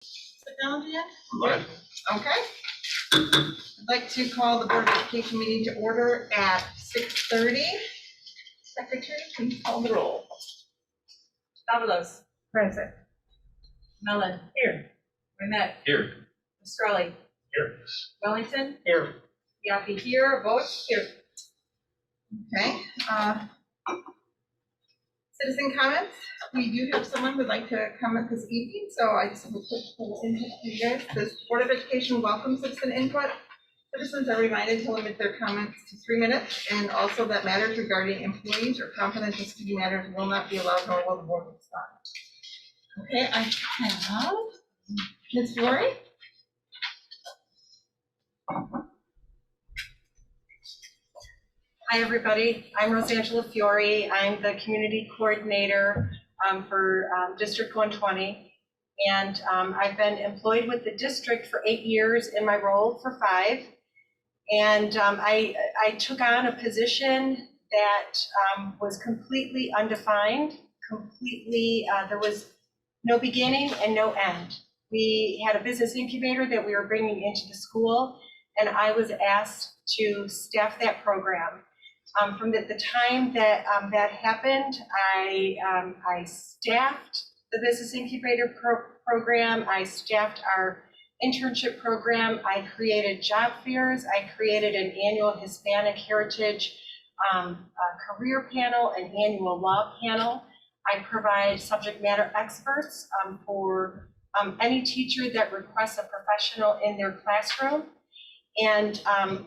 Sit down, Jan. Right. Okay. I'd like to call the Board of Education meeting to order at 6:30. Secretary, please call the roll. Davalos. Present. Mellon. Here. Burnett. Here. Estrelli. Here. Wellington. Here. Yaffe here. Vogt here. Okay. Citizen comments. We do have someone who would like to comment this evening, so I just have a quick little input for you guys. The Board of Education welcomes citizen input. Citizens are reminded to limit their comments to 3 minutes, and also that matters regarding employees or confidential student matters will not be allowed, nor will the board respond. Okay, I have Ms. Fiore. Hi, everybody. I'm Rosangela Fiore. I'm the community coordinator for District 120. And I've been employed with the district for 8 years, in my role for 5. And I took on a position that was completely undefined, there was no beginning and no end. We had a business incubator that we were bringing into the school, and I was asked to staff that program. From the time that that happened, I staffed the business incubator program. I staffed our internship program. I created job fairs. I created an annual Hispanic Heritage career panel, an annual law panel. I provide subject matter experts for any teacher that requests a professional in their classroom. And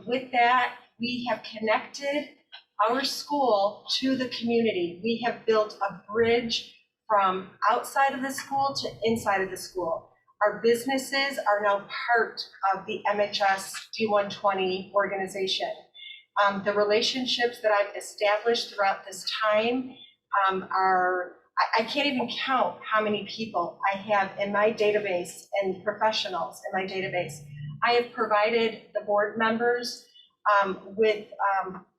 with that, we have connected our school to the community. We have built a bridge from outside of the school to inside of the school. Our businesses are now part of the MHS D120 organization. The relationships that I've established throughout this time I can't even count how many people I have in my database and professionals in my database. I have provided the board members with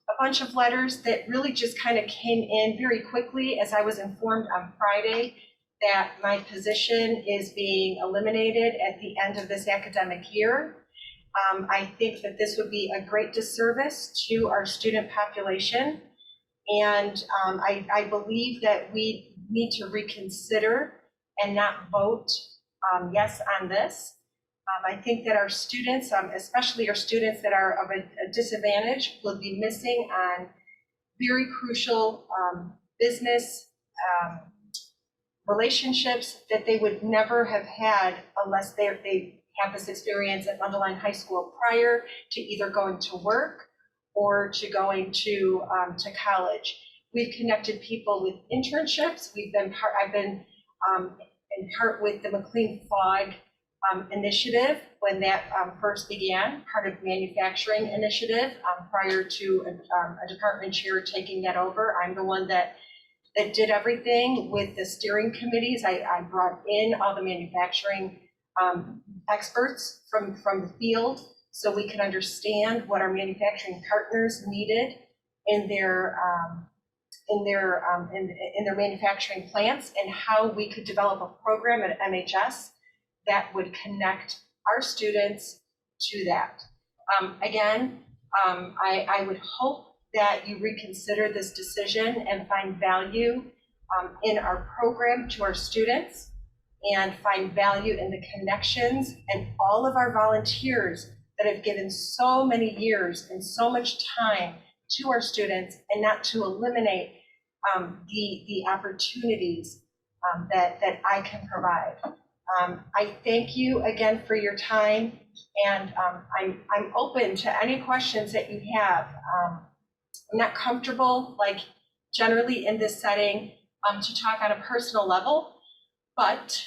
a bunch of letters that really just kind of came in very quickly as I was informed on Friday that my position is being eliminated at the end of this academic year. I think that this would be a great disservice to our student population. And I believe that we need to reconsider and not vote yes on this. I think that our students, especially our students that are of a disadvantage, will be missing on very crucial business relationships that they would never have had unless they have this experience at Mundelein High School prior to either going to work or to going to college. We've connected people with internships. I've been in part with the McLean Fogg initiative when that first began, part of manufacturing initiative prior to a department chair taking that over. I'm the one that did everything with the steering committees. I brought in all the manufacturing experts from the field so we could understand what our manufacturing partners needed in their manufacturing plants and how we could develop a program at MHS that would connect our students to that. I would hope that you reconsider this decision and find value in our program to our students and find value in the connections and all of our volunteers that have given so many years and so much time to our students, and not to eliminate the opportunities that I can provide. I thank you again for your time, and I'm open to any questions that you have. I'm not comfortable, like generally in this setting, to talk on a personal level, but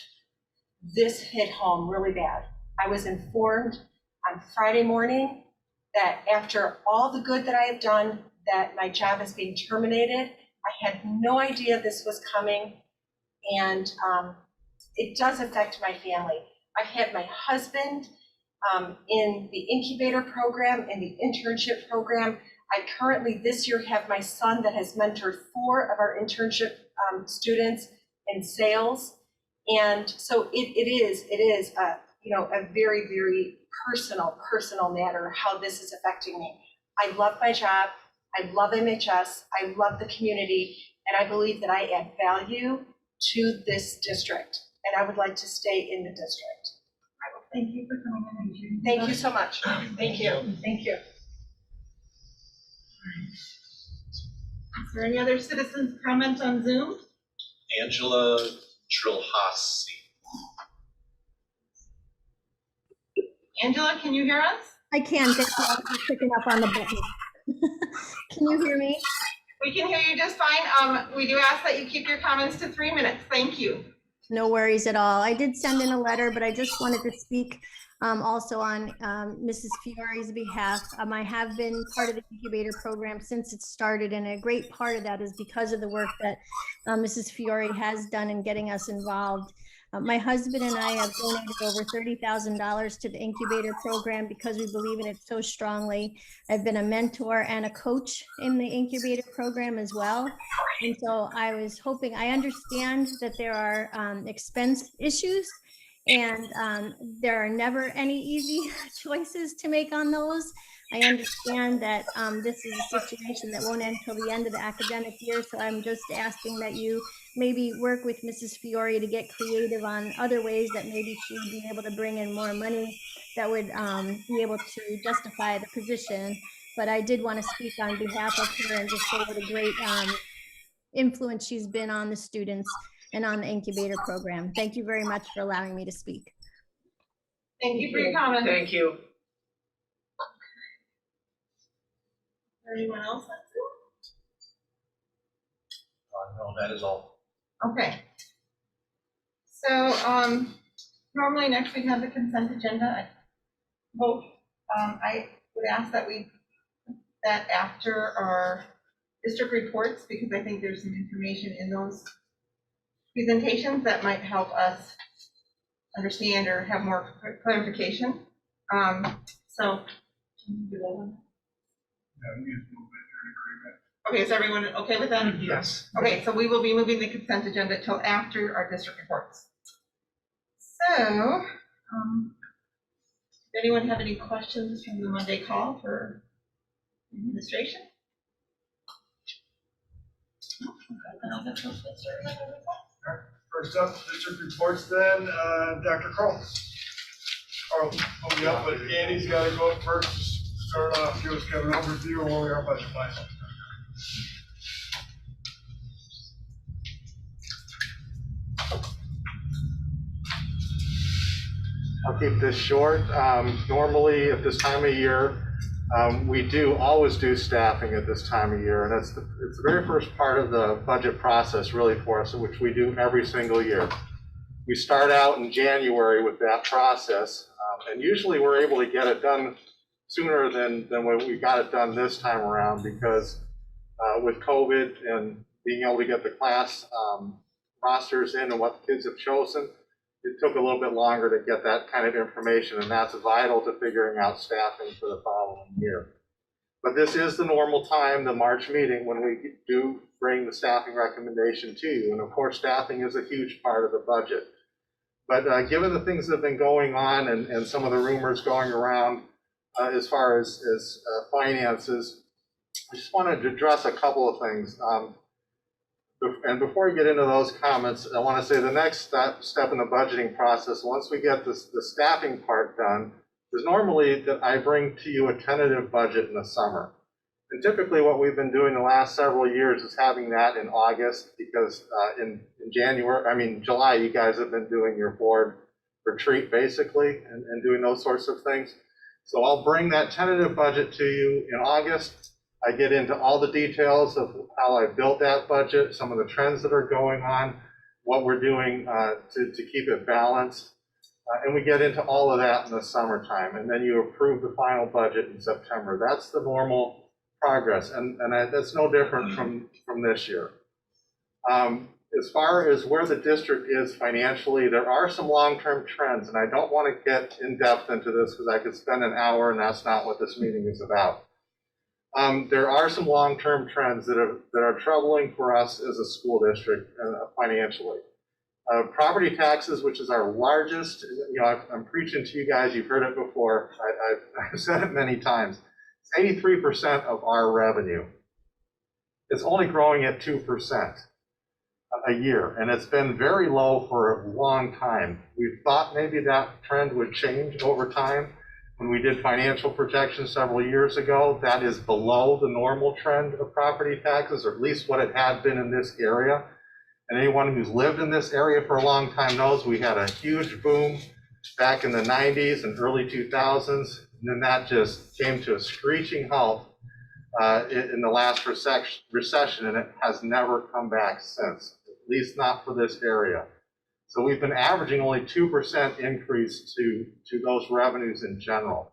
this hit home really bad. I was informed on Friday morning that after all the good that I have done, that my job is being terminated. I had no idea this was coming, and it does affect my family. I had my husband in the incubator program, in the internship program. I currently this year have my son that has mentored 4 of our internship students in sales. And so it is a, a very, very personal matter how this is affecting me. I love my job. I love MHS. I love the community. And I believe that I add value to this district. And I would like to stay in the district. Thank you for coming in and sharing. Thank you so much. Thank you. Thank you. Is there any other citizens' comments on Zoom? Angela Trilhassi. Angela, can you hear us? I can. Thank you all for picking up on the button. Can you hear me? We can hear you just fine. We do ask that you keep your comments to 3 minutes. Thank you. No worries at all. I did send in a letter, but I just wanted to speak also on Mrs. Fiore's behalf. I have been part of the incubator program since it started, and a great part of that is because of the work that Mrs. Fiore has done in getting us involved. My husband and I have donated over $30,000 to the incubator program because we believe in it so strongly. I've been a mentor and a coach in the incubator program as well. And so I was hoping, I understand that there are expense issues, and there are never any easy choices to make on those. I understand that this is a situation that won't end till the end of the academic year, so I'm just asking that you maybe work with Mrs. Fiore to get creative on other ways that maybe she would be able to bring in more money that would be able to justify the position. But I did want to speak on behalf of her and just say what a great influence she's been on the students and on the incubator program. Thank you very much for allowing me to speak. Thank you for your comments. Thank you. Anyone else on No, that is all. Zoom? Okay. So normally next we have the consent agenda vote. I would ask that we put that after our district reports, because I think there's some information in those presentations that might help us understand or have more clarification. So can you do that one? Okay, is everyone okay with that? Yes. Okay, so we will be moving the consent agenda till after our district reports. So, does anyone have any questions from the Monday call for administration? First up, district reports then, Dr. Carl. Carl, hold me up, but Andy's got to go up first to start off, give us kind of an overview of where we are budget wise. I'll keep this short. Normally at this time of year, we do always do staffing at this time of year, and it's the very first part of the budget process really for us, which we do every single year. We start out in January with that process, and usually we're able to get it done sooner than when we got it done this time around, because with COVID and being able to get the class rosters in and what the kids have chosen, it took a little bit longer to get that kind of information, and that's vital to figuring out staffing for the following year. But this is the normal time, the March meeting, when we do bring the staffing recommendation to you. And of course, staffing is a huge part of the budget. But given the things that have been going on and some of the rumors going around as far as finances, I just wanted to address a couple of things. And before we get into those comments, I want to say the next step in the budgeting process, once we get the staffing part done, is normally that I bring to you a tentative budget in the summer. And typically what we've been doing the last several years is having that in August, because in July, you guys have been doing your board retreat basically and doing those sorts of things. So I'll bring that tentative budget to you in August. I get into all the details of how I built that budget, some of the trends that are going on, what we're doing to keep it balanced. And we get into all of that in the summertime. And then you approve the final budget in September. That's the normal progress. And that's no different from this year. As far as where the district is financially, there are some long-term trends. And I don't want to get in depth into this because I could spend an hour, and that's not what this meeting is about. There are some long-term trends that are troubling for us as a school district financially. Property taxes, which is our largest, I'm preaching to you guys, you've heard it before, I've said it many times. It's 83% of our revenue. It's only growing at 2% a year, and it's been very low for a long time. We thought maybe that trend would change over time. When we did financial projections several years ago, that is below the normal trend of property taxes, or at least what it had been in this area. And anyone who's lived in this area for a long time knows we had a huge boom back in the 90s and early 2000s, and then that just came to a screeching halt in the last recession, and it has never come back since, at least not for this area. So we've been averaging only 2% increase to those revenues in general.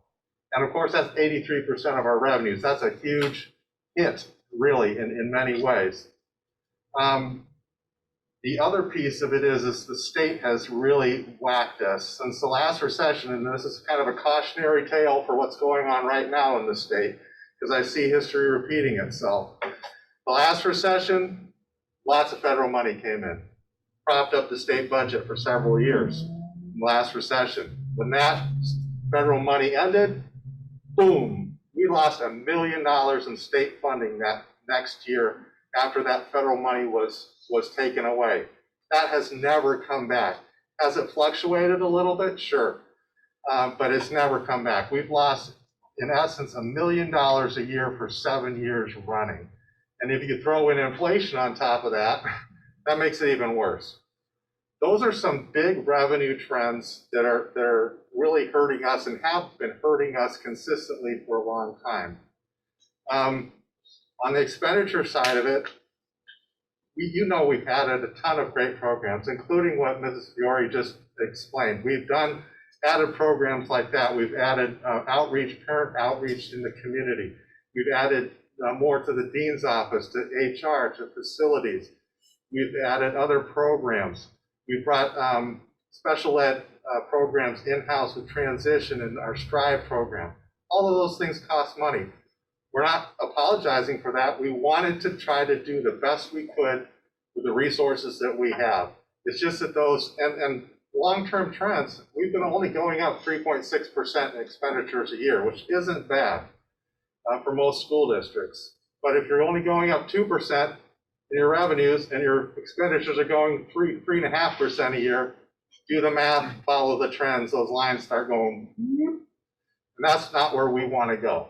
And of course, that's 83% of our revenues. That's a huge hit, really, in many ways. The other piece of it is the state has really whacked us since the last recession, and this is kind of a cautionary tale for what's going on right now in the state, because I see history repeating itself. The last recession, lots of federal money came in, propped up the state budget for several years. Last recession, when that federal money ended, boom, we lost $1 million in state funding that next year after that federal money was taken away. That has never come back. Has it fluctuated a little bit? Sure, but it's never come back. We've lost, in essence, $1 million a year for 7 years running. And if you throw in inflation on top of that, that makes it even worse. Those are some big revenue trends that are really hurting us and have been hurting us consistently for a long time. On the expenditure side of it, we've added a ton of great programs, including what Mrs. Fiore just explained. We've added programs like that. We've added parent outreach in the community. We've added more to the dean's office, to HR, to facilities. We've added other programs. We've brought special ed programs in-house with transition and our Strive program. All of those things cost money. We're not apologizing for that. We wanted to try to do the best we could with the resources that we have. It's just that those, and long-term trends, we've been only going up 3.6% in expenditures a year, which isn't bad for most school districts. But if you're only going up 2% in your revenues and your expenditures are going 3.5% a year, do the math, follow the trends, those lines start going, and that's not where we want to go.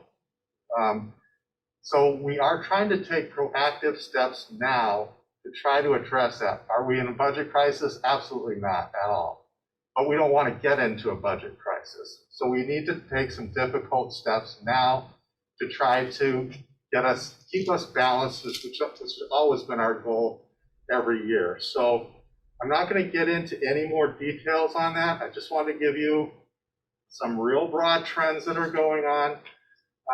So we are trying to take proactive steps now to try to address that. Are we in a budget crisis? Absolutely not at all. But we don't want to get into a budget crisis. So we need to take some difficult steps now to try to keep us balanced, which has always been our goal every year. So I'm not going to get into any more details on that. I just want to give you some real broad trends that are going on.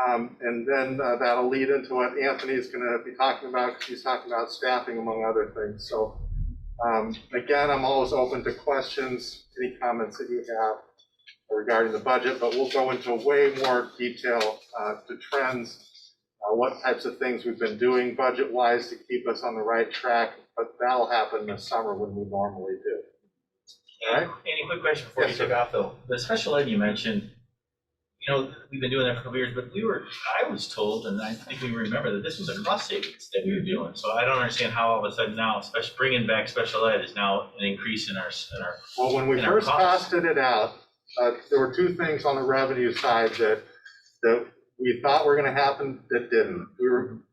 And then that'll lead into what Anthony's going to be talking about, because he's talking about staffing, among other things. So again, I'm always open to questions, any comments that you have regarding the budget, but we'll go into way more detail to trends, what types of things we've been doing budget-wise to keep us on the right track, but that'll happen this summer when we normally do. All right? Any quick question before you Yes, take sir. off though? The special ed you mentioned, we've been doing that for a couple years, but I was told, and I think we remember that this was a cost savings that we were doing. So I don't understand how all of a sudden now, especially bringing back special ed is now an increase in our. Well, when we in our first costs. costed it out, there were two things on the revenue side that we thought were going to happen that didn't.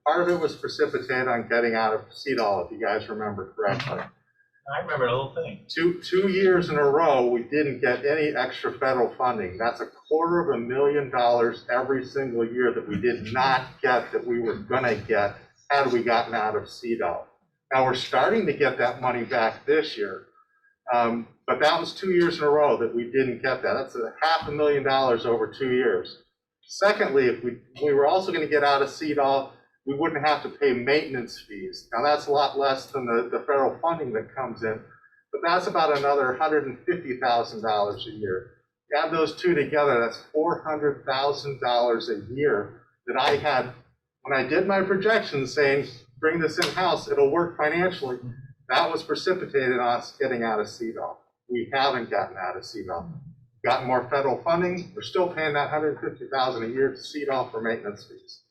Part of it was precipitated on getting out of CEDAW, if you guys remember correctly. I remember the whole thing. Two years in a row, we didn't get any extra federal funding. That's $250,000 every single year that we did not get, that we were going to get had we gotten out of CEDAW. Now we're starting to get that money back this year, but that was 2 years in a row that we didn't get that. That's $500,000 over 2 years. Secondly, if we were also going to get out of CEDAW, we wouldn't have to pay maintenance fees. Now that's a lot less than the federal funding that comes in, but that's about another $150,000 a year. You add those two together, that's $400,000 a year that I had when I did my projections saying, bring this in-house, it'll work financially. That was precipitated on us getting out of CDOL. We haven't gotten out of CDOL. Gotten more federal funding, we're still paying that $150,000 a year to CDOL for maintenance fees.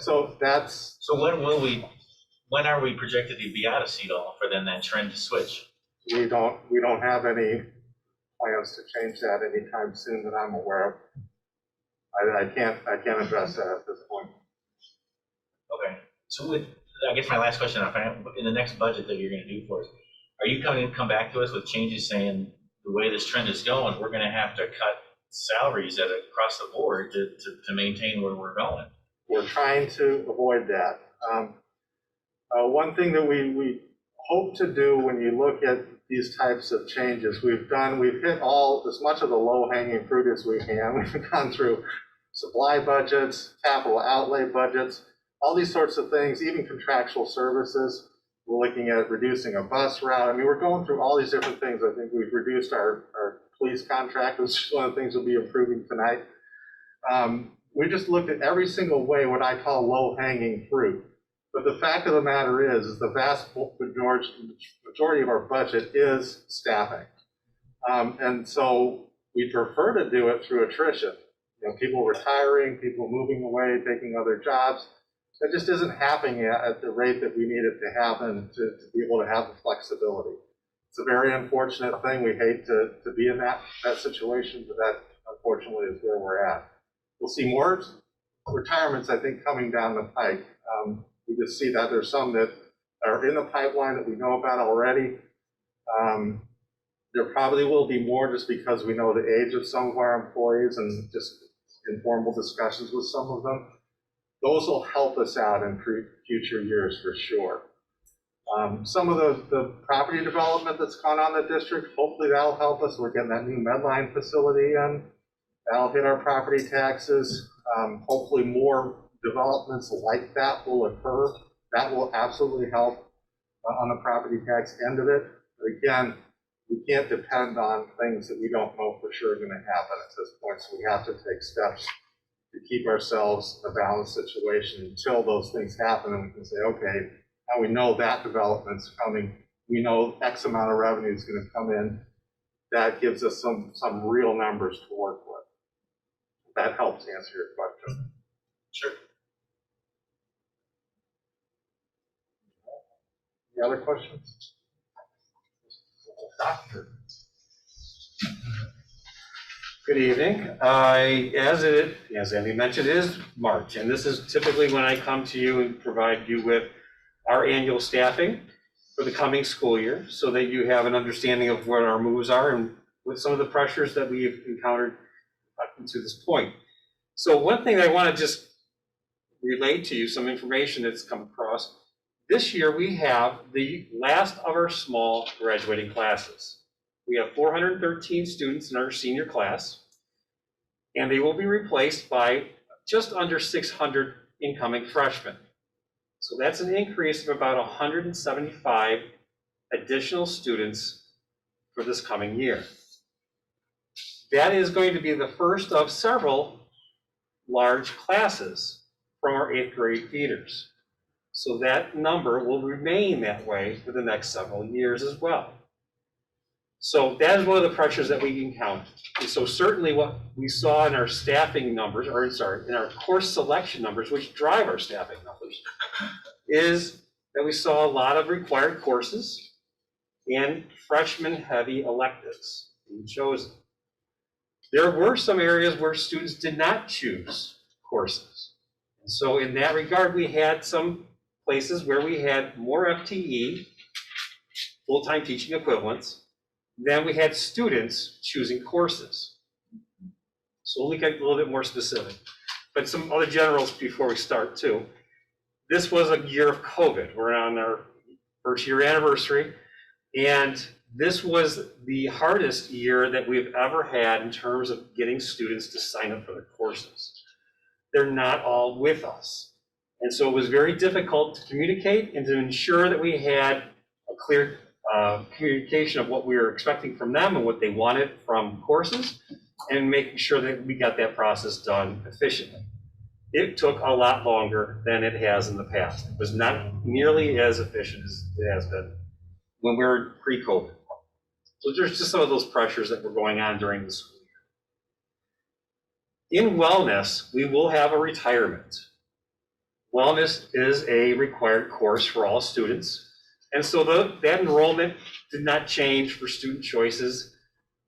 So that's, So when are we projected to be out of CEDAW for then that trend to switch? we don't have any plans to change that anytime soon that I'm aware of. I can't address that at this point. Okay, so I guess my last question, in the next budget that you're gonna do for us, are you come back to us with changes saying the way this trend is going, we're gonna have to cut salaries across the board to maintain where we're going? We're trying to avoid that. One thing that we hope to do when you look at these types of changes, we've hit as much of the low-hanging fruit as we can. We've gone through supply budgets, capital outlay budgets, all these sorts of things, even contractual services. We're looking at reducing a bus route. I mean, we're going through all these different things. I think we've reduced our police contract, which is one of the things we'll be improving tonight. We just looked at every single way, what I call low-hanging fruit. But the fact of the matter is the vast majority of our budget is staffing. And so we prefer to do it through attrition. You know, people retiring, people moving away, taking other jobs. That just isn't happening at the rate that we need it to happen to be able to have the flexibility. It's a very unfortunate thing. We hate to be in that situation, but that unfortunately is where we're at. We'll see more retirements, I think, coming down the pike. We just see that there's some that are in the pipeline that we know about already. There probably will be more just because we know the age of some of our employees and just informal discussions with some of them. Those will help us out in future years for sure. Some of the property development that's gone on in the district, hopefully that'll help us. We're getting that new Medline facility in. That'll hit our property taxes. Hopefully more developments like that will occur. That will absolutely help on the property tax end of it. But again, we can't depend on things that we don't know for sure are going to happen at this point. So we have to take steps to keep ourselves in a balanced situation until those things happen, and we can say, okay, now we know that development's coming. We know X amount of revenue is going to come in. That gives us some real numbers to work with. That helps answer your question. Sure. Any other questions? Doctor. Good evening. As Andy mentioned, it is March, and this is typically when I come to you and provide you with our annual staffing for the coming school year, so that you have an understanding of what our moves are and with some of the pressures that we've encountered up to this point. So one thing I want to just relate to you, some information that's come across. This year we have the last of our small graduating classes. We have 413 students in our senior class, and they will be replaced by just under 600 incoming freshmen. So that's an increase of about 175 additional students for this coming year. That is going to be the first of several large classes from our 8th grade feeders. So that number will remain that way for the next several years as well. So that is one of the pressures that we encounter. And so certainly what we saw in our staffing numbers, in our course selection numbers, which drive our staffing numbers, is that we saw a lot of required courses and freshman-heavy electives being chosen. There were some areas where students did not choose courses. And so in that regard, we had some places where we had more FTE, full-time teaching equivalents, than we had students choosing courses. So we'll get a little bit more specific. But some other generals before we start too. This was a year of COVID. We're on our first year anniversary, and this was the hardest year that we've ever had in terms of getting students to sign up for the courses. They're not all with us. And so it was very difficult to communicate and to ensure that we had a clear communication of what we were expecting from them and what they wanted from courses, and making sure that we got that process done efficiently. It took a lot longer than it has in the past. It was not nearly as efficient as it has been when we were pre-COVID. So there's just some of those pressures that were going on during the school year. In wellness, we will have a retirement. Wellness is a required course for all students. And so that enrollment did not change for student choices.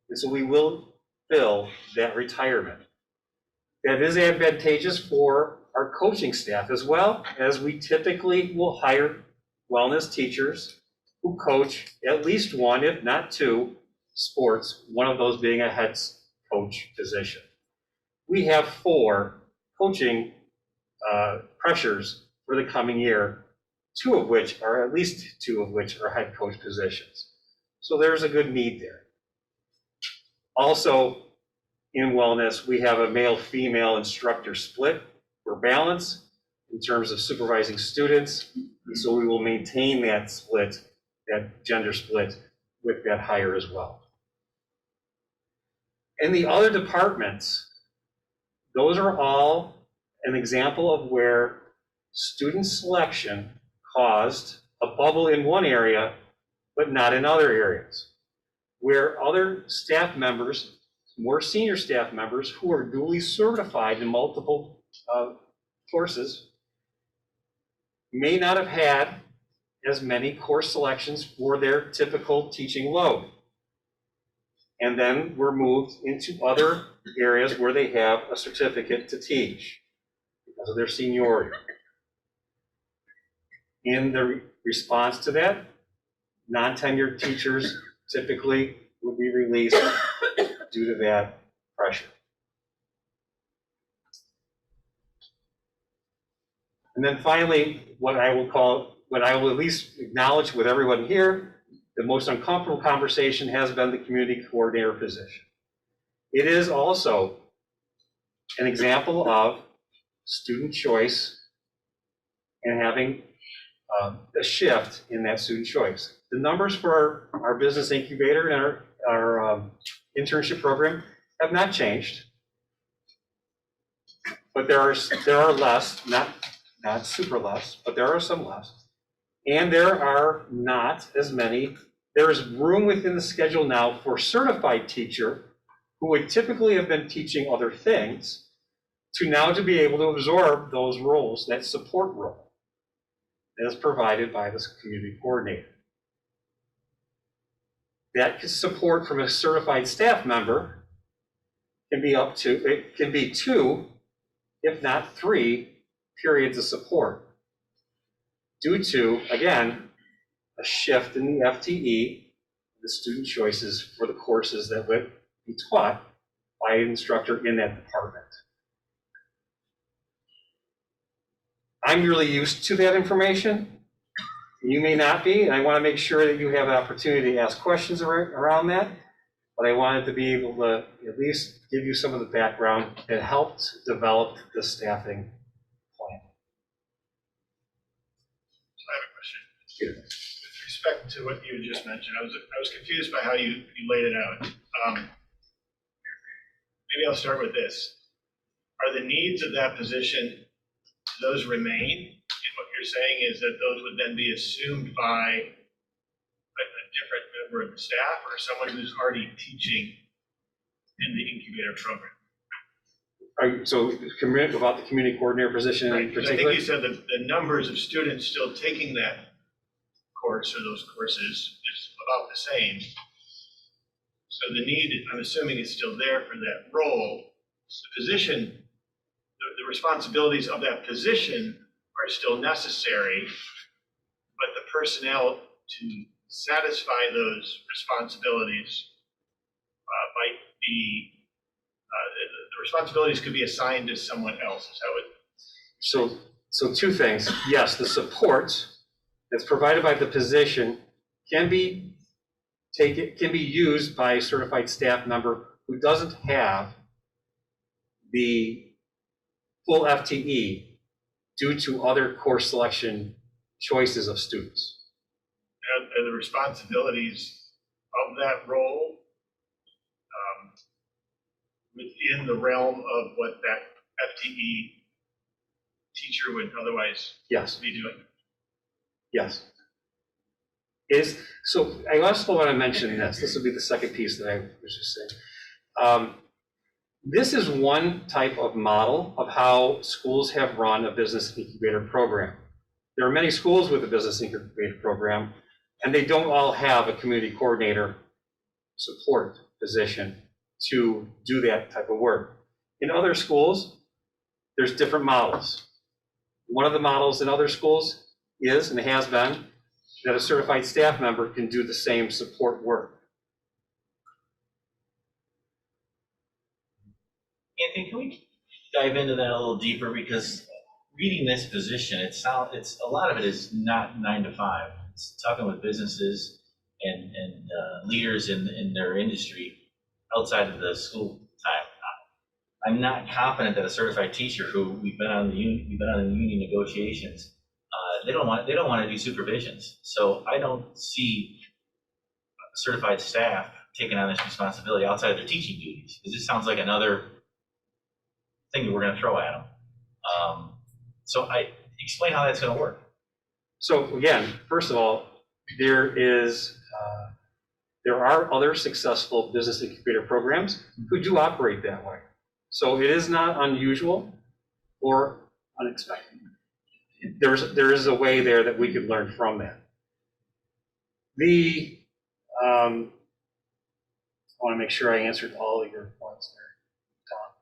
And so we will fill that retirement. That is advantageous for our coaching staff as well, as we typically will hire wellness teachers who coach at least one, if not two, sports, one of those being a head coach position. We have 4 coaching pressures for the coming year, at least two of which are head coach positions. So there's a good need there. Also, in wellness, we have a male-female instructor split for balance in terms of supervising students. And so we will maintain that split, that gender split, with that hire as well. In the other departments, those are all an example of where student selection caused a bubble in one area, but not in other areas, where other staff members, more senior staff members who are duly certified in multiple courses, may not have had as many course selections for their typical teaching load. And then were moved into other areas where they have a certificate to teach because of their seniority. In the response to that, non-tenured teachers typically would be released due to that pressure. And then finally, what I will at least acknowledge with everyone here, the most uncomfortable conversation has been the community coordinator position. It is also an example of student choice and having a shift in that student choice. The numbers for our business incubator and our internship program have not changed, but there are less, not super less, but there are some less. And there are not as many. There is room within the schedule now for certified teacher who would typically have been teaching other things to be able to absorb those roles, that support role as provided by this community coordinator. That support from a certified staff member can be 2, if not 3, periods of support due to, again, a shift in the FTE, the student choices for the courses that would be taught by an instructor in that department. I'm really used to that information. You may not be, and I want to make sure that you have an opportunity to ask questions around that, but I wanted to be able to at least give you some of the background that helped develop the staffing plan. I have a question. With respect to what you just mentioned, I was confused by how you laid it out. Maybe I'll start with this. Are the needs of that position, do those remain? And what you're saying is that those would then be assumed by a different member of the staff or someone who's already teaching in the incubator program? So about the community coordinator position in Right, 'cause I particular? think you said that the numbers of students still taking that course or those courses is about the same. So the need, I'm assuming, is still there for that role. The position, the responsibilities of that position are still necessary, but the personnel to satisfy those responsibilities might be, the responsibilities could be assigned to someone else, is how it. So 2 things. Yes, the support that's provided by the position can be used by a certified staff member who doesn't have the full FTE due to other course selection choices of students. Are the responsibilities of that role within the realm of what that FTE teacher would otherwise Yes, be doing? yes. is, so I also want to mention this. This will be the second piece that I was just saying. This is one type of model of how schools have run a business incubator program. There are many schools with a business incubator program, and they don't all have a community coordinator support position to do that type of work. In other schools, there's different models. One of the models in other schools is, and has been, that a certified staff member can do the same support work. Anthony, can we dive into that a little deeper? Because reading this position, it's a lot of it is not 9 to 5. It's talking with businesses and leaders in their industry outside of the school time. I'm not confident that a certified teacher who we've been on the union negotiations, they don't want to do supervisions. So I don't see certified staff taking on this responsibility outside of their teaching duties, because this sounds like another thing that we're going to throw at them. So explain how that's going to work. So again, first of all, there are other successful business incubator programs who do operate that way. So it is not unusual or unexpected. There is a way there that we could learn from that. I want to make sure I answered all of your points there, Tom.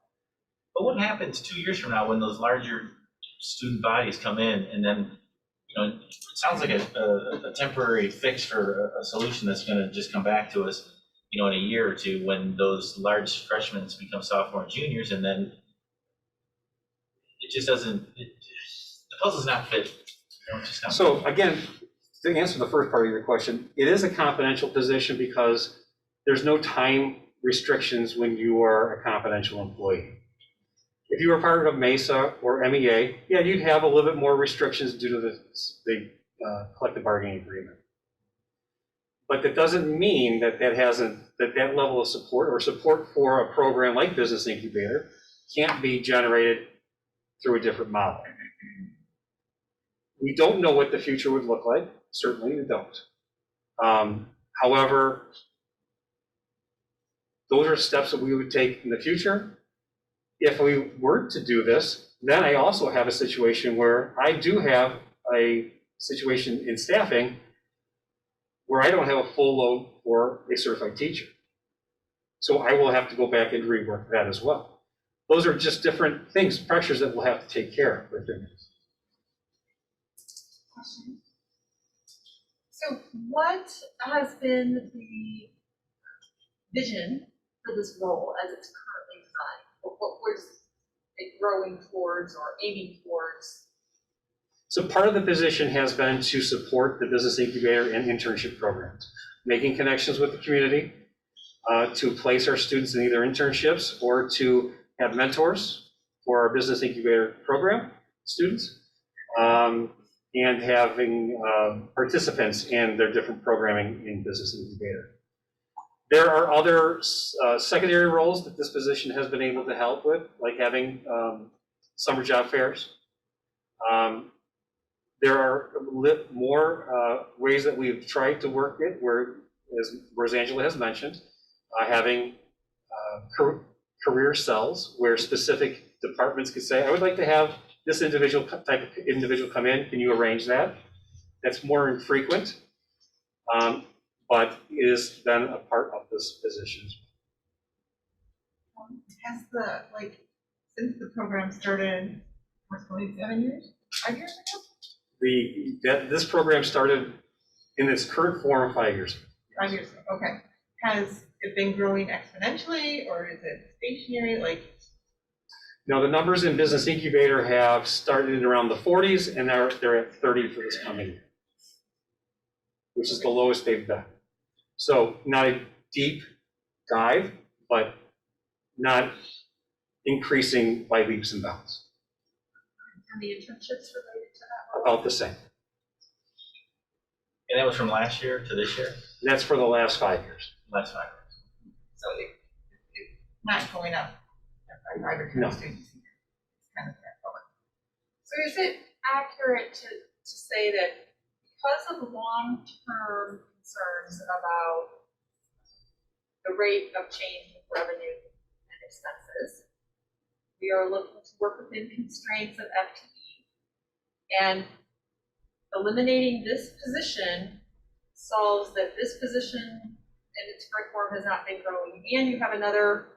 But what happens 2 years from now when those larger student bodies come in, and then, it sounds like a temporary fix for a solution that's going to just come back to us, in a year or two, when those large freshmen become sophomore and juniors, and then it just doesn't, the puzzle's not fit. It's just not So again, to answer the first part of your question, it is a confidential position because there's no time restrictions when you are a confidential employee. If you were part of MESA or MEA, yeah, you'd have a little bit more restrictions due to the collective bargaining agreement. But that doesn't mean that that level of support or support for a program like Business Incubator can't be generated through a different model. We don't know what the future would look like. Certainly we don't. However, those are steps that we would take in the future. If we were to do this, then I also have a situation where I do have a situation in staffing where I don't have a full load for a certified teacher. So I will have to go back and rework that as well. Those are just different things, pressures that we'll have to take care of within this. So what has been the vision for this role as it's currently designed? What was it growing towards or aiming towards? So part of the position has been to support the business incubator and internship programs, making connections with the community, to place our students in either internships or to have mentors for our business incubator program students, and having participants in their different programming in business incubator. There are other secondary roles that this position has been able to help with, like having summer job fairs. There are more ways that we've tried to work it, whereas Angela has mentioned, having career cells where specific departments could say, I would like to have this type of individual come in, can you arrange that? That's more infrequent, but it has been a part of this position. Has since the program started, approximately 7 years, 5 years ago? This program started in its current form 5 years ago. 5 years ago, okay. Has it been growing exponentially, or is it stationary, Now, the numbers in Business Incubator have started around the 40s, and they're at 30 for this coming year, which is the lowest they've been. So not a deep dive, but not increasing by leaps and bounds. And the internships related to that? About the same. And that was from last year to this year? And that's for the last 5 years. Last 5 years. So it's not going up by 5 or 10 No. students. It's kind of that. So is it accurate to say that because of long-term concerns about the rate of change in revenue and expenses, we are looking to work within constraints of FTE. And eliminating this position solves that this position and its current form has not been growing, and you have another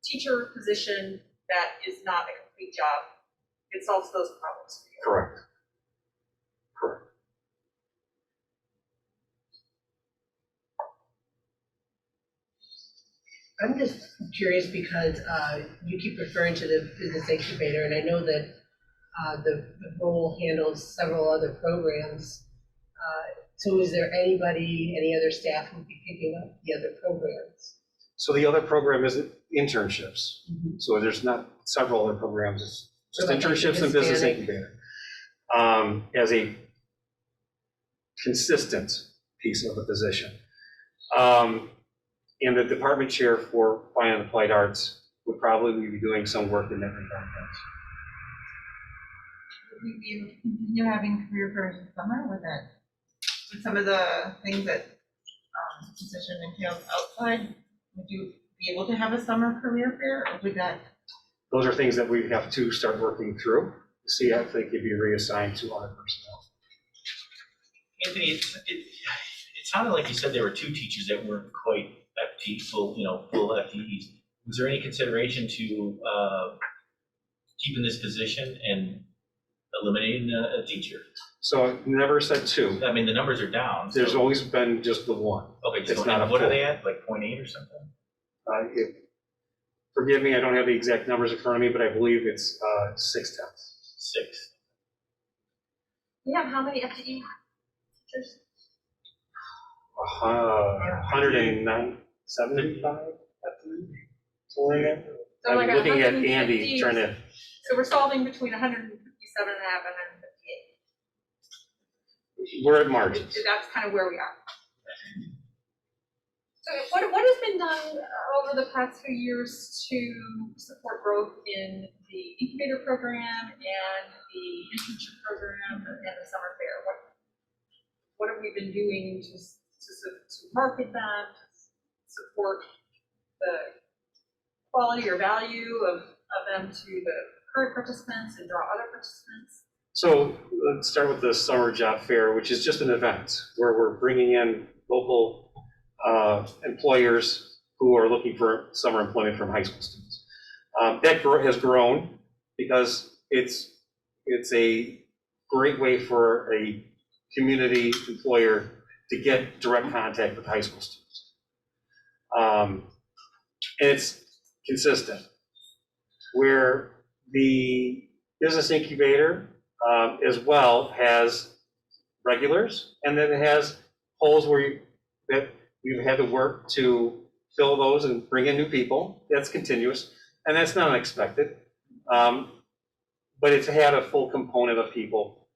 teacher position that is not a complete job. It solves those problems for you. Correct. Correct. I'm just curious because you keep referring to the business incubator, and I know that the role handles several other programs. So is there anybody, any other staff who would be picking up the other programs? So the other program is internships. So there's not several other programs, it's just Like internships and business Hispanic? incubator. As a consistent piece of the position. And the department chair for fine and applied arts would probably be doing some work in that regard. Would we be able to continue having career fairs in summer with that? With some of the things that position entails outside, would you be able to have a summer career fair, or would that? Those are things that we have to start working through to see if they could be reassigned to other personnel. Anthony, it sounded like you said there were two teachers that weren't quite full FTEs. Was there any consideration to keeping this position and eliminating a teacher? So I never said two. I mean, the numbers are down. There's so- always been just the one. Okay, it's so not a what are full. they at, like 0.8 or something? Forgive me, I don't have the exact numbers in front of me, but I believe it's 6/10. 6. We have how many FTE teachers? 109, 75? Somewhere in there. So like I'm looking at Andy 150. trying to, So we're solving between 157 and a half and 158. we're at margins. That's kind of where we are. So what has been done over the past few years to support growth in the incubator program and the internship program and the summer fair? What have we been doing to market them, support the quality or value of them to the current participants and draw other participants? So let's start with the summer job fair, which is just an event where we're bringing in local employers who are looking for summer employment from high school students. That has grown because it's a great way for a community employer to get direct contact with high school students. And it's consistent. Where the business incubator as well has regulars, and then it has holes where we've had to work to fill those and bring in new people. That's continuous, and that's not unexpected. But it's had a full component of people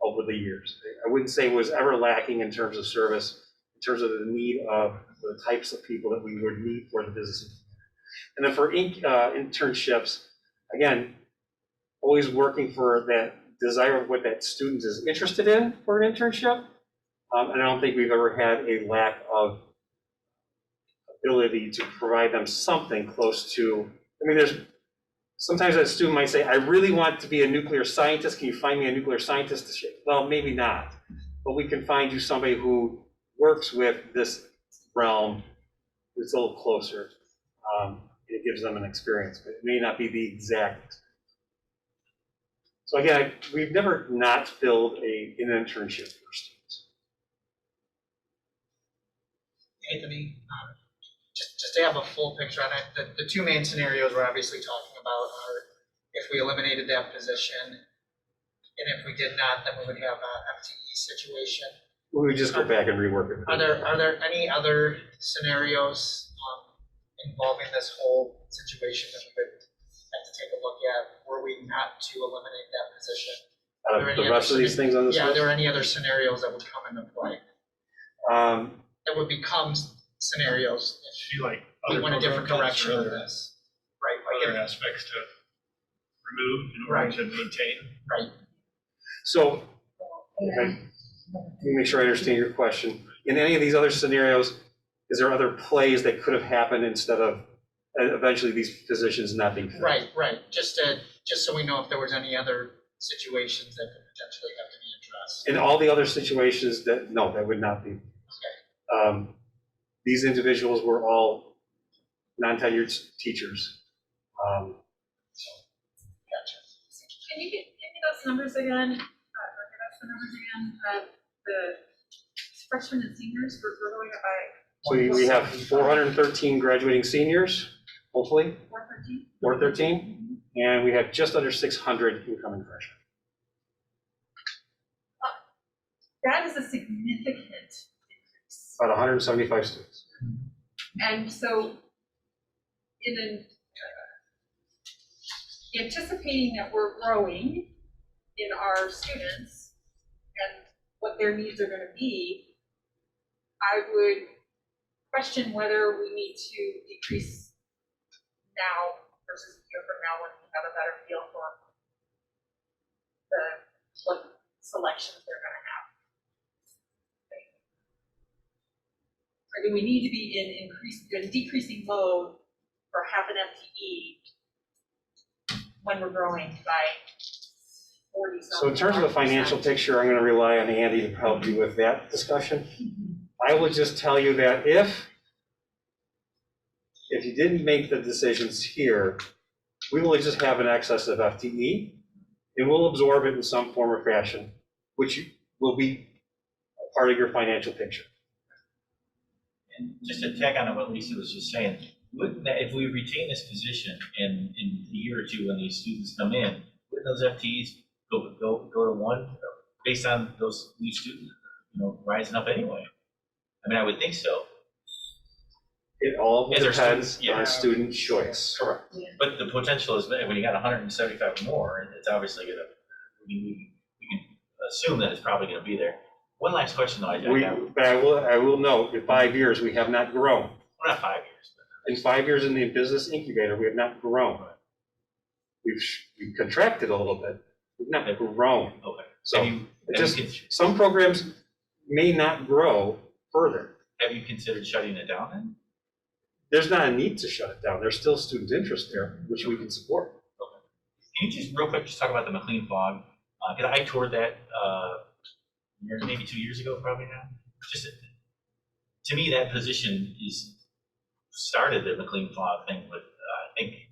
over the years. I wouldn't say it was ever lacking in terms of service, in terms of the need of the types of people that we would need for the business. And then for internships, again, always working for that desire of what that student is interested in for an internship. And I don't think we've ever had a lack of ability to provide them something close to, I mean, there's, sometimes a student might say, I really want to be a nuclear scientist. Can you find me a nuclear scientist to shape? Well, maybe not, but we can find you somebody who works with this realm that's a little closer. It gives them an experience, but it may not be the exact. So again, we've never not filled an internship for students. Anthony, just to have a full picture on it, the two main scenarios we're obviously talking about are if we eliminated that position, and if we did not, then we would have a FTE situation. We would just go back and rework it. Are there any other scenarios involving this whole situation that we would have to take a look at, were we not to eliminate that position? Out of the rest of these things on this Yeah, are list? there any other scenarios that would come into play? That would become scenarios See, like if we other went a different program cuts direction or on other this. Right, like other if, aspects to remove in order Right. to maintain. right. So, let me make sure I understand your question. In any of these other scenarios, is there other plays that could have happened instead of eventually these positions not being filled? Right, just so we know if there was any other situations that could potentially have to be addressed. In all the other situations no, that would not be. These individuals were all non-tenured teachers. Gotcha. Can you give me those numbers again, or give us the numbers again, the freshmen and seniors, we're going by. So we have 413 graduating seniors, hopefully, 413? 413, and we have just under 600 incoming freshmen. That is a significant increase. About 175 students. And so, anticipating that we're growing in our students and what their needs are gonna be, I would question whether we need to decrease now versus a year from now when we have a better feel for what selections they're gonna have. Or do we need to be in decreasing mode for half an FTE when we're growing by 40 something? So in terms of the financial picture, I'm going to rely on Andy to help you with that discussion. I will just tell you that if you didn't make the decisions here, we will just have an excess of FTE, and we'll absorb it in some form or fashion, which will be a part of your financial picture. And just to tack on to what Lisa was just saying, wouldn't that, if we retain this position in a year or two when these students come in, wouldn't those FTEs go to one based on those new students, rising up anyway? I mean, I would think so. It all Is there depends students? Yeah. on student choice. Correct. But the potential is that when you got 175 or more, it's obviously gonna, we can assume that it's probably gonna be there. One last question though, But I will note, in 5 years, we have not grown. well, not 5 years, but In 5 years in the business incubator, we have not grown. We've contracted a little bit, we've not grown. okay. So Have you some programs may not grow further. have you considered shutting it down then? There's not a need to shut it down. There's still student interest there, which we can support. Can you just real quick just talk about the McLean Fog? Because I toured that maybe 2 years ago, probably now. Just to me, that position started the McLean Fog thing with I think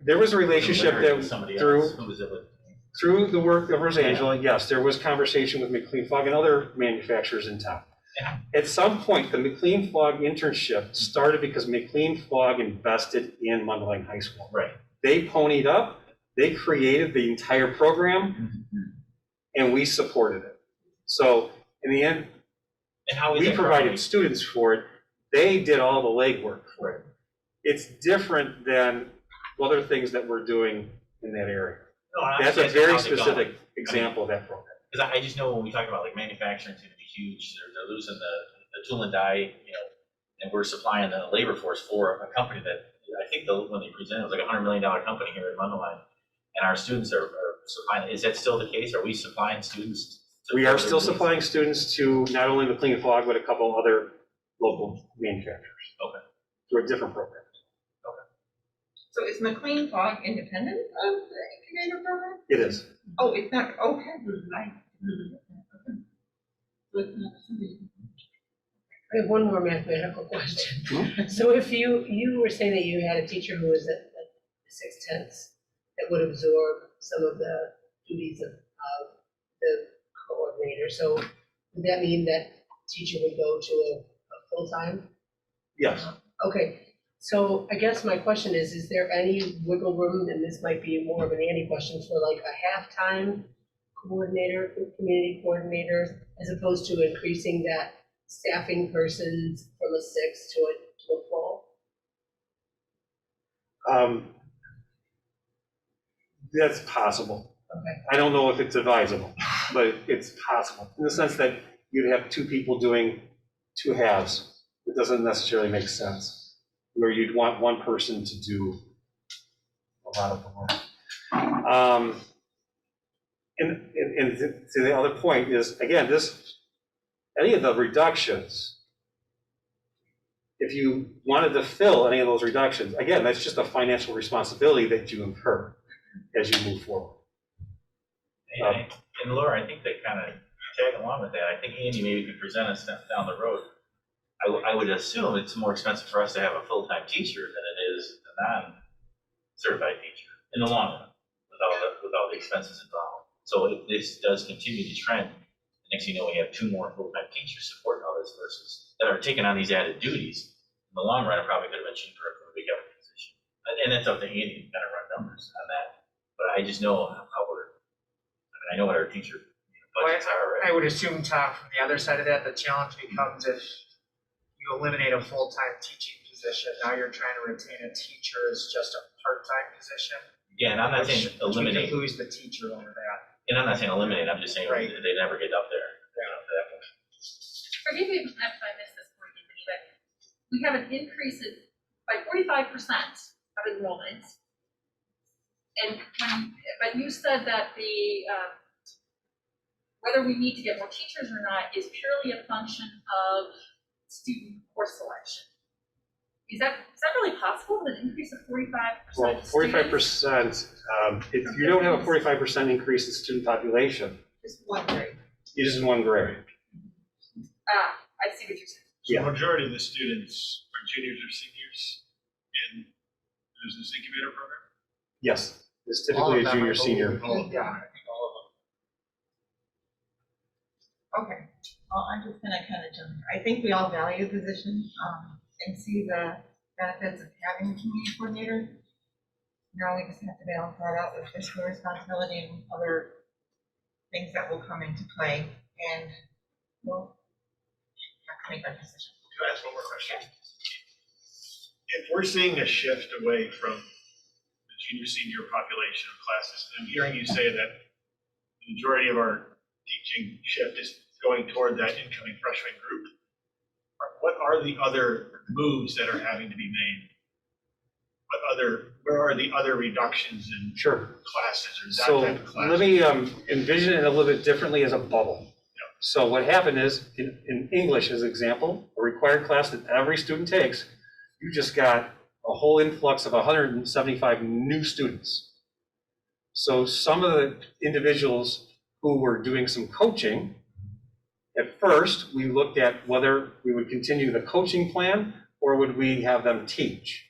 There was a relationship Larry and somebody through else. Who was it with? through the work of Rosangela. Yes, there was conversation with McLean Fog and other manufacturers in town. Yeah. At some point, the McLean Fog internship started because McLean Fog invested in Mundelein High School. Right. They ponied up, they created the entire program, and we supported it. So in the end, And how is we that provided currently? students for it. They did all the legwork for Right. it. It's different than other things that we're doing in that area. No, I'm That's a asking very how's it going? specific example of that program. Because I just know when we talk about like manufacturing, it's going to be huge. They're losing the tool and die, and we're supplying the labor force for a company that I think when they presented, it was like $100 million company here in Mundelein, and our students are supplying. Is that still the case? Are we supplying students? We are still supplying students to not only McLean Fog, but a couple other local manufacturers. Okay. Through a different program. So is McLean Fog independent of the incubator program? It is. Oh, it's not, okay. I have one more mathematical question. So if you were saying that you had a teacher who was at 6/10 that would absorb some of the duties of the coordinator, so would that mean that teacher would go to a full-time? Yes. Okay, so I guess my question is there any wiggle room, and this might be more of an Andy question, for like a half-time coordinator, community coordinator, as opposed to increasing that staffing persons from a 6 to a full? That's possible. Okay. I don't know if it's advisable, but it's possible, in the sense that you'd have two people doing two halves. It doesn't necessarily make sense, where you'd want one person to do a lot of the work. And to the other point is, again, any of the reductions, if you wanted to fill any of those reductions, again, that's just a financial responsibility that you incur as you move forward. And Laura, I think they kind of tag along with that. I think Andy maybe could present us down the road. I would assume it's more expensive for us to have a full-time teacher than it is a non-certified teacher in the long run, with all the expenses involved. So if this does continue to trend, next thing you know, we have 2 more full-time teachers supporting all this versus that are taking on these added duties. In the long run, it probably could have been cheaper if we got a position. And it's up to Andy to kind of run numbers on that. But I just know how I know what our teacher budgets are, right? I would assume, Tom, from the other side of that, the challenge becomes if you eliminate a full-time teaching position, now you're trying to retain a teacher as just a part-time position. Yeah, and I'm not saying Which eliminate, we could lose the teacher over that. and I'm not saying eliminate, I'm just saying Right. they never get up there. To that point. Forgive me if I missed this point, Anthony, but we have an increase by 45% of enrollment. And but you said that whether we need to get more teachers or not is purely a function of student course selection. Is that really possible, an increase of 45%? Well, 45%, if you don't have a 45% increase in student population, Just one grade. it is in one grade. I see what you're saying. Yeah. The majority of the students are juniors or seniors in the business incubator program? Yes, it's All typically of a them, I junior, believe. senior. Yeah, I think all of them. Okay, well, I'm just gonna kind of jump in. I think we all value the position, and see the benefits of having a community coordinator. Now we just have to balance that out with fiscal responsibility and other things that will come into play, and we'll have to make our decision. Can I ask one more question? If we're seeing a shift away from the junior, senior population of classes, and I'm hearing you say that the majority of our teaching shift is going toward that incoming freshman group, what are the other moves that are having to be made? Where are the other reductions in Sure. classes or So that type of class? let me envision it a little bit differently as a bubble. So what happened is, in English as an example, a required class that every student takes, you just got a whole influx of 175 new students. So some of the individuals who were doing some coaching, at first, we looked at whether we would continue the coaching plan or would we have them teach.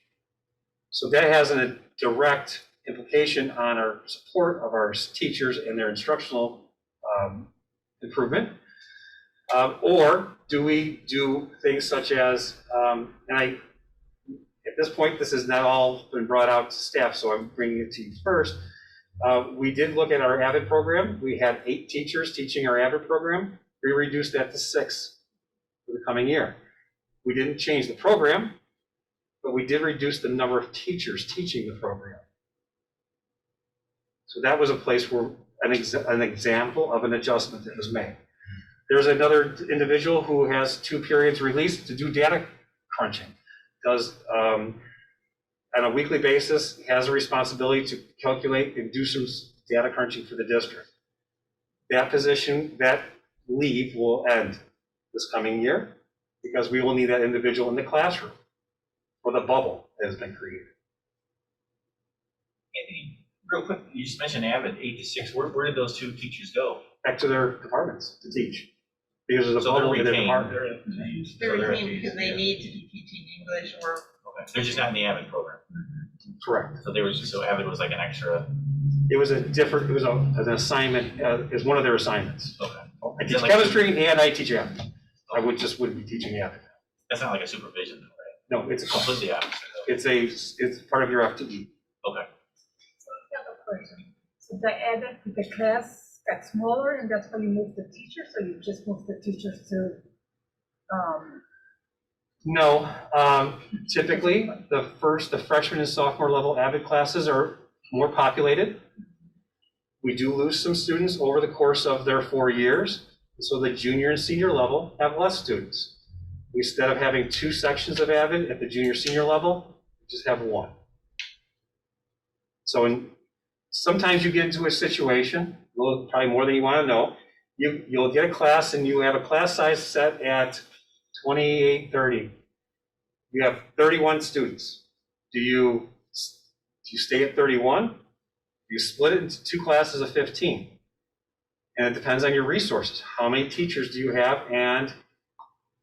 So that has a direct implication on our support of our teachers and their instructional improvement. Or do we do things such as, at this point, this has not all been brought out to staff, so I'm bringing it to you first. We did look at our AVID program. We had 8 teachers teaching our AVID program. We reduced that to 6 for the coming year. We didn't change the program, but we did reduce the number of teachers teaching the program. So that was a place where an example of an adjustment that was made. There's another individual who has 2 periods released to do data crunching. Does, on a weekly basis, has a responsibility to calculate and do some data crunching for the district. That position, that leave will end this coming year because we will need that individual in the classroom for the bubble that has been created. Anthony, real quick, you just mentioned AVID 8 to 6. Where did those 2 teachers go? Back to their departments to teach. Because there's a So they're bubble in their retained. department. They're they're retained because they need to be teaching English or. Okay, they're just not in the AVID program. Correct. So AVID was like an extra. It was an assignment, as one of their assignments. Okay. I teach chemistry and I teach AVID. I wouldn't be teaching AVID. That's not like a supervision, though, right? No, it's a class. Completely opposite. It's part of your FTE. Okay. I have a question. So the class got smaller and that's why you moved the teachers, or you just moved the teachers to, No, typically the freshman and sophomore level AVID classes are more populated. We do lose some students over the course of their 4 years. So the junior and senior level have less students. Instead of having 2 sections of AVID at the junior senior level, we just have 1. So sometimes you get into a situation, well, probably more than you want to know. You'll get a class and you have a class size set at 28, 30. You have 31 students. Do you stay at 31? Do you split it into 2 classes of 15? And it depends on your resources. How many teachers do you have? And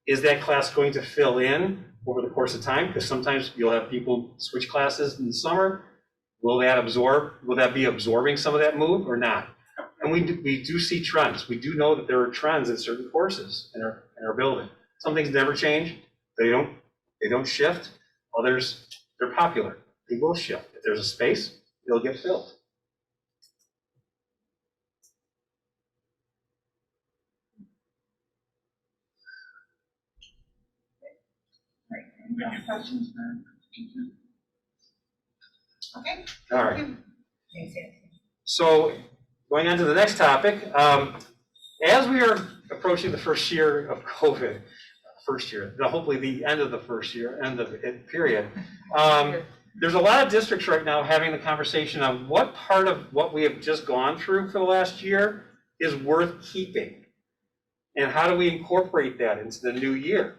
is that class going to fill in over the course of time? Because sometimes you'll have people switch classes in the summer. Will that be absorbing some of that move or not? And we do see trends. We do know that there are trends in certain courses in our building. Some things never change. They don't shift. Others, they're popular. They will shift. If there's a space, they'll get filled. Any other questions for? Okay. All right. So going on to the next topic, as we are approaching the first year of COVID, hopefully the end of the first year, end of it period, there's a lot of districts right now having the conversation on what part of what we have just gone through for the last year is worth keeping, and how do we incorporate that into the new year.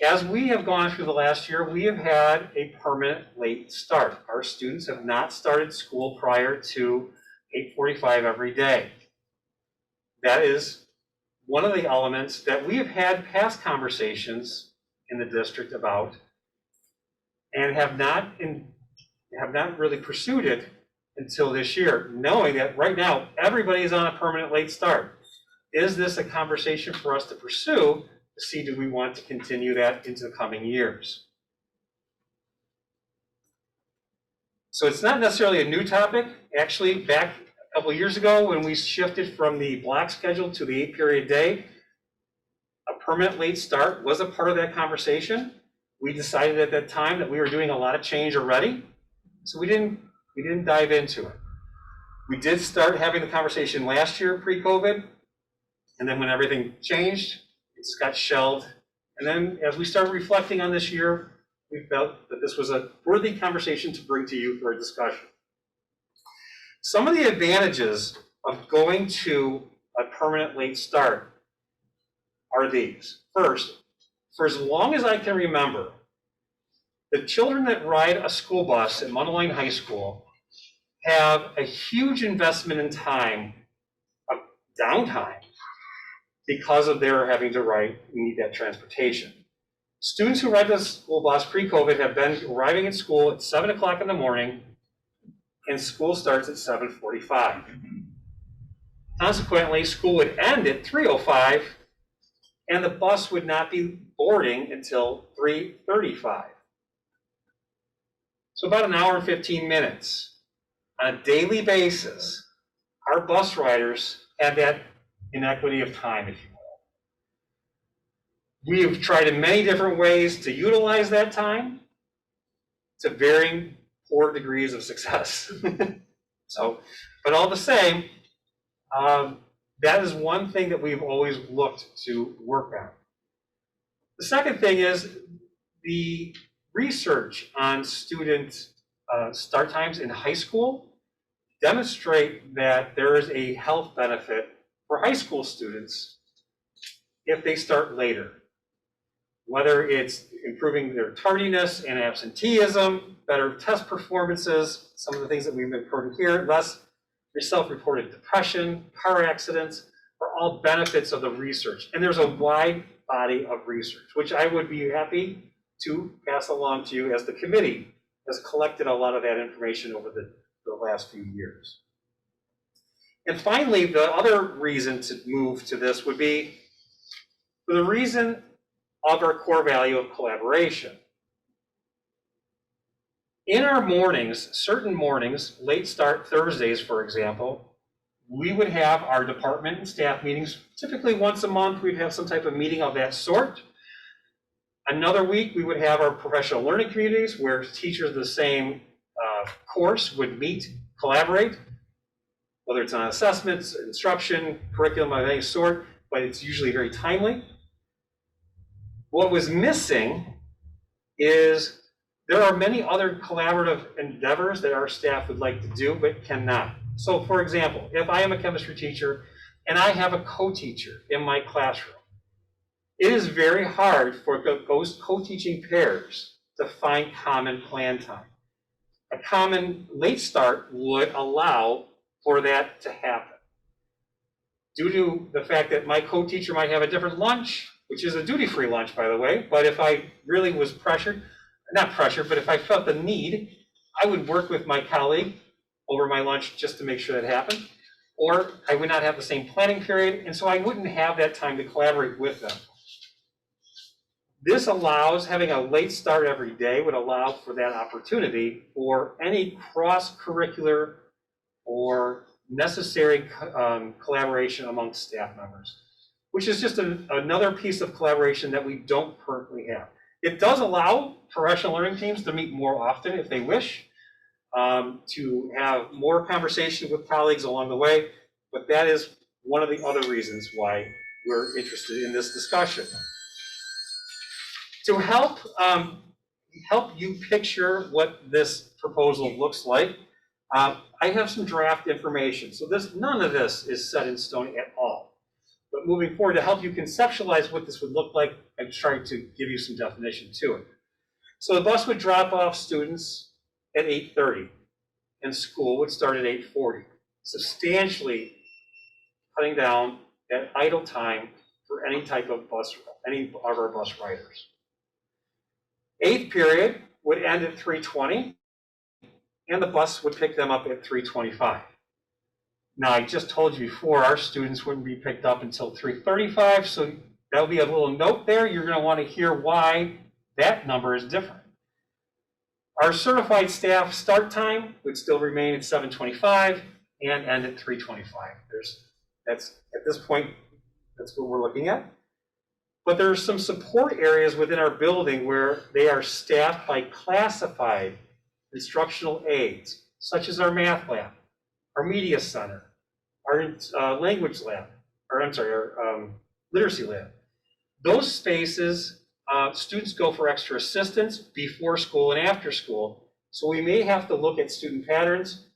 As we have gone through the last year, we have had a permanent late start. Our students have not started school prior to 8:45 every day. That is one of the elements that we have had past conversations in the district about and have not really pursued it until this year, knowing that right now everybody is on a permanent late start. Is this a conversation for us to pursue to see, do we want to continue that into the coming years? So it's not necessarily a new topic. Actually, back a couple of years ago when we shifted from the block schedule to the 8-period day, a permanent late start was a part of that conversation. We decided at that time that we were doing a lot of change already, so we didn't dive into it. We did start having the conversation last year pre-COVID, and then when everything changed, it just got shelved. And then as we started reflecting on this year, we felt that this was a worthy conversation to bring to you for a discussion. Some of the advantages of going to a permanent late start are these. First, for as long as I can remember, the children that ride a school bus at Mundelein High School have a huge investment in time, of downtime, because of their having to need that transportation. Students who ride the school bus pre-COVID have been arriving at school at 7 o'clock in the morning, and school starts at 7:45. Consequently, school would end at 3:05, and the bus would not be boarding until 3:35. So about an hour and 15 minutes. On a daily basis, our bus riders have that inequity of time, if you will. We have tried in many different ways to utilize that time to varying poor degrees of success. But all the same, that is one thing that we've always looked to work on. The second thing is the research on student start times in high school demonstrate that there is a health benefit for high school students if they start later. Whether it's improving their tardiness and absenteeism, better test performances, some of the things that we've reported here, less self-reported depression, car accidents, are all benefits of the research. And there's a wide body of research, which I would be happy to pass along to you as the committee has collected a lot of that information over the last few years. And finally, the other reason to move to this would be for the reason of our core value of collaboration. In our mornings, certain mornings, late start Thursdays, for example, we would have our department and staff meetings. Typically once a month, we'd have some type of meeting of that sort. Another week, we would have our professional learning communities where teachers of the same course would meet, collaborate, whether it's on assessments, instruction, curriculum of any sort, but it's usually very timely. What was missing is There are many other collaborative endeavors that our staff would like to do but cannot. So for example, if I am a chemistry teacher and I have a co-teacher in my classroom, it is very hard for those co-teaching pairs to find common plan time. A common late start would allow for that to happen. Due to the fact that my co-teacher might have a different lunch, which is a duty-free lunch, by the way, but if I really was pressured, not pressured, but if I felt the need, I would work with my colleague over my lunch just to make sure that happened, or I would not have the same planning period, and so I wouldn't have that time to collaborate with them. This allows, having a late start every day would allow for that opportunity for any cross-curricular or necessary collaboration amongst staff members, which is just another piece of collaboration that we don't currently have. It does allow professional learning teams to meet more often if they wish, to have more conversation with colleagues along the way, but that is one of the other reasons why we're interested in this discussion. To help you picture what this proposal looks like, I have some draft information. So none of this is set in stone at all. But moving forward, to help you conceptualize what this would look like, I'm trying to give you some definition to it. So the bus would drop off students at 8:30, and school would start at 8:40, substantially cutting down that idle time for any type of bus, any of our bus riders. 8th period would end at 3:20, and the bus would pick them up at 3:25. Now, I just told you before, our students wouldn't be picked up until 3:35, so that'll be a little note there. You're going to want to hear why that number is different. Our certified staff start time would still remain at 7:25 and end at 3:25. That's at this point, that's what we're looking at. But there are some support areas within our building where they are staffed by classified instructional aides, such as our math lab, our media center, our language lab, or I'm sorry, our literacy lab. Those spaces, students go for extra assistance before school and after school. So we may have to look at student patterns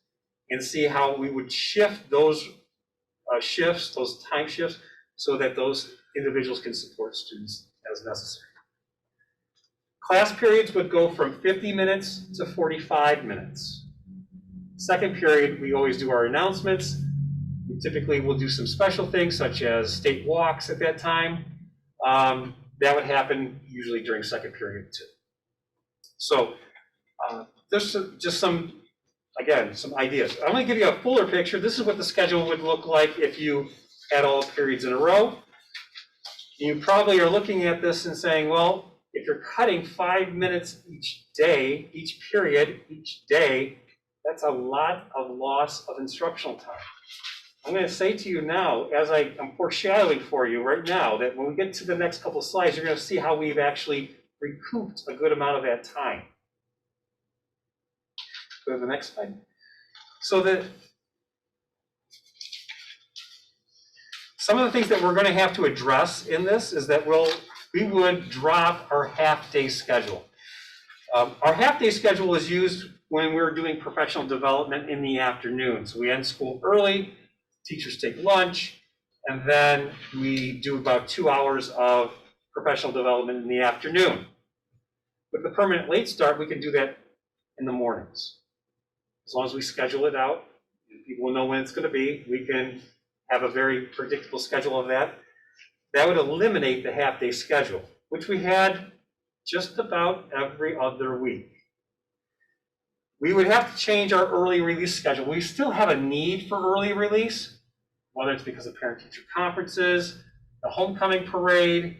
and see how we would shift those shifts, those time shifts, so that those individuals can support students as necessary. Class periods would go from 50 minutes to 45 minutes. Second period, we always do our announcements. We typically will do some special things such as state walks at that time. That would happen usually during second period too. So there's just some, again, some ideas. I'm going to give you a fuller picture. This is what the schedule would look like if you had all periods in a row. You probably are looking at this and saying, well, if you're cutting 5 minutes each day, each period, each day, that's a lot of loss of instructional time. I'm going to say to you now, as I'm foreshadowing for you right now, that when we get to the next couple of slides, you're going to see how we've actually recouped a good amount of that time. Go to the next slide. So some of the things that we're going to have to address in this is that we would drop our half-day schedule. Our half-day schedule is used when we're doing professional development in the afternoon. So we end school early, teachers take lunch, and then we do about 2 hours of professional development in the afternoon. With the permanent late start, we can do that in the mornings. As long as we schedule it out, people will know when it's going to be, we can have a very predictable schedule of that. That would eliminate the half-day schedule, which we had just about every other week. We would have to change our early release schedule. We still have a need for early release, whether it's because of parent-teacher conferences, the homecoming parade,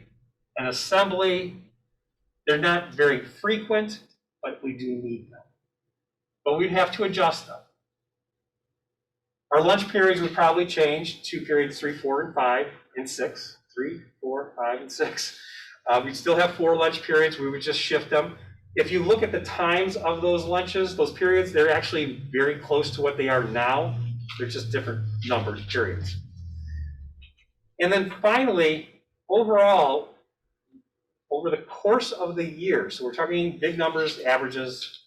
an assembly. They're not very frequent, but we do need them. But we'd have to adjust them. Our lunch periods would probably change, 2 periods, 3, 4, and 5, and 6. 3, 4, 5, and 6. We'd still have 4 lunch periods. We would just shift them. If you look at the times of those lunches, those periods, they're actually very close to what they are now. They're just different numbered periods. And then finally, overall, over the course of the year, so we're talking big numbers, averages,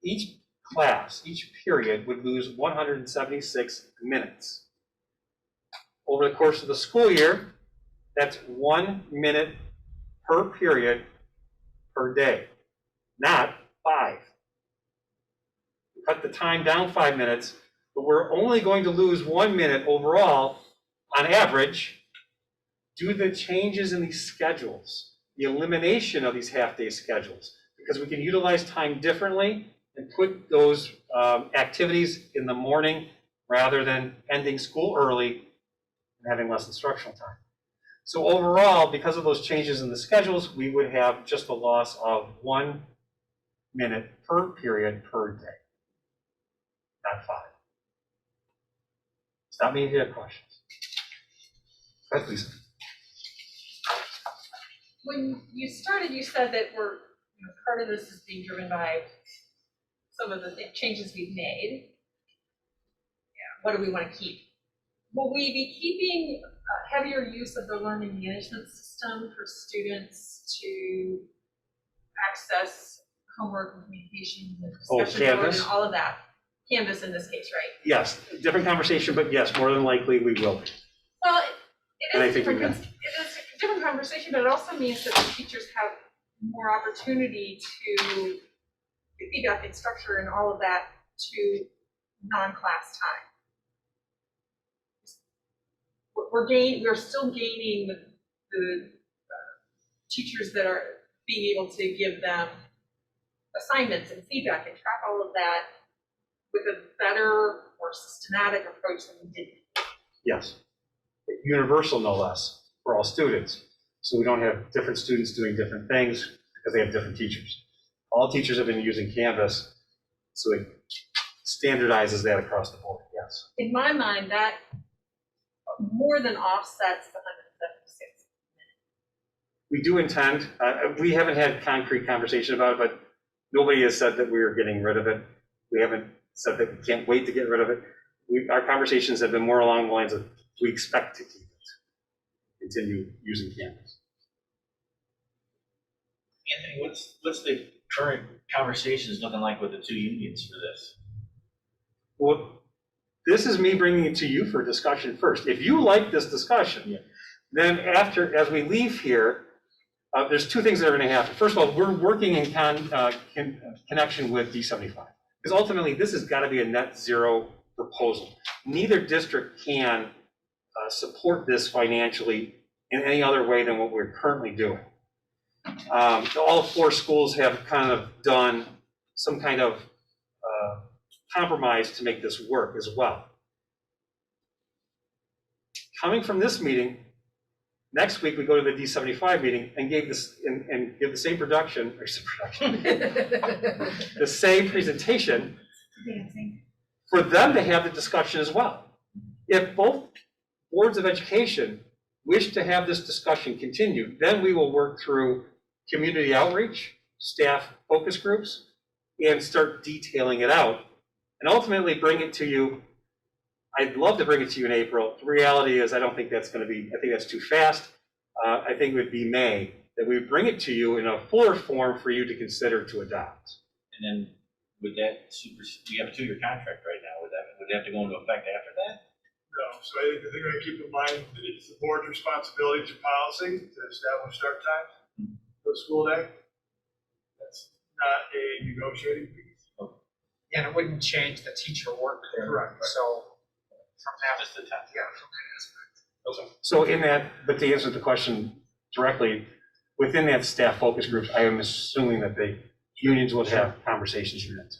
each class, each period would lose 176 minutes. Over the course of the school year, that's 1 minute per period per day, not 5. Cut the time down 5 minutes, but we're only going to lose 1 minute overall on average due to the changes in these schedules, the elimination of these half-day schedules, because we can utilize time differently and put those activities in the morning rather than ending school early and having less instructional time. So overall, because of those changes in the schedules, we would have just a loss of 1 minute per period per day, not 5. Stop me if you have questions. Go ahead, Lisa. When you started, you said that part of this is being driven by some of the changes we've made. What do we want to keep? Will we be keeping heavier use of the learning management system for students to access homework and communication and discussion board and all of that? Canvas in this case, right? Yes, different conversation, but yes, more than likely we will. Well, And I it is think we different. It is a different conversation, but it also means that the teachers have more opportunity to give feedback and structure and all of that to non-class time. We're still gaining the teachers that are being able to give them assignments and feedback and track all of that with a better, more systematic approach than we did. Yes, universal no less for all students. So we don't have different students doing different things because they have different teachers. All teachers have been using Canvas, so it standardizes that across the board, yes. In my mind, that more than offsets the 176. We do intend, we haven't had concrete conversation about it, but nobody has said that we are getting rid of it. We haven't said that we can't wait to get rid of it. Our conversations have been more along the lines of we expect to keep it, continue using Canvas. Anthony, what's the current conversations looking like with the two unions for this? Well, this is me bringing it to you for discussion first. If you like this discussion, then after, as we leave here, there's two things that are going to happen. First of all, we're working in connection with D75, because ultimately this has got to be a net zero proposal. Neither district can support this financially in any other way than what we're currently doing. All 4 schools have kind of done some kind of compromise to make this work as well. Coming from this meeting, next week we go to the D75 meeting and give the same the same presentation for them to have the discussion as well. If both boards of education wish to have this discussion continue, then we will work through community outreach, staff focus groups, and start detailing it out, and ultimately bring it to you. I'd love to bring it to you in April. The reality is I don't think that's going to be, I think that's too fast. I think it would be May that we bring it to you in a fuller form for you to consider to adopt. And then would that we have a 2-year contract right now, would that have to go into effect after that? No, so I think the thing I keep in mind, it's the board's responsibility to policy to establish start times for the school day. That's not a negotiating piece. And it wouldn't change the teacher work there. Correct. So from that, Just the time. yeah, from that aspect. So in that, but to answer the question directly, within that staff focus groups, I am assuming that the unions will have conversations in it.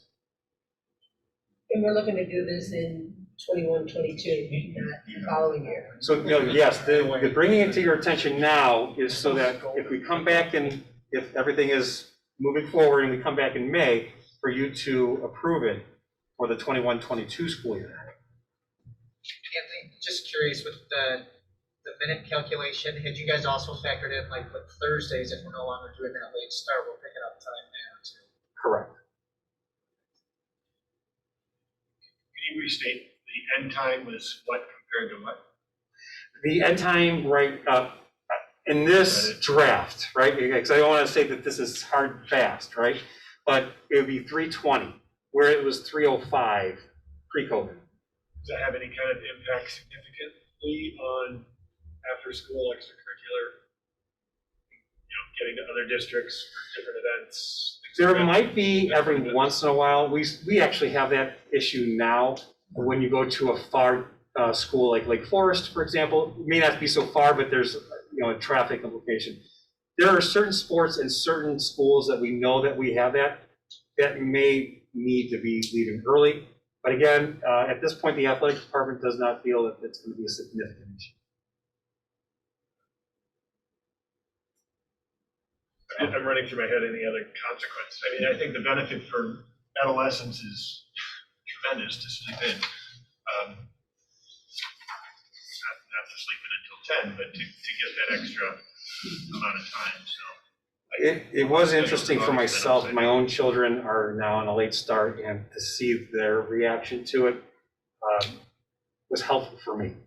And we're looking to do this in 21, 22, not the following year. So, yes, the bringing it to your attention now is so that if we come back and if everything is moving forward and we come back in May, for you to approve it for the 21-22 school year. Anthony, just curious with the minute calculation, had you guys also factored in like with Thursdays, if we're no longer doing that late start, we'll pick it up time there too? Correct. Can you restate the end time was what compared to what? The end time, right, in this draft, right? Because I don't want to say that this is hard and fast, right? But it would be 320, where it was 305 pre-COVID. Does that have any kind of impact significantly on after-school extracurricular? Getting to other districts for different events? There might be every once in a while. We actually have that issue now. When you go to a far school like Lake Forest, for example, it may not be so far, but there's a traffic implication. There are certain sports in certain schools that we know that we have that may need to be leaving early. But again, at this point, the athletic department does not feel that it's going to be a significant issue. I'm running through my head any other consequence. I mean, I think the benefit for adolescents is tremendous to sleep in. Not to sleep in until 10, but to get that extra amount of time, so. It was interesting for myself. My own children are now on a late start, and to see their reaction to it was helpful for me.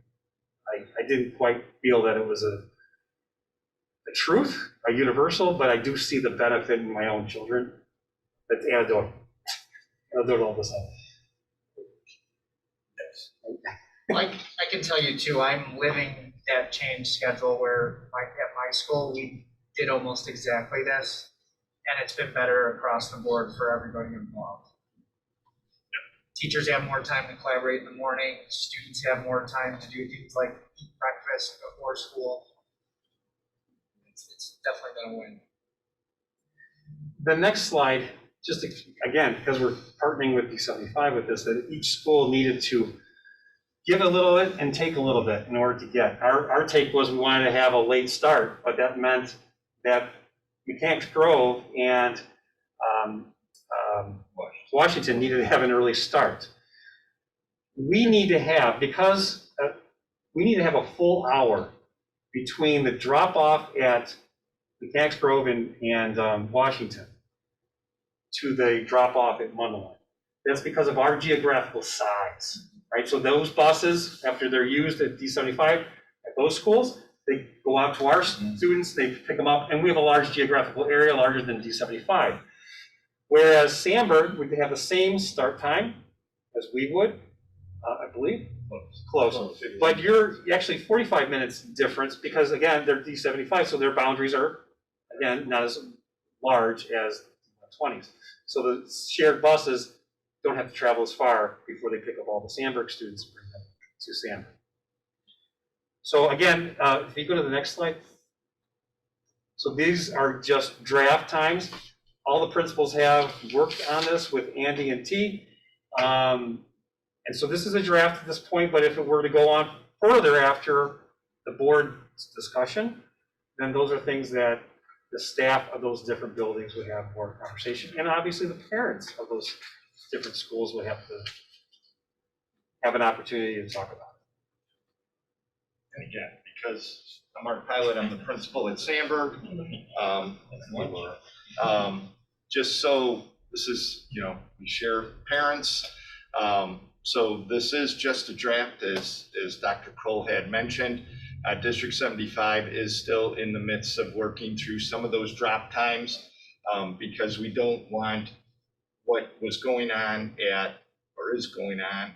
I didn't quite feel that it was a truth, a universal, but I do see the benefit in my own children. That's anecdotal. Anecdotal all the time. Like, I can tell you too, I'm living that change schedule where at my school, we did almost exactly this, and it's been better across the board for everybody involved. Teachers have more time to collaborate in the morning, students have more time to do things like eat breakfast before school. It's definitely been a win. The next slide, just again, because we're partnering with D75 with this, that each school needed to give a little bit and take a little bit in order to get. Our take was we wanted to have a late start, but that meant that Mechanics Grove and Washington needed to have an early start. We need to have, because we need to have a full hour between the drop off at Mechanics Grove and Washington to the drop off at Mundelein. That's because of our geographical size, right? So those buses, after they're used at D75 at those schools, they go out to our students, they pick them up, and we have a large geographical area, larger than D75. Whereas Sandburg would have the same start time as we would, I believe. Close. But you're actually 45 minutes difference because, again, they're D75, so their boundaries are, again, not as large as 20s. So the shared buses don't have to travel as far before they pick up all the Sandburg students and bring them to Sandburg. So again, if you go to the next slide. So these are just draft times. All the principals have worked on this with Andy and T. And so this is a draft at this point, but if it were to go on further after the board's discussion, then those are things that the staff of those different buildings would have more conversation. And obviously the parents of those different schools would have to have an opportunity to talk about it. And again, because I'm Mark Pilot, I'm the principal at Sandburg. Just so this is, we share parents. So this is just a draft, as Dr. Kroll had mentioned. District 75 is still in the midst of working through some of those drop times because we don't want what was going on or is going on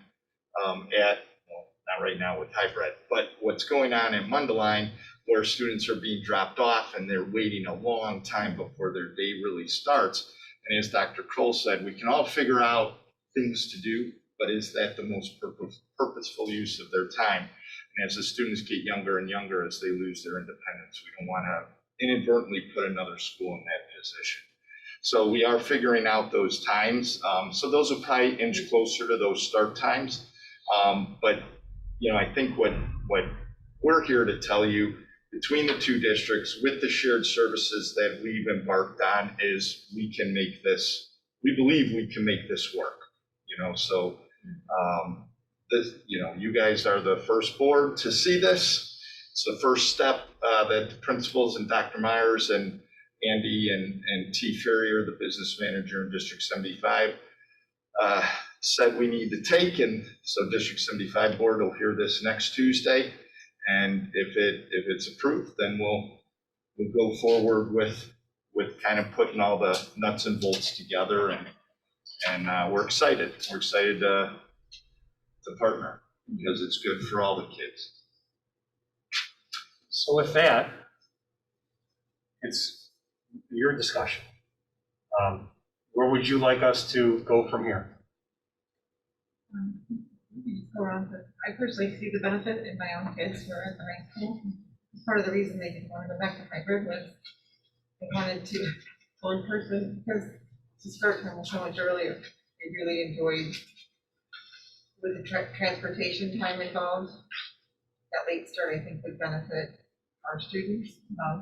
not right now with hybrid, but what's going on in Mundelein where students are being dropped off and they're waiting a long time before their day really starts. And as Dr. Kroll said, we can all figure out things to do, but is that the most purposeful use of their time? And as the students get younger and younger, as they lose their independence, we don't want to inadvertently put another school in that position. So we are figuring out those times. So those will probably inch closer to those start times. But I think what we're here to tell you between the two districts with the shared services that we've embarked on is we believe we can make this work, so you guys are the first board to see this. It's the first step that the principals and Dr. Myers and Andy and T. Ferrier, the business manager in District 75, said we need to take, and so District 75 board will hear this next Tuesday, and if it's approved, then we'll we'll go forward with kind of putting all the nuts and bolts together, and we're excited. We're excited to partner because it's good for all the kids. So with that, it's your discussion. Where would you like us to go from here? I personally see the benefit in my own kids who are at the high school. Part of the reason they didn't want to go back to hybrid was they wanted to go in person because to start time was so much earlier. They really enjoyed with the transportation time involved. That late start, I think, would benefit our students.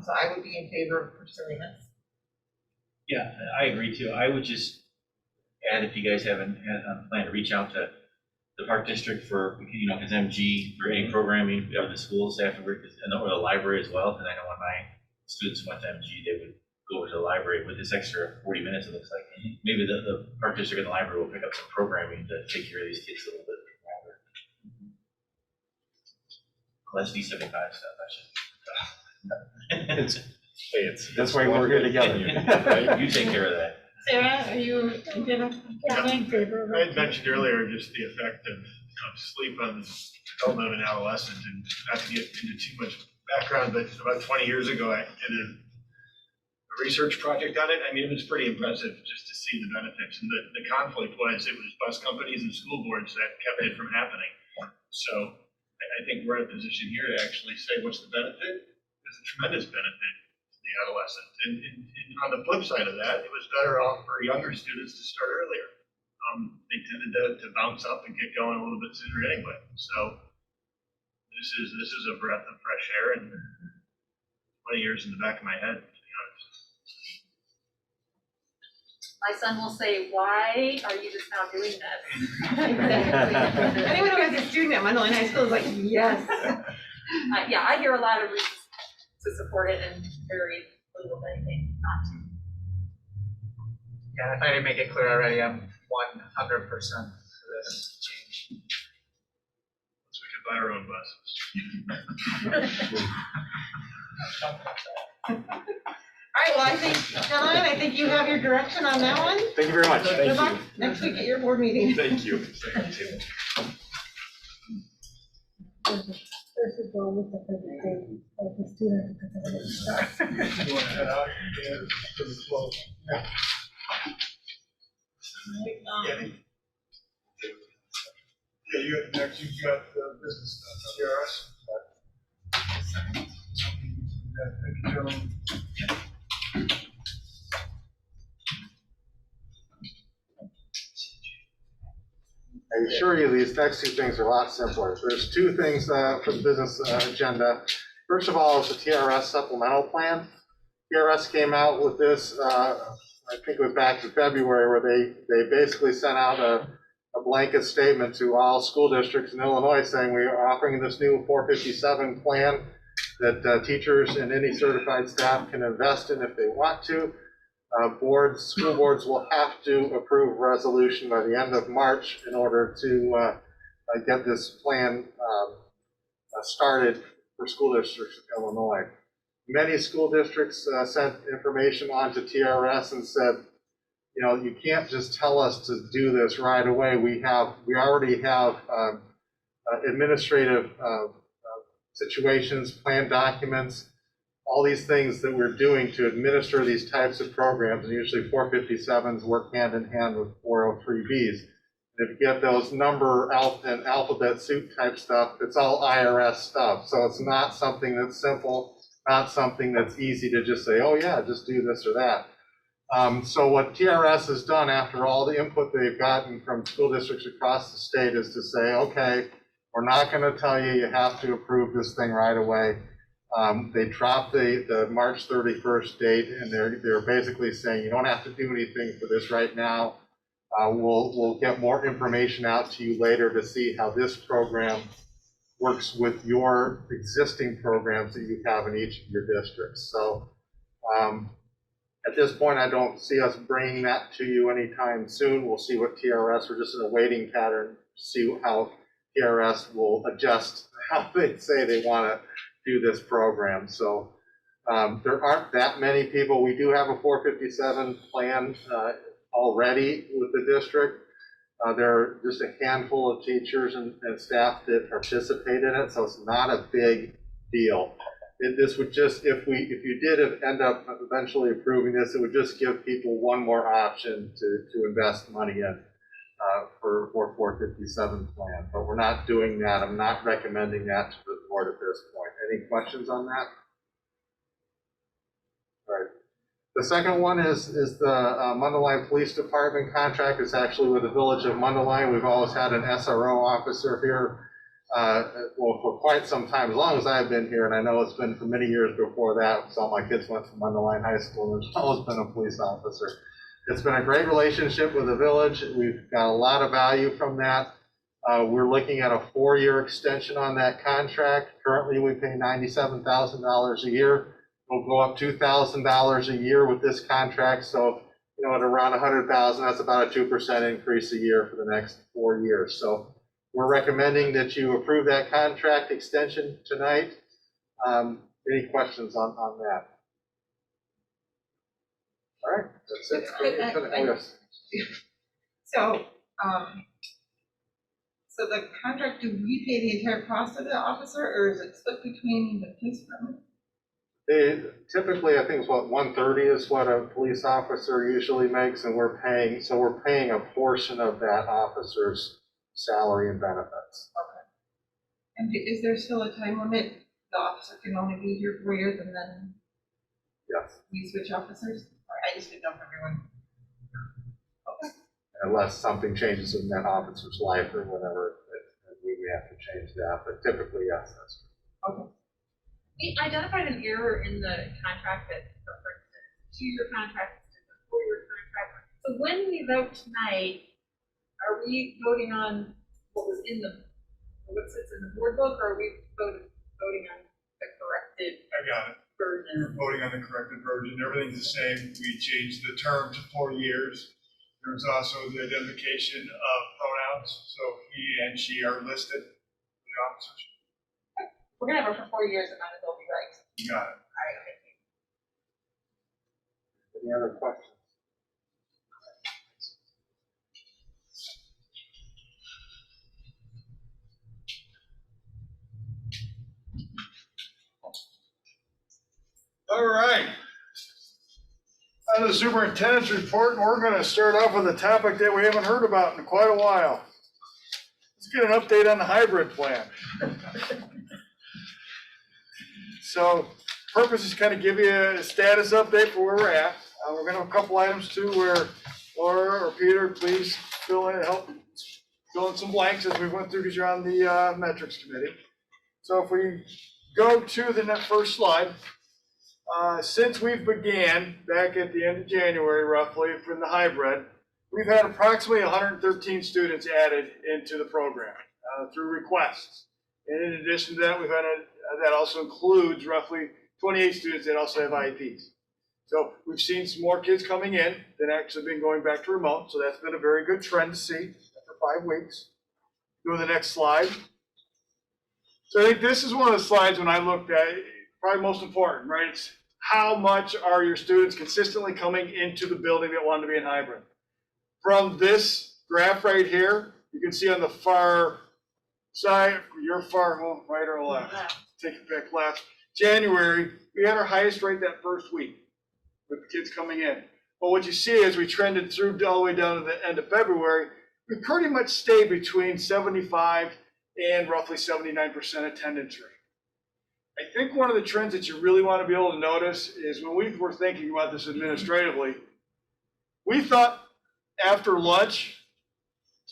So I would be in favor of pursuing this. Yeah, I agree too. I would just add, if you guys haven't had a plan, to reach out to the Park District for, because MG, for any programming, of the schools afterward, or the library as well, because I know when my students went to MG, they would go over to the library with this extra 40 minutes, it looks like. Maybe the Park District and the library will pick up some programming to take care of these kids a little bit longer. Less D75 stuff, I should. That's why we're here together. Right? You take care of that. Sarah, are you in favor? Yeah, I'm in favor. I had mentioned earlier just the effect of sleep on adulthood and adolescent, and not to get into too much background, but about 20 years ago, I did a research project on it. I mean, it was pretty impressive just to see the benefits, and the conflict was it was bus companies and school boards that kept it from happening. So I think we're in a position here to actually say what's the benefit. There's a tremendous benefit to the adolescent, and on the flip side of that, it was better off for younger students to start earlier. They tended to bounce up and get going a little bit sooner anyway. So this is a breath of fresh air, and 20 years in the back of my head, to be honest. My son will say, why are you just now doing this? Exactly. Anyone who has a student at Mundelein High School is like, yes. Yeah, I hear a lot of reasons to support it and very little anything not to. Yeah, if I didn't make it clear already, I'm 100% for this change. So we could buy our own buses. All right, well, I think, gentlemen, I think you have your direction on that one. Thank you very much. Good luck next week at your board meeting. Thank you. First of all, look at the of the student. You want to head out? Yeah, to the floor. Yeah, you have next, you've got the business stuff, CRS. Thank you, gentlemen. I assure you, these next two things are a lot simpler. There's two things for the business agenda. First of all is the TRS supplemental plan. TRS came out with this, I think it was back in February, where they basically sent out a blanket statement to all school districts in Illinois saying we are offering this new 457 plan that teachers and any certified staff can invest in if they want to. School boards will have to approve resolution by the end of March in order to get this plan started for school districts in Illinois. Many school districts sent information on to TRS and said, you can't just tell us to do this right away. We already have administrative situations, plan documents, all these things that we're doing to administer these types of programs, and usually 457s work hand in hand with 403Bs. And if you get those number and alphabet soup type stuff, it's all IRS stuff. So it's not something that's simple, not something that's easy to just say, oh yeah, just do this or that. So what TRS has done after all the input they've gotten from school districts across the state is to say, okay, we're not going to tell you have to approve this thing right away. They dropped the March 31st date, and they're basically saying you don't have to do anything for this right now. We'll get more information out to you later to see how this program works with your existing programs that you have in each of your districts. So at this point, I don't see us bringing that to you anytime soon. We'll see what TRS, we're just in a waiting pattern to see how TRS will adjust how they say they want to do this program. So There aren't that many people. We do have a 457 plan already with the district. There are just a handful of teachers and staff that participate in it, so it's not a big deal. This would just, if you did end up eventually approving this, it would just give people one more option to invest money in for 457 plan. But we're not doing that. I'm not recommending that to the board at this point. Any questions on that? All right. The second one is the Mundelein Police Department contract. It's actually with the Village of Mundelein. We've always had an SRO officer here, well, for quite some time, as long as I've been here, and I know it's been for many years before that, because all my kids went to Mundelein High School, and there's always been a police officer. It's been a great relationship with the village. We've got a lot of value from that. We're looking at a 4-year extension on that contract. Currently, we pay $97,000 a year. We'll go up $2,000 a year with this contract. So, you know, at around $100,000, that's about a 2% increase a year for the next 4 years. So we're recommending that you approve that contract extension tonight. Any questions on that? All right, that's it. Yes. So, so the contract, do we pay the entire cost of the officer, or is it split between the police department? Typically, I think it's what, 130 is what a police officer usually makes, and we're paying a portion of that officer's salary and benefits. Okay. And is there still a time limit? The officer can only be here 4 years and then Yes. we switch officers? Or I just didn't know if everyone. Okay. Unless something changes in that officer's life or whatever, we may have to change that, but typically, yes, that's true. Okay. We identified an error in the contract that, for instance, 2-year contract instead of 4-year contract. So when we vote tonight, are we voting on what was in what sits in the board book, or are we voting on the corrected I got it. version? You're voting on the corrected version. Everything's the same. We changed the term to 4 years. There's also the identification of pronouns, so he and she are listed, the officers. We're gonna have it for 4 years, and might as well be right. You got it. All right, thank you. Any other questions? All right. On to the superintendent's report, and we're going to start off with a topic that we haven't heard about in quite a while. Let's get an update on the hybrid plan. So, purpose is kind of give you a status update for where we're at. We're going to have a couple items too where Laura or Peter, please help fill in some blanks as we went through, because you're on the metrics committee. So if we go to the first slide. Since we've began back at the end of January, roughly, from the hybrid, we've had approximately 113 students added into the program through requests. And in addition to that, that also includes roughly 28 students that also have IEPs. So we've seen some more kids coming in than actually been going back to remote. So that's been a very good trend to see after 5 weeks. Go to the next slide. So I think this is one of the slides when I looked at it, probably most important, right? It's how much are your students consistently coming into the building that want to be in hybrid? From this graph right here, you can see on the far side, your far, well, right or left, take it back left. January, we had our highest rate that first week with the kids coming in. But what you see as we trended through all the way down to the end of February, we pretty much stayed between 75 and roughly 79% attendance rate. I think one of the trends that you really want to be able to notice is when we were thinking about this administratively, we thought after lunch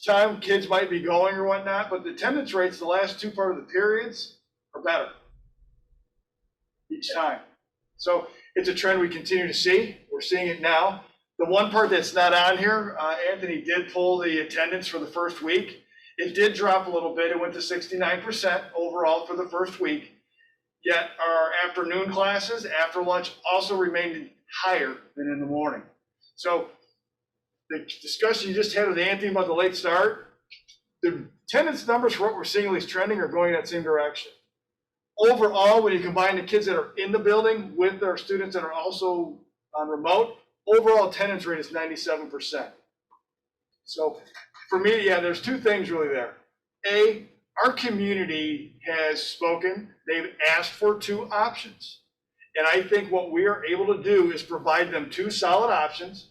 time kids might be going or whatnot, but the attendance rates the last two part of the periods are better each time. So it's a trend we continue to see. We're seeing it now. The one part that's not on here, Anthony did pull the attendance for the first week. It did drop a little bit. It went to 69% overall for the first week. Yet our afternoon classes after lunch also remained higher than in the morning. So the discussion you just had with Anthony about the late start, the attendance numbers for what we're seeing at least trending are going in that same direction. overall, when you combine the kids that are in the building with our students that are also on remote, overall attendance rate is 97%. So for me, yeah, there's two things really there. A, our community has spoken, they've asked for two options. And I think what we are able to do is provide them two solid options,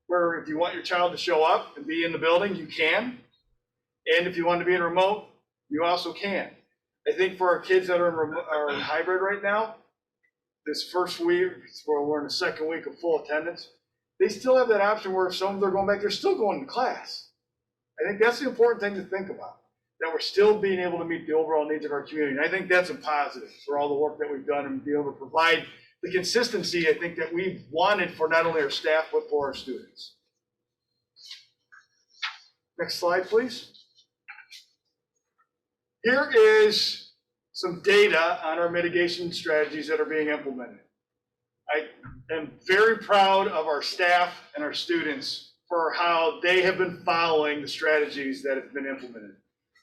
where if you want your child to show up and be in the building, you can. And if you want to be in remote, you also can. I think for our kids that are in hybrid right now, this first week, where we're in the second week of full attendance, they still have that option where if some of them are going back, they're still going to class. I think that's the important thing to think about, that we're still being able to meet the overall needs of our community. And I think that's a positive for all the work that we've done and be able to provide the consistency I think that we've wanted for not only our staff, but for our students. Next slide, please. Here is some data on our mitigation strategies that are being implemented. I am very proud of our staff and our students for how they have been following the strategies that have been implemented,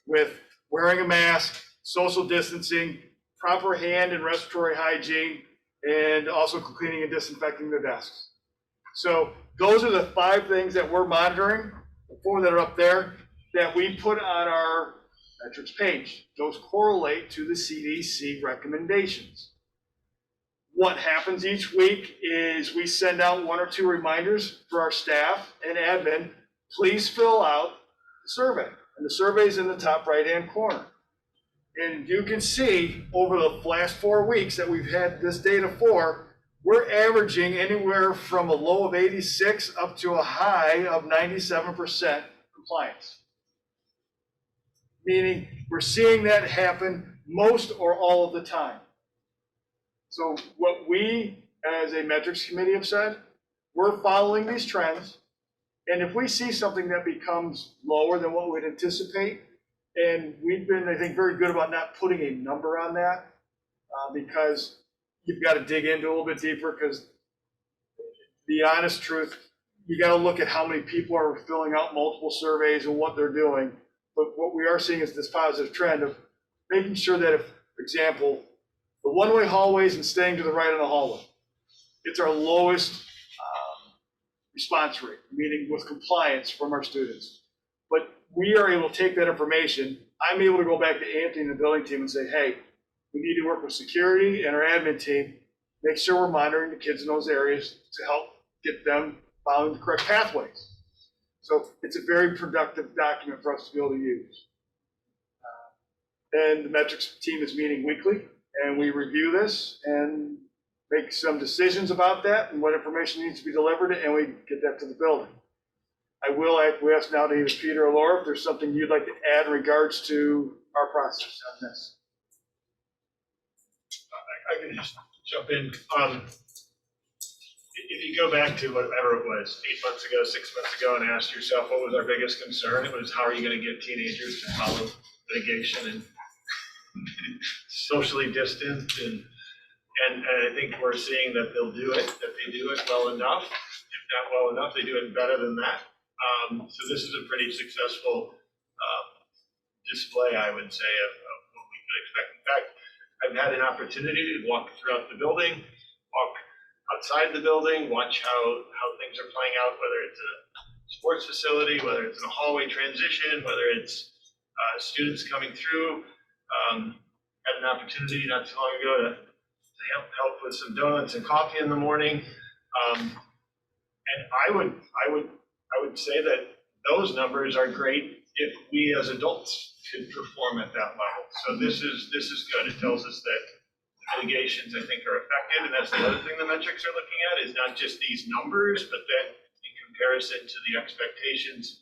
with wearing a mask, social distancing, proper hand and respiratory hygiene, and also cleaning and disinfecting their desks. So those are the 5 things that we're monitoring, the 4 that are up there, that we put on our metrics page. Those correlate to the CDC recommendations. What happens each week is we send out 1 or 2 reminders for our staff and admin, please fill out the survey. And the survey is in the top right-hand corner. And you can see over the last 4 weeks that we've had this data for, we're averaging anywhere from a low of 86 up to a high of 97% compliance. Meaning we're seeing that happen most or all of the time. So what we as a metrics committee have said, we're following these trends. And if we see something that becomes lower than what we'd anticipate, and we've been, I think, very good about not putting a number on that, because you've got to dig into a little bit deeper, because the honest truth, you got to look at how many people are filling out multiple surveys and what they're doing. But what we are seeing is this positive trend of making sure that if, for example, the one-way hallways and staying to the right of the hallway, it's our lowest response rate, meaning with compliance from our students. But we are able to take that information. I'm able to go back to Anthony and the building team and say, hey, we need to work with security and our admin team, make sure we're monitoring the kids in those areas to help get them following the correct pathways. So it's a very productive document for us to be able to use. And the metrics team is meeting weekly, and we review this and make some decisions about that and what information needs to be delivered, and we get that to the building. I will ask now to either Peter or Laura if there's something you'd like to add in regards to our process on this. I can just jump in. If you go back to whatever it was, 8 months ago, 6 months ago, and asked yourself what was our biggest concern, it was how are you going to get teenagers to follow mitigation and socially distanced, and I think we're seeing that they'll do it, that they do it well enough. If not well enough, they do it better than that. So this is a pretty successful display, I would say, of what we could expect. In fact, I've had an opportunity to walk throughout the building, walk outside the building, watch how things are playing out, whether it's a sports facility, whether it's in a hallway transition, whether it's students coming through. Had an opportunity not too long ago to help with some donuts and coffee in the morning. And I would say that those numbers are great if we as adults could perform at that level. So this is good. It tells us that the mitigations, I think, are effective, and that's the other thing the metrics are looking at, is not just these numbers, but then in comparison to the expectations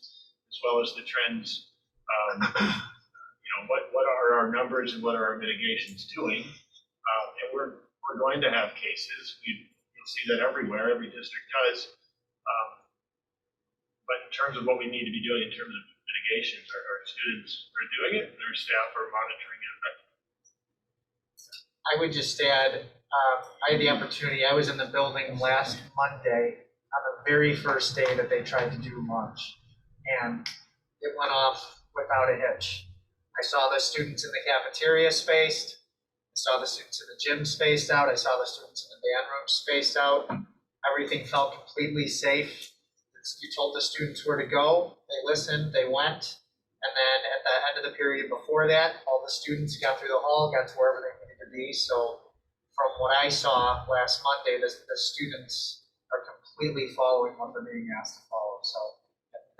as well as the trends. What are our numbers and what are our mitigations doing? And we're going to have cases. You'll see that everywhere. Every district does. But in terms of what we need to be doing in terms of mitigations, our students are doing it, and our staff are monitoring it effectively. I would just add, I had the opportunity, I was in the building last Monday on the very first day that they tried to do lunch, and it went off without a hitch. I saw the students in the cafeteria spaced. I saw the students in the gym spaced out, I saw the students in the band room spaced out. Everything felt completely safe. You told the students where to go, they listened, they went. And then at the end of the period before that, all the students got through the hall, got to wherever they needed to be. So from what I saw last Monday, the students are completely following what they're being asked to follow. So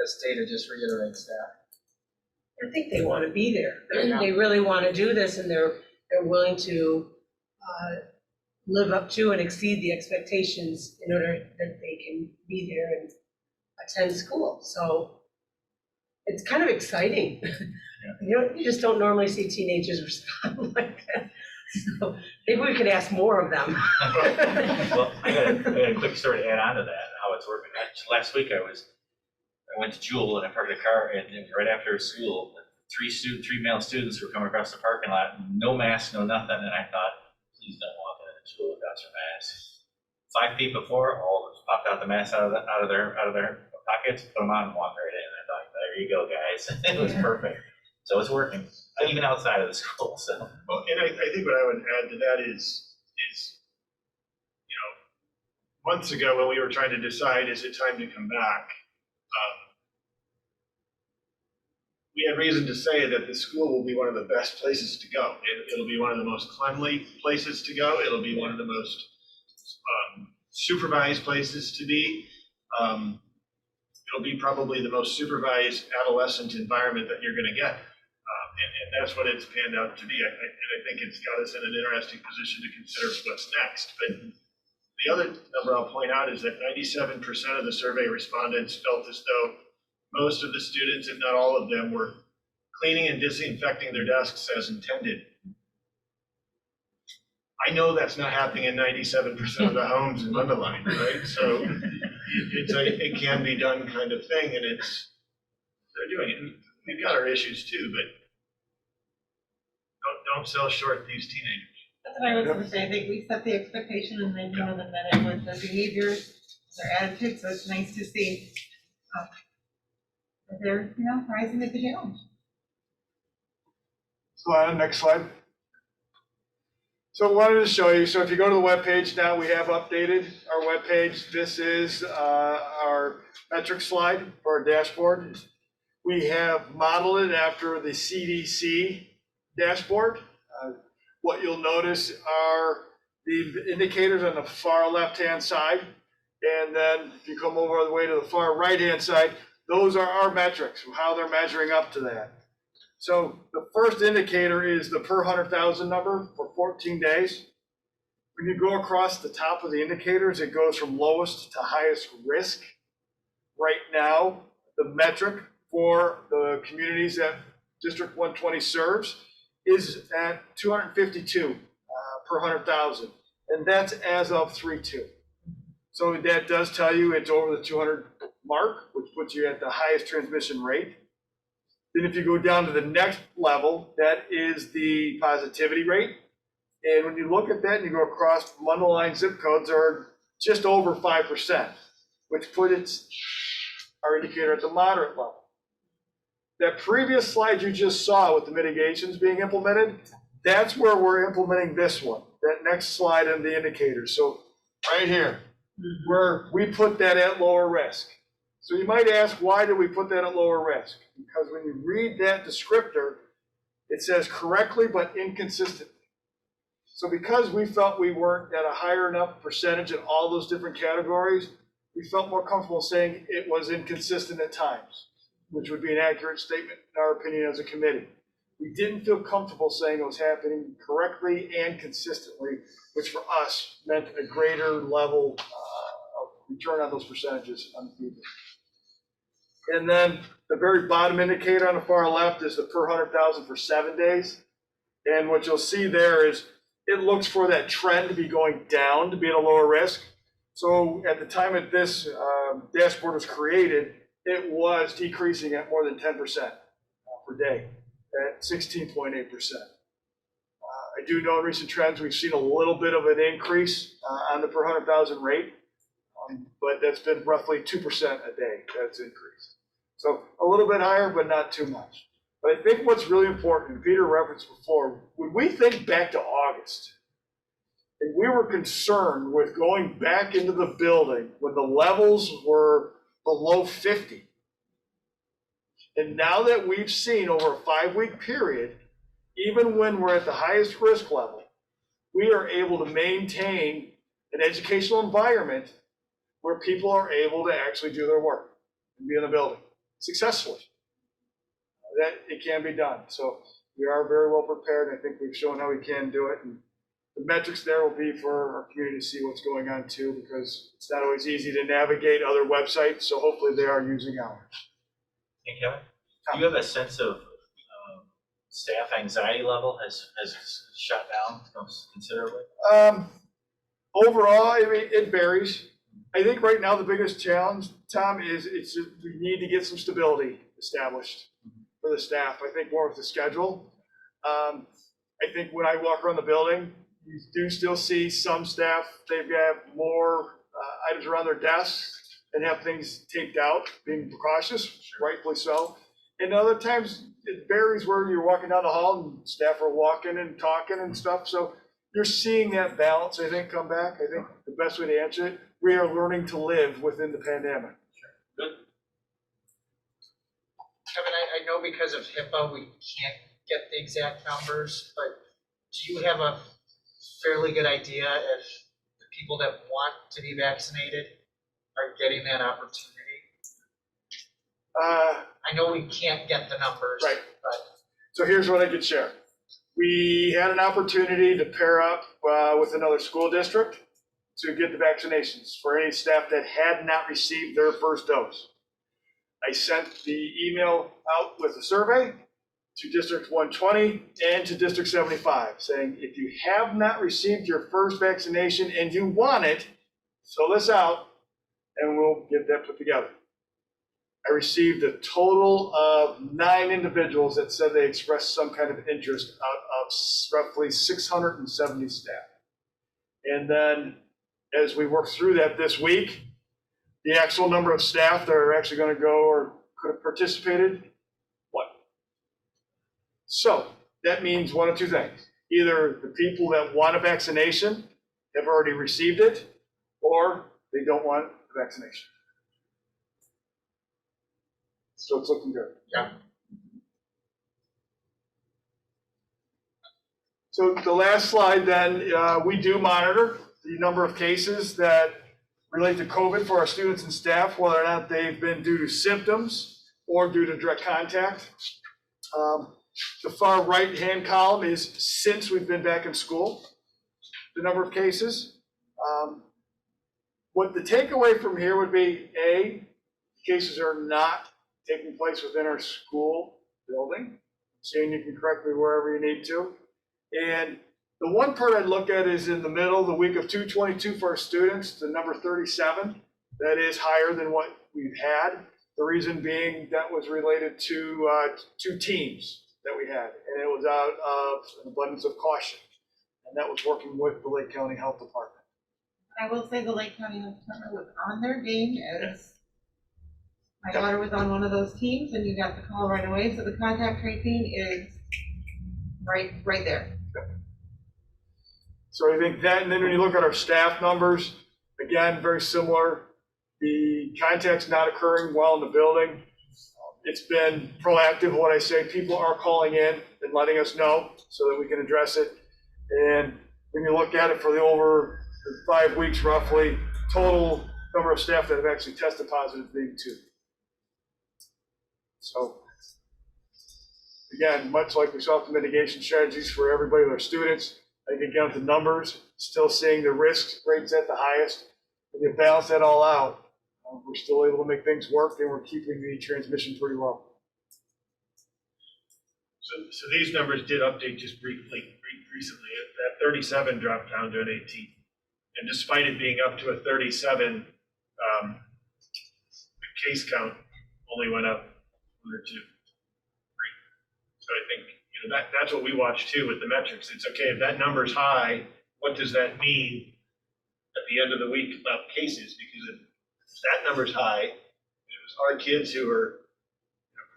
this data just reiterates that. I think they want to be there. Yeah. They really want to do this, and they're willing to live up to and exceed the expectations in order that they can be there and attend school. So it's kind of exciting. You just don't normally see teenagers respond like that. So maybe we could ask more of them. Well, I got a quick story to add on to that, how it's working. Last week I went to Jewel and I parked a car, and right after school, three male students were coming across the parking lot, no mask, no nothing, and I thought, please don't walk into Jewel without your mask. 5 feet before, all of them popped out the mask out of their pockets, put them on, and walked right in. I thought, there you go, guys. It was perfect. So it's working, even outside of the school. So. Well, and I think what I would add to that is, months ago when we were trying to decide, is it time to come back? We had reason to say that the school will be one of the best places to go. It'll be one of the most cleanly places to go. It'll be one of the most supervised places to be. It'll be probably the most supervised adolescent environment that you're going to get. And that's what it's panned out to be. And I think it's got us in an interesting position to consider what's next. But the other number I'll point out is that 97% of the survey respondents felt as though most of the students, if not all of them, were cleaning and disinfecting their desks as intended. I know that's not happening in 97% of the homes in Mundelein, right? So it's a it can be done kind of thing, and they're doing it. And we've got our issues too, but don't sell short these teenagers. That's what I was gonna say, I think we set the expectation and then, then met it with the behaviors, their attitudes, so it's nice to see that they're, rising to the challenge. So next slide. So I wanted to show you, so if you go to the webpage now, we have updated our webpage. This is our metric slide for our dashboard. We have modeled it after the CDC dashboard. What you'll notice are the indicators on the far left-hand side. And then if you come over the way to the far right-hand side, those are our metrics, how they're measuring up to that. So the first indicator is the per 100,000 number for 14 days. When you go across the top of the indicators, it goes from lowest to highest risk. Right now, the metric for the communities that District 120 serves is at 252 per 100,000, and that's as of 3/2. So that does tell you it's over the 200 mark, which puts you at the highest transmission rate. Then if you go down to the next level, that is the positivity rate. And when you look at that and you go across Mundelein zip codes are just over 5%, which puts our indicator at the moderate level. That previous slide you just saw with the mitigations being implemented, that's where we're implementing this one, that next slide in the indicators. So right here, where we put that at lower risk. So you might ask, why did we put that at lower risk? Because when you read that descriptor, it says correctly but inconsistently. So because we felt we weren't at a higher enough percentage in all those different categories, we felt more comfortable saying it was inconsistent at times, which would be an accurate statement in our opinion as a committee. We didn't feel comfortable saying it was happening correctly and consistently, which for us meant a greater level of return on those percentages on the people. And then the very bottom indicator on the far left is the per 100,000 for 7 days. And what you'll see there is it looks for that trend to be going down to be at a lower risk. So at the time that this dashboard was created, it was decreasing at more than 10% per day at 16.8%. I do know in recent trends, we've seen a little bit of an increase on the per 100,000 rate, but that's been roughly 2% a day that's increased. So a little bit higher, but not too much. But I think what's really important, and Peter referenced before, when we think back to August, and we were concerned with going back into the building when the levels were below 50. And now that we've seen over a 5-week period, even when we're at the highest risk level, we are able to maintain an educational environment where people are able to actually do their work and be in the building successfully. That it can be done. So we are very well prepared. I think we've shown how we can do it. And the metrics there will be for our community to see what's going on too, because it's not always easy to navigate other websites. So hopefully they are using ours. Hey, Kevin, do you have a sense of staff anxiety level has shot down considerably? Overall, I mean, it varies. I think right now the biggest challenge, Tom, is we need to get some stability established for the staff. I think more with the schedule. I think when I walk around the building, you do still see some staff, they've got more items around their desks and have things taped out, being precautious, rightfully so. And other times it varies where you're walking down the hall and staff are walking and talking and stuff. So you're seeing that balance, I think, come back. I think the best way to answer it, we are learning to live within the pandemic. Good. Kevin, I know because of HIPAA, we can't get the exact numbers, but do you have a fairly good idea if the people that want to be vaccinated are getting that opportunity? I know we can't get the numbers. Right. But So here's what I could share. We had an opportunity to pair up with another school district to get the vaccinations for any staff that had not received their first dose. I sent the email out with a survey to District 120 and to District 75 saying, if you have not received your first vaccination and you want it, fill this out and we'll get that put together. I received a total of 9 individuals that said they expressed some kind of interest out of roughly 670 staff. And then as we work through that this week, the actual number of staff that are actually going to go or could have participated, what? So that means one of two things. Either the people that want a vaccination have already received it, or they don't want the vaccination. So it's looking good. Yeah. So the last slide then, we do monitor the number of cases that relate to COVID for our students and staff, whether or not they've been due to symptoms or due to direct contact. The far right-hand column is since we've been back in school, the number of cases. What the takeaway from here would be, A, cases are not taking place within our school building. Shane, you can correct me wherever you need to. And the one part I'd look at is in the middle, the week of 2/22 for our students, the number 37. That is higher than what we've had. The reason being that was related to 2 teams that we had, and it was out of an abundance of caution. And that was working with the Lake County Health Department. I will say the Lake County Health Department was on their game as my daughter was on one of those teams and you got the call right away. So the contact tracing is right there. So I think that, and then when you look at our staff numbers, again, very similar. The contact's not occurring while in the building. It's been proactive, what I say, people are calling in and letting us know so that we can address it. And when you look at it for the over 5 weeks roughly, total number of staff that have actually tested positive being 2. So again, much like we saw with the mitigation strategies for everybody, with our students, I think again with the numbers, still seeing the risk rates at the highest. If you balance that all out, we're still able to make things work and we're keeping the transmission pretty low. So these numbers did update just briefly, recently. That 37 dropped down to an 18. And despite it being up to a 37, the case count only went up 1 or 2, 3. So I think that's what we watch too with the metrics. It's okay if that number's high, what does that mean at the end of the week about cases? Because if that number's high, it was our kids who were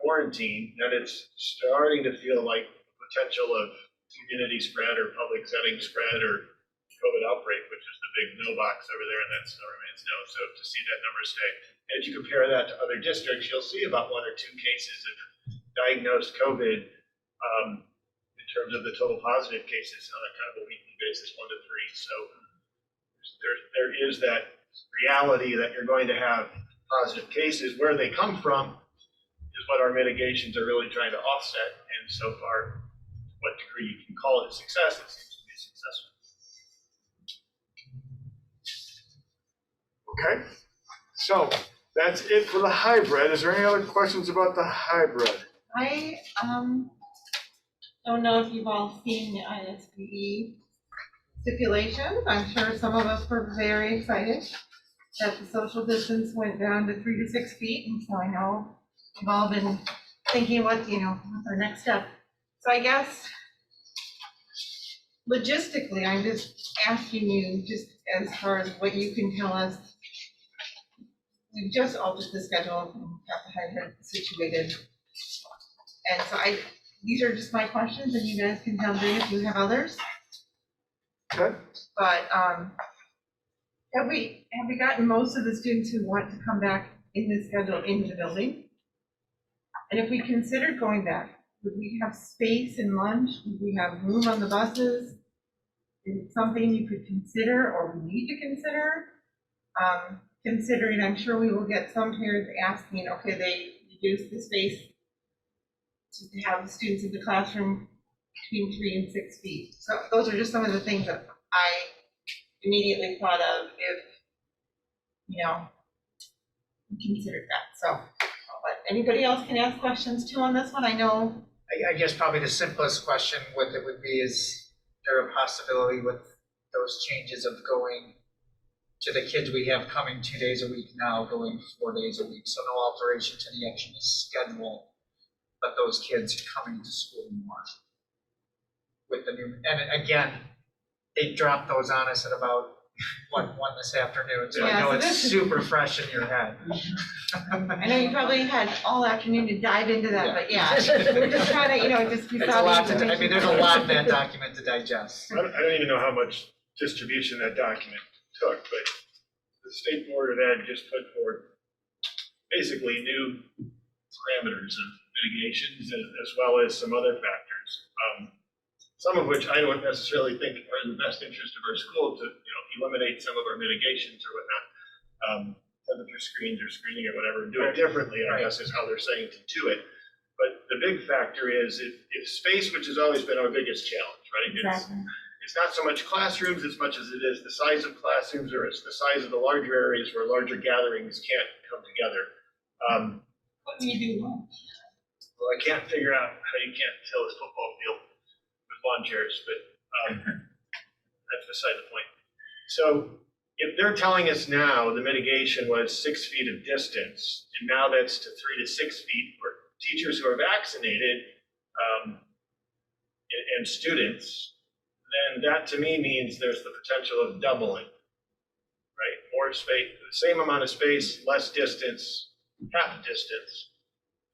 quarantine, then it's starting to feel like potential of community spread or public setting spread or COVID outbreak, which is the big no box over there, and that's no remains no. So to see that number stay, and if you compare that to other districts, you'll see about 1 or 2 cases of diagnosed COVID in terms of the total positive cases on a kind of a weekly basis, 1 to 3. So there is that reality that you're going to have positive cases. Where they come from is what our mitigations are really trying to offset. And so far, to what degree you can call it a success, it seems to be successful. Okay, so that's it for the hybrid. Is there any other questions about the hybrid? I don't know if you've all seen the ISBE stipulations. I'm sure some of us were very excited that the social distance went down to 3 to 6 feet. And so I know we've all been thinking what's our next step. So I guess logistically, I'm just asking you, just as far as what you can tell us. We've just altered the schedule and got the hybrid situated. And so these are just my questions, and you guys can jump in if you have others. Okay. But have we gotten most of the students who want to come back in this schedule into the building? And if we considered going back, would we have space in lunch? Would we have room on the buses? Is it something you could consider or we need to consider? Considering, I'm sure we will get some parents asking, okay, they reduce the space to have students in the classroom between 3 and 6 feet. So those are just some of the things that I immediately thought of if, we considered that. So, but anybody else can ask questions too on this one. I know. I guess probably the simplest question with it would be, is there a possibility with those changes of going to the kids we have coming 2 days a week now, going 4 days a week? So no alteration to the actual schedule, but those kids coming to school more with the new, and again, they dropped those on us at about 1 this afternoon, so I know so it's this is super fresh in your head. I know you probably had all afternoon to dive into that, but we're just trying to, just It's a lot to, I mean, there's a lot in that document to digest. I don't even know how much distribution that document took, but the State Board of Ed just put forward basically new parameters of mitigations as well as some other factors. Some of which I don't necessarily think are in the best interest of our school to, eliminate some of our mitigations or whatnot. Temperature screens or screening or whatever, do it differently, I guess is how they're saying to do it. But the big factor is if space, which has always been our biggest challenge, right? Exactly. It's not so much classrooms as much as it is the size of classrooms, or it's the size of the larger areas where larger gatherings can't come together. What do you do? Well, I can't figure out how you can't fill this football field with lawn chairs, but that's beside the point. So if they're telling us now the mitigation was 6 feet of distance, and now that's to 3 to 6 feet for teachers who are vaccinated and students, then that to me means there's the potential of doubling, right? More space, the same amount of space, less distance, half distance,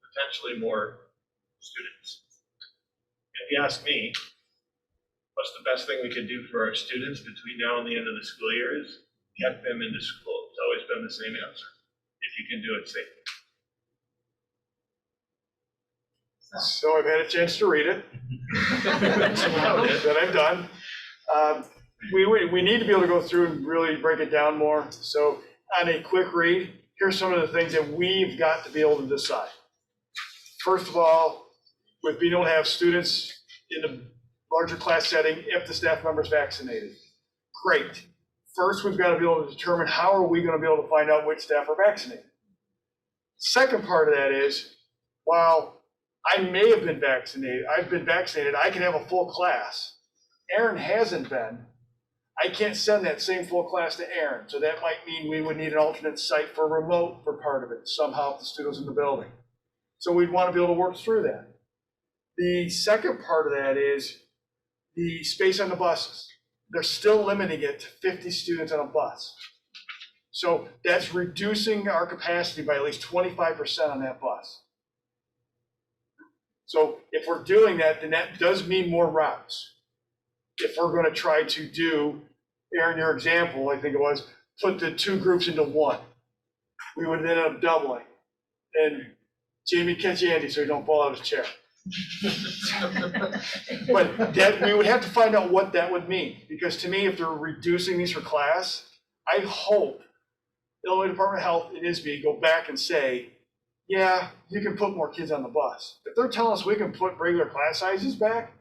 potentially more students. If you ask me, what's the best thing we could do for our students between now and the end of the school year is get them into school. It's always been the same answer, if you can do it safely. So I've had a chance to read it. That I've done. We need to be able to go through and really break it down more. So on a quick read, here's some of the things that we've got to be able to decide. First of all, with being able to have students in a larger class setting if the staff member is vaccinated. Great. First, we've got to be able to determine how are we going to be able to find out which staff are vaccinated. Second part of that is, while I may have been vaccinated, I've been vaccinated, I can have a full class. Aaron hasn't been. I can't send that same full class to Aaron. So that might mean we would need an alternate site for remote for part of it, somehow if the student's in the building. So we'd want to be able to work through that. The second part of that is the space on the buses. They're still limiting it to 50 students on a bus. So that's reducing our capacity by at least 25% on that bus. So if we're doing that, then that does mean more routes. If we're gonna try to do, Aaron, your example, I think it was, put the two groups into one, we would end up doubling. And Jamie, catch Andy so he don't fall out of his chair. But that, we would have to find out what that would mean, because to me, if they're reducing these for class, I hope Illinois Department of Health and ISB go back and say, yeah, you can put more kids on the bus. If they're telling us we can put regular class sizes back,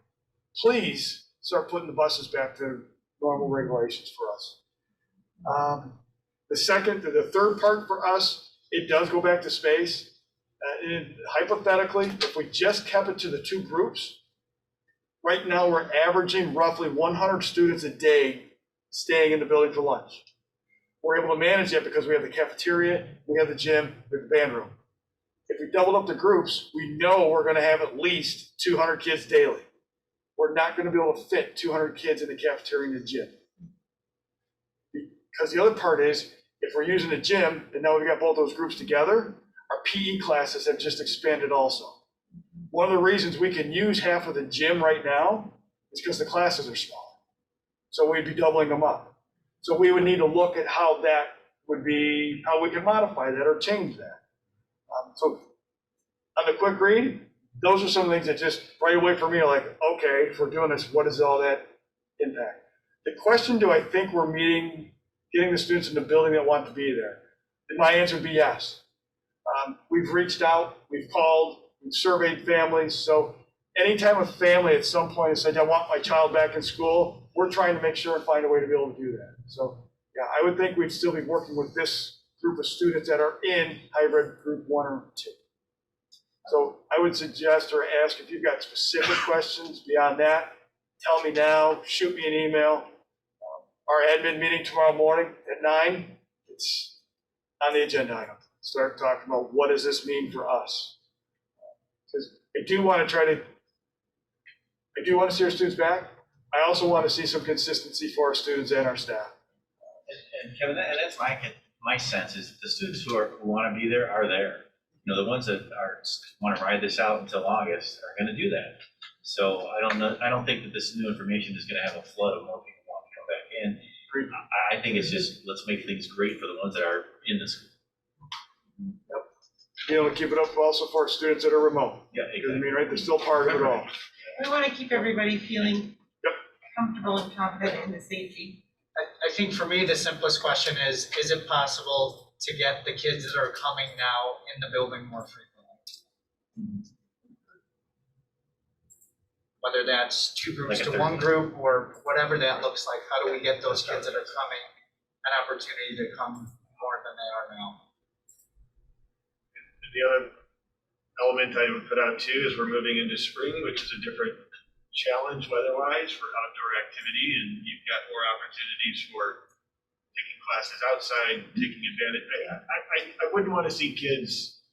please start putting the buses back to normal regulations for us. The third part for us, it does go back to space. Hypothetically, if we just kept it to the two groups, right now we're averaging roughly 100 students a day staying in the building for lunch. We're able to manage that because we have the cafeteria, we have the gym, we have the band room. If we doubled up the groups, we know we're gonna have at least 200 kids daily. We're not gonna be able to fit 200 kids in the cafeteria and the gym. Because the other part is, if we're using the gym, and now we've got both those groups together, our PE classes have just expanded also. One of the reasons we can use half of the gym right now is because the classes are smaller. So we'd be doubling them up. So we would need to look at how that would be, how we can modify that or change that. So on the quick read, those are some things that just right away for me are like, okay, if we're doing this, what does all that impact? The question, do I think we're getting the students in the building that want to be there? And my answer would be yes. We've reached out, we've called, we've surveyed families. So anytime a family at some point has said, I want my child back in school, we're trying to make sure and find a way to be able to do that. So yeah, I would think we'd still be working with this group of students that are in hybrid group 1 or 2. So I would suggest or ask if you've got specific questions beyond that, tell me now, shoot me an email. Our admin meeting tomorrow morning at 9, it's on the agenda item. Start talking about what does this mean for us? Because I do want to see our students back. I also want to see some consistency for our students and our staff. And Kevin, that's my sense is the students who want to be there are there. You know, the ones that want to ride this out until August are going to do that. So I don't think that this new information is going to have a flood of more people wanting to come back in. I think it's just, let's make things great for the ones that are in the school. Yep. Be able to keep it up also for our students that are remote. Yeah, exactly. I mean, right, they're still part of it all. We want to keep everybody feeling comfortable and confident in the safety. I think for me, the simplest question is it possible to get the kids that are coming now in the building more frequently? Whether that's two groups to one group or whatever that looks like, how do we get those kids that are coming an opportunity to come more than they are now? The other element I would put out too is we're moving into spring, which is a different challenge weather-wise for outdoor activity, and you've got more opportunities for taking classes outside, taking advantage. I wouldn't want to see kids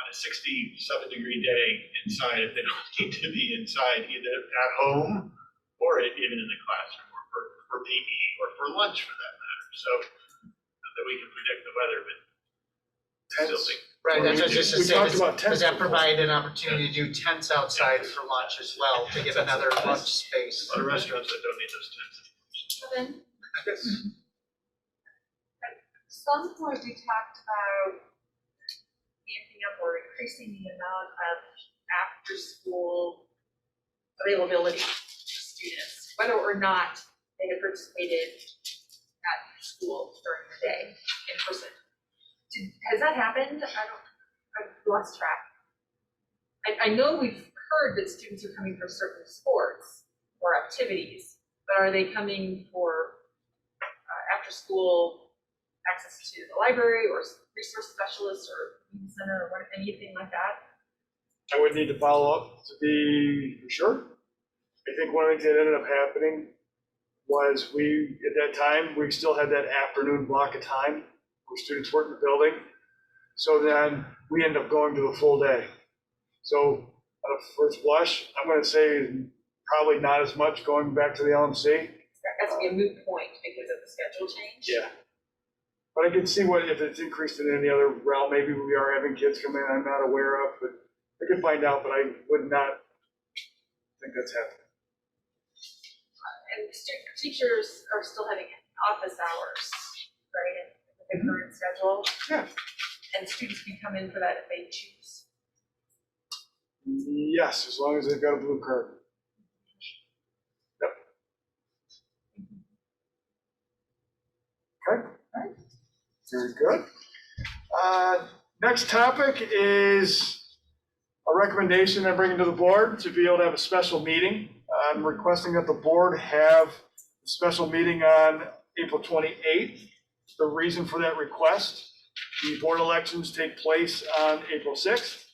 on a 67-degree day inside if they don't need to be inside, either at home or even in the classroom, or for PE or for lunch for that matter. So not that we can predict the weather, but still think. Right, that's what I was just We talked about saying, does that tents provide an opportunity to do tents outside for lunch as well, to get another lunch space? A lot of restaurants that don't need those tents. Kevin, at some point we talked about amping up or increasing the amount of after-school availability for students, whether or not they had participated at school during the day in person. Has that happened? I've lost track. I know we've heard that students are coming for certain sports or activities, but are they coming for after-school access to the library or resource specialists or community center or anything like that? I would need to follow up to be for sure. I think one of the things that ended up happening was at that time, we still had that afternoon block of time where students weren't in the building. So then we end up going to the full day. So on a first blush, I'm going to say probably not as much going back to the LMC. That has to be a moot point because of the schedule change. Yeah. But I can see if it's increased in any other realm, maybe we are having kids come in I'm not aware of, but I can find out, but I would not think that's happening. And teachers are still having office hours, right, in the current schedule? Yeah. And students can come in for that if they choose. Yes, as long as they've got a blue card. Yep. Okay. Very good. Next topic is a recommendation I'm bringing to the board to be able to have a special meeting. I'm requesting that the board have a special meeting on April 28th. The reason for that request, the board elections take place on April 6th.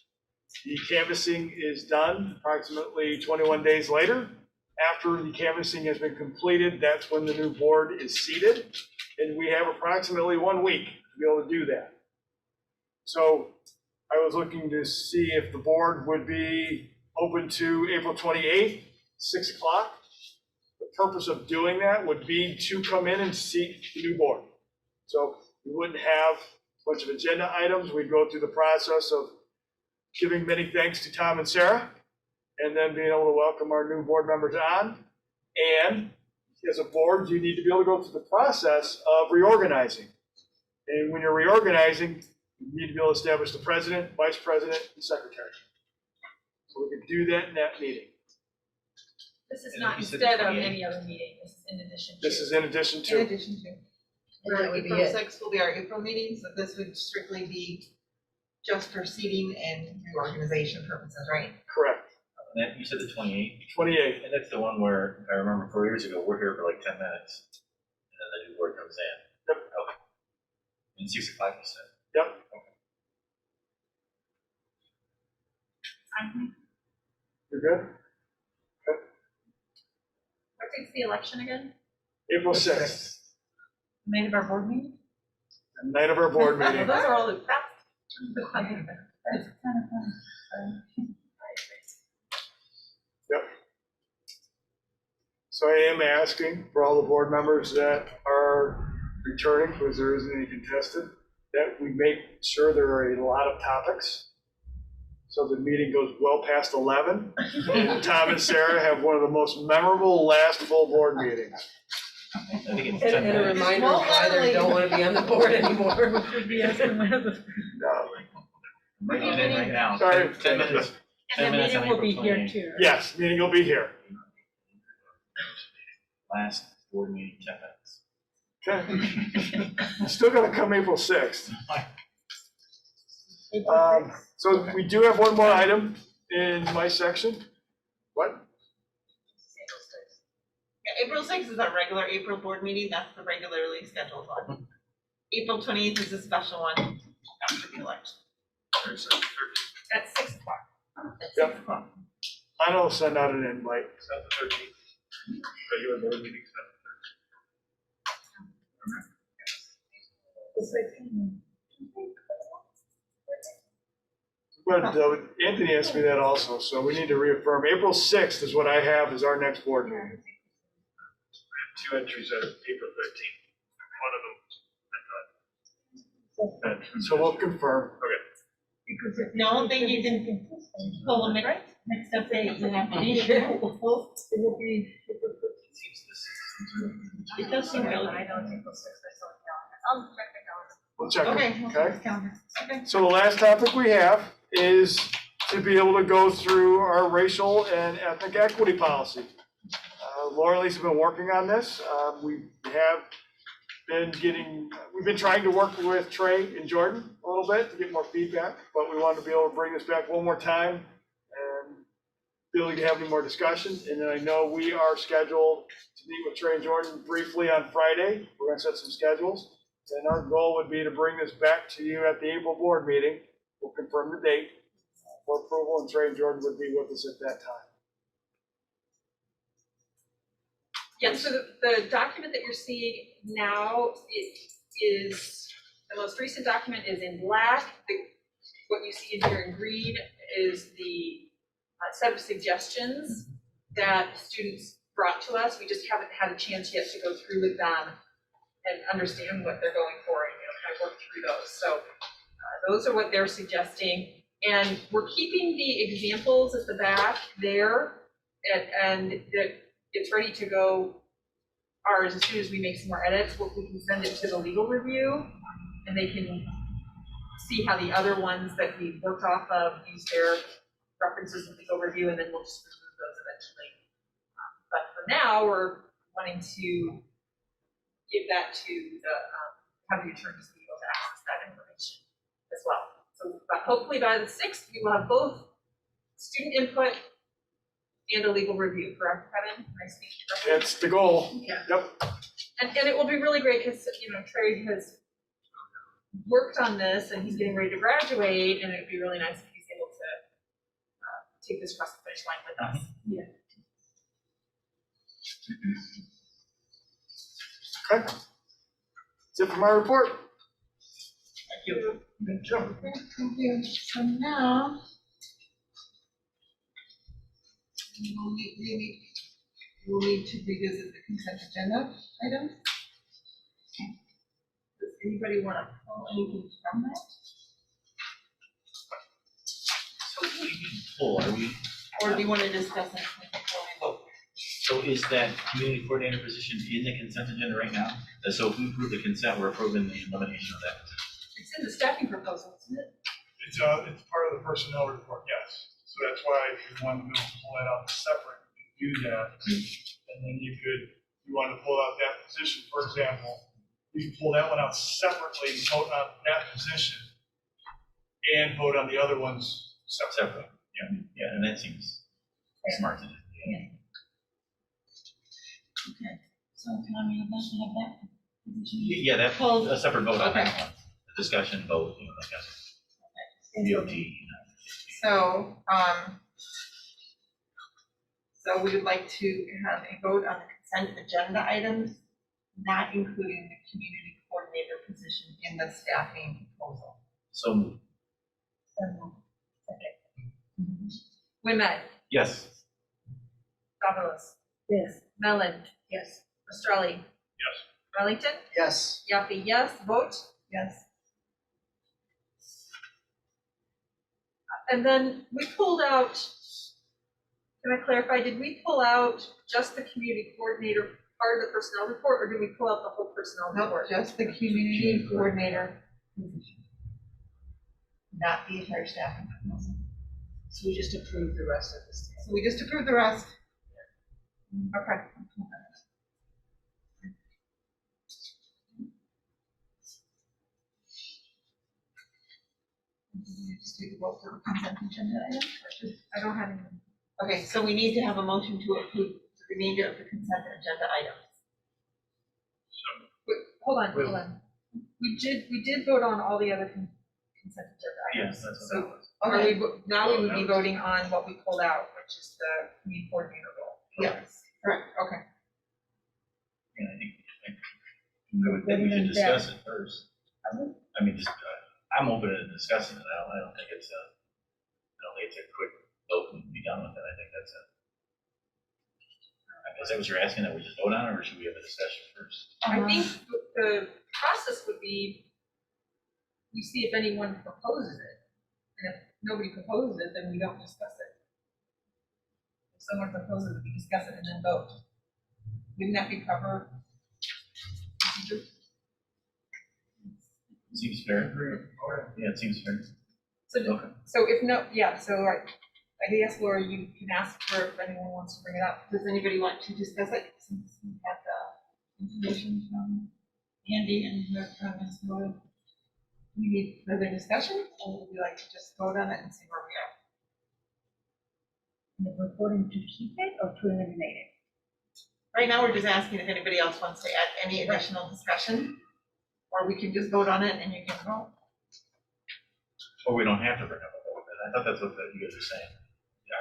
The canvassing is done approximately 21 days later. After the canvassing has been completed, that's when the new board is seated. And we have approximately 1 week to be able to do that. So I was looking to see if the board would be open to April 28th, 6 o'clock. The purpose of doing that would be to come in and seat the new board. So we wouldn't have a bunch of agenda items. We'd go through the process of giving many thanks to Tom and Sarah, and then being able to welcome our new board members on. And as a board, you need to be able to go through the process of reorganizing. And when you're reorganizing, you need to be able to establish the president, vice president, and secretary. So we can do that in that meeting. This is And not you said instead of 28th? any other meeting, this is in addition to. This is in addition In to, addition to. And that would be April it. 6th will be our April meeting, so this would strictly be just for seating and reorganization purposes, right? correct, And then you said the 28th, 28th. and that's the one where, I remember 4 years ago, we're here for like 10 minutes, and then the new board comes in. Yep. Okay. And 6 o'clock, you said? Yep. You're good? What date's the election again? April 6th, Night of our board meeting? the night of our board Well, meeting. those are all the, that's. So I am asking for all the board members that are returning, because there isn't any contested, that we make sure there are a lot of topics. So the meeting goes well past 11. And Tom and Sarah have one of the most memorable last full board meetings. I think it's And 10 and a minutes. reminder of why they don't want to be on the board anymore. No. Right in right now. Sorry. 10 minutes. 10 And the minutes on meeting will be April here 28th. too. Yes, meeting will be here. Last board meeting, 10 minutes. Okay. Still gonna come April 6th. April Um, 6th. So we do have one more item in my section. What? Yeah, April 6th is our regular April board meeting, that's the regularly scheduled one. April 28th is a special one after the election. At 6 o'clock. At Yep. 6 o'clock. I will send out an invite. Is that the 13th? Regular board meeting, is that The 16th. But Anthony asked me that also, so we need to reaffirm. April 6th is what I have as our next board meeting. I have 2 entries of April 13th. One of them, I thought. So we'll confirm. Because if No, then you can pull them next up date, you have to be here. It will be. It does seem really. I know it's April 6th, I saw it now. I'll check the calendar. We'll check Okay. it, okay? Calendar. Okay. So the last topic we have is to be able to go through our racial and ethnic equity policy. Laura and Lisa have been working on this. We've been trying to work with Trey and Jordan a little bit to get more feedback, but we wanted to be able to bring this back one more time and be able to have any more discussion. And then I know we are scheduled to meet with Trey and Jordan briefly on Friday. We're gonna set some schedules. And our goal would be to bring this back to you at the April board meeting. We'll confirm the date for approval, and Trey and Jordan would be with us at that time. Yeah, so the document that you're seeing now, it is, the most recent document is in black. What you see in here in green is the set of suggestions that students brought to us. We just haven't had a chance yet to go through with them and understand what they're going for and, kind of work through those. So those are what they're suggesting. And we're keeping the examples at the back there, and that it's ready to go. Ours, as soon as we make some more edits, we can send it to the legal review, and they can see how the other ones that we worked off of use their references in legal review, and then we'll just remove those eventually. But for now, we're wanting to give that to the, have the attorneys be able to access that information as well. So, but hopefully by the 6th, we will have both student input and a legal review, correct, Kevin? Nice to meet you. That's the goal. Yeah. Yep. And it will be really great because, Trey has worked on this and he's getting ready to graduate, and it'd be really nice if he's able to take this across the finish line with us. Yeah. Okay. That's it for my report. Thank you. Thank you. Okay, thank you. So now, we'll need to revisit the consent agenda items. Does anybody want to pull anything from that? So we can pull, are we, Or do you want to discuss it before we vote? so is that community coordinator position in the consent agenda right now? And so if we approve the consent, we're approving the elimination of that position. It's in the staffing proposal, isn't it? It's part of the personnel report, yes. So that's why if you wanted to pull that out separate, you could do that. And then you want to pull out that position, for example, you can pull that one out separately, vote on that position, and vote on the other ones separately. Yeah, and that seems smart to do. Okay, so can we have that? Yeah, that, a separate vote on Okay. that one, a discussion vote, like a DOT, So, so we would like to have a vote on the consent agenda items, not including the community coordinator position in the staffing proposal. So, Wimet, yes. Davalos, Yes. Mellon, Yes. Australi, Yes. Wellington, Yes. Yaffe, yes, vote. Yes. And then we pulled out, can I clarify, did we pull out just the community coordinator part of the personnel report, or did we pull out the whole personnel No, report? just the community coordinator position. Not the entire staffing proposal. So we just approved the rest of this. So we just approved the rest. Okay. Just take a vote for consent agenda item, or just- I don't have any. Okay, so we need to have a motion to approve the remainder of the consent agenda items. Wait, hold on. We did vote on all the other consent agenda items. Yes, that's what So that was. are Okay, we, now we would be voting on what we pulled out, which is the community coordinator role. yes, correct, okay. Yeah, I think we should discuss it first. I mean, just, I'm open to discussing it, I don't think it's a quick vote and be done with it, I think that's is that what you're asking, that we just vote on it, or should we have a discussion first? I think the process would be, we see if anyone proposes it, and if nobody proposes it, then we don't discuss it. If someone proposes it, we discuss it and then vote. Wouldn't that be proper procedure? Seems fair. Yeah, it seems fair. So if no, yeah, so I guess, Laura, you can ask for if anyone wants to bring it up. Does anybody want to discuss it, since we have the information from Andy and from Ms. Lloyd? We need further discussion, or would we like to just vote on it and see where we are? And we're voting to keep it or to eliminate it? Right now, we're just asking if anybody else wants to add any additional discussion, or we can just vote on it and you can vote. Or we don't have to bring up a vote, I thought that's what you guys were saying.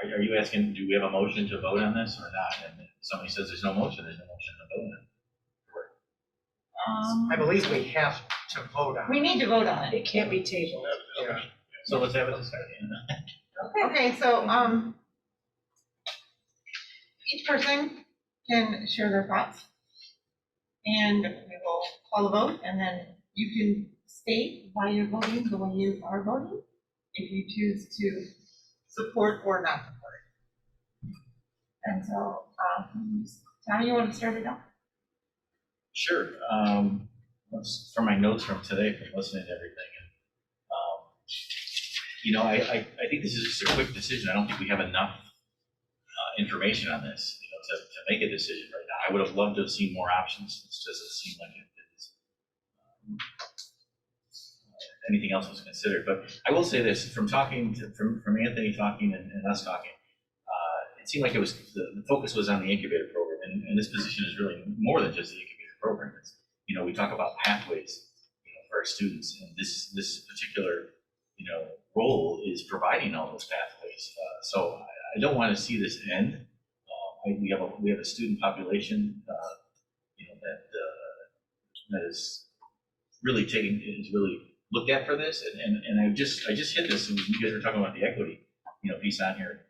Are you asking, do we have a motion to vote on this or not? And if somebody says there's no motion, there's no motion to vote on it. I believe we have to vote on it. We need to vote on it. It can't be tabled. Yeah. So let's have a discussion. Okay, so, each person can share their thoughts. And we will call a vote, and then you can state why you're voting the way you are voting. if you choose to support or not support it. And so, Tommy, you want to start it off? Sure. From my notes from today, from listening to everything, I think this is just a quick decision. I don't think we have enough information on this, to make a decision right now. I would have loved to have seen more options. It doesn't seem like it is anything else was considered. But I will say this: from talking from Anthony talking and us talking, it seemed like it was the focus was on the incubator program, and this position is really more than just the incubator program. It's, we talk about pathways, for our students, and this particular role is providing all those pathways. So I don't want to see this end. We have a student population, that is really looked at for this, and I just hit this. And you guys were talking about the equity, piece on here.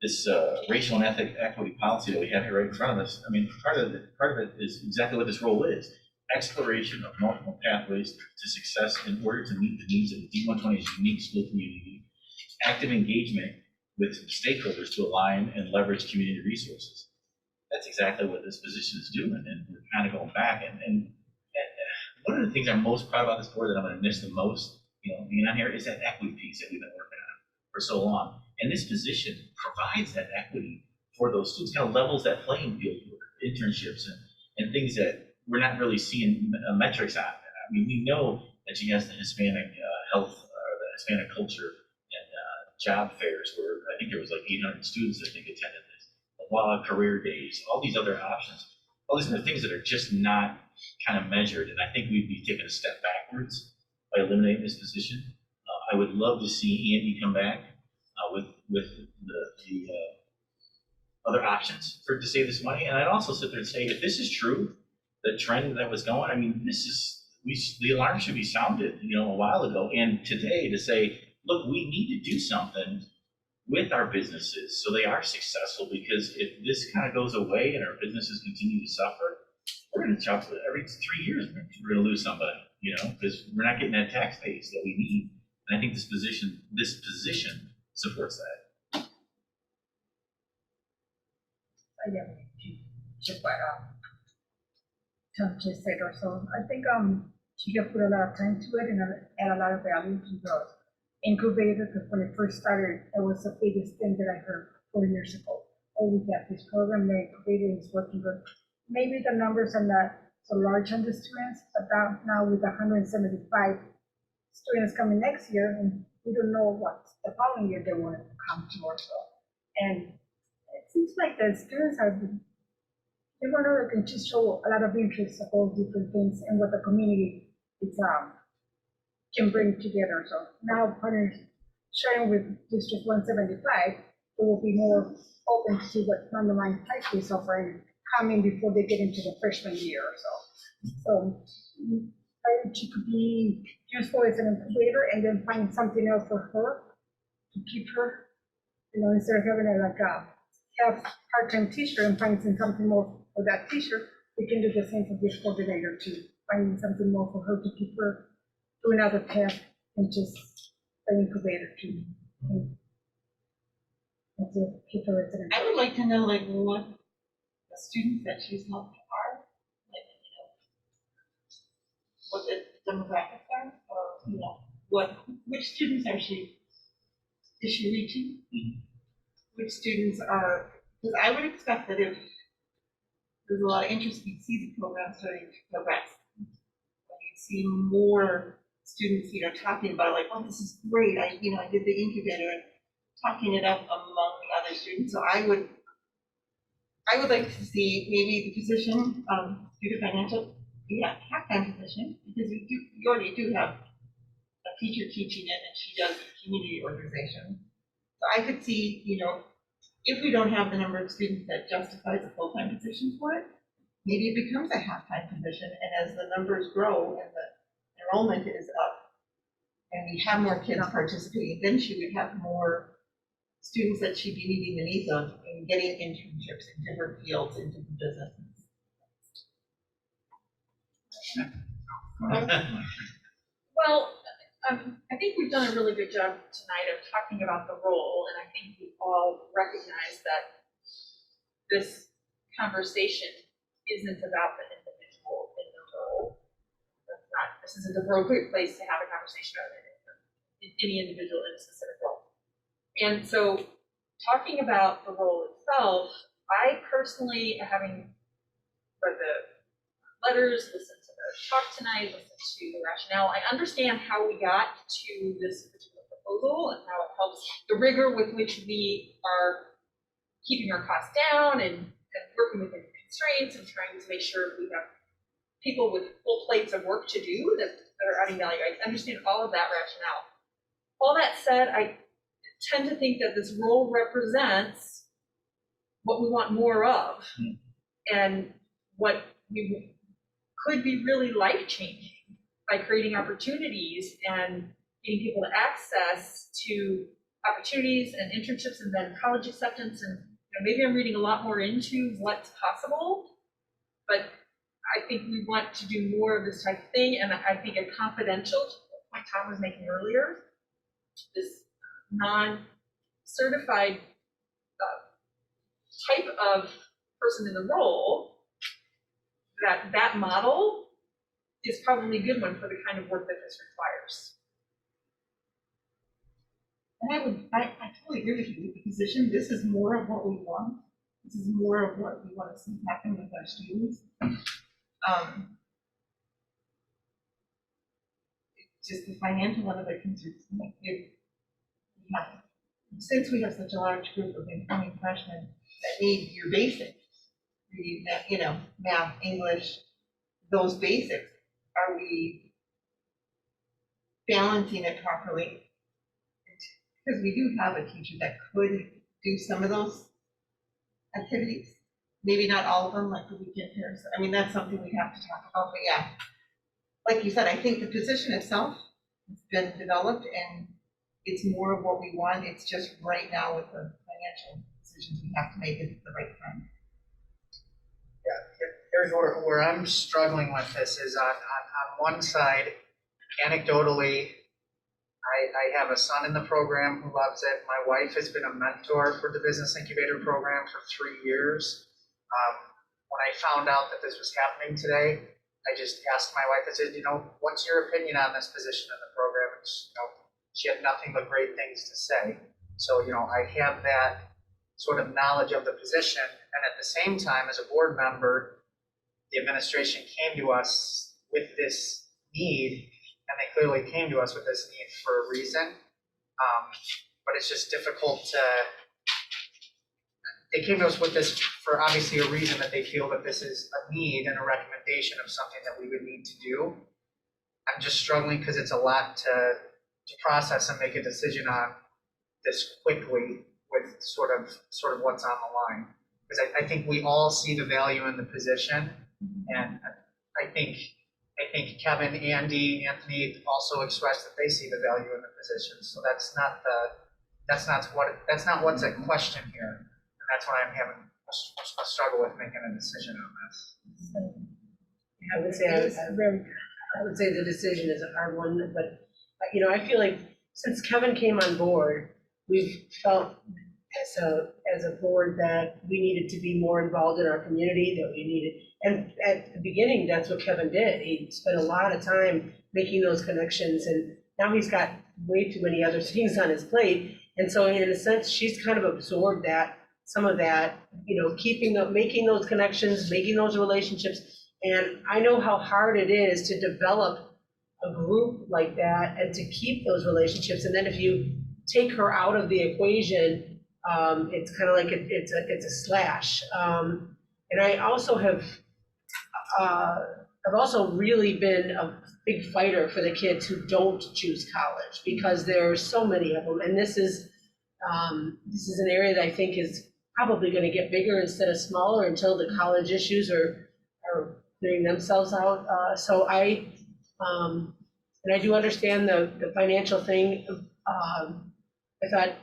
This racial and ethnic equity policy that we have here right in front of us. I mean, part of it is exactly what this role is: exploration of multiple pathways to success in order to meet the needs of the D120's unique school community, active engagement with stakeholders to align and leverage community resources. That's exactly what this position is doing, and we're kind of going back. And one of the things I'm most proud about this board that I'm going to miss the most, being on here, is that equity piece that we've been working on for so long. And this position provides that equity for those students, kind of levels that playing field for internships and things that we're not really seeing metrics on. I mean, we know that she has the Hispanic health, or the Hispanic culture and job fairs, where I think there was like 800 students that attended this. While career days, all these other options, all these other things that are just not kind of measured. And I think we'd be taking a step backwards by eliminating this position. I would love to see Andy come back with the other options to save this money. And I'd also sit there and say, if this is true, the trend that was going, I mean, the alarm should be sounded, a while ago. And today to say, look, we need to do something with our businesses so they are successful, because if this kind of goes away and our businesses continue to suffer, we're going to chop every 3 years. We're going to lose somebody, because we're not getting that tax base that we need. And I think this position supports that. I definitely just what Tom just said also. I think she have put a lot of time to it and add a lot of value to the incubator, because when it first started, it was the biggest thing that I heard 4 years ago. Oh, we got this program, the incubator is working good. Maybe the numbers are not so large on the students, but now with 175 students coming next year, and we don't know what the following year they want to come to or so. And it seems like the students they want to just show a lot of interest of all different things and what the community is can bring together. So now partners sharing with District 175, they will be more open to see what Mundelein High School is offering coming before they get into the freshman year or so. So I think she could be useful as an incubator, and then find something else for her to keep her, instead of having half part-time teacher and finding something more for that teacher, we can do the same for this coordinator too, finding something more for her to keep her doing other tasks and just an incubator too. And to keep her as an I would like to know, what the students that she's helped are, what the demographics are, or, which students is she reaching? Mm-hmm. Which students are, because I would expect that if there's a lot of interest, you'd see the program starting to progress. You'd see more students, talking about oh, this is great, I did the incubator, and talking it up among other students. So I would like to see maybe the position of student financial, half-time position, because you already do have a teacher teaching it, and she does community organization. So I could see, if we don't have the number of students that justifies a full-time position for it, maybe it becomes a half-time position, and as the numbers grow and the enrollment is up, and we have more kids participating, then she would have more students that she'd be meeting the needs of and getting internships in different fields, in different businesses. Well, I think we've done a really good job tonight of talking about the role, and I think we all recognize that this conversation isn't about the individual in the role. That's not, this isn't the appropriate place to have a conversation about any individual in a specific role. And so, talking about the role itself, I personally, having read the letters, listened to the talk tonight, listened to the rationale, I understand how we got to this particular proposal and how it helps the rigor with which we are keeping our costs down and working within constraints and trying to make sure we have people with full plates of work to do that are adding value. I understand all of that rationale. All that said, I tend to think that this role represents what we want more of and what we could be really life-changing by creating opportunities and getting people to access to opportunities and internships and then college acceptance. And maybe I'm reading a lot more into what's possible, but I think we want to do more of this type of thing. And I think a confidential, to the point Tom was making earlier, this non-certified type of person in the role, that model is probably a good one for the kind of work that this requires. And I totally agree with you with the position. This is more of what we want. This is more of what we want to see happen with our students. Just the financial and other concerns. Since we have such a large group of incoming freshmen that need your basics, reading, math, English, those basics, are we balancing it properly? Because we do have a teacher that could do some of those activities. Maybe not all of them, like the weekend here. I mean, that's something we have to talk about, but yeah. Like you said, I think the position itself has been developed and it's more of what we want. It's just right now with the financial decisions we have to make it at the right time. Yeah, here's where I'm struggling with this is on one side, anecdotally, I have a son in the program who loves it. My wife has been a mentor for the Business Incubator program for 3 years. When I found out that this was happening today, I just asked my wife, I said, what's your opinion on this position in the program? And she had nothing but great things to say. So, I have that sort of knowledge of the position. And at the same time, as a board member, the administration came to us with this need, and they clearly came to us with this need for a reason. But it's just difficult to, they came to us with this for obviously a reason that they feel that this is a need and a recommendation of something that we would need to do. I'm just struggling because it's a lot to process and make a decision on this quickly with sort of what's on the line. Because I think we all see the value in the position, and I think Kevin, Andy, Anthony also expressed that they see the value in the position. So that's not what's at question here, and that's why I'm having a struggle with making a decision on this. I would say the decision is a hard one, but I feel like since Kevin came on board, we've felt as a board that we needed to be more involved in our community, and at the beginning, that's what Kevin did. He spent a lot of time making those connections, and now he's got way too many other things on his plate. And so in a sense, she's kind of absorbed some of that, making those connections, making those relationships. And I know how hard it is to develop a group like that and to keep those relationships. And then if you take her out of the equation, it's kind of like it's a slash. And I also I've also really been a big fighter for the kids who don't choose college, because there are so many of them. And this is an area that I think is probably going to get bigger instead of smaller until the college issues are clearing themselves out. So I do understand the financial thing. I thought,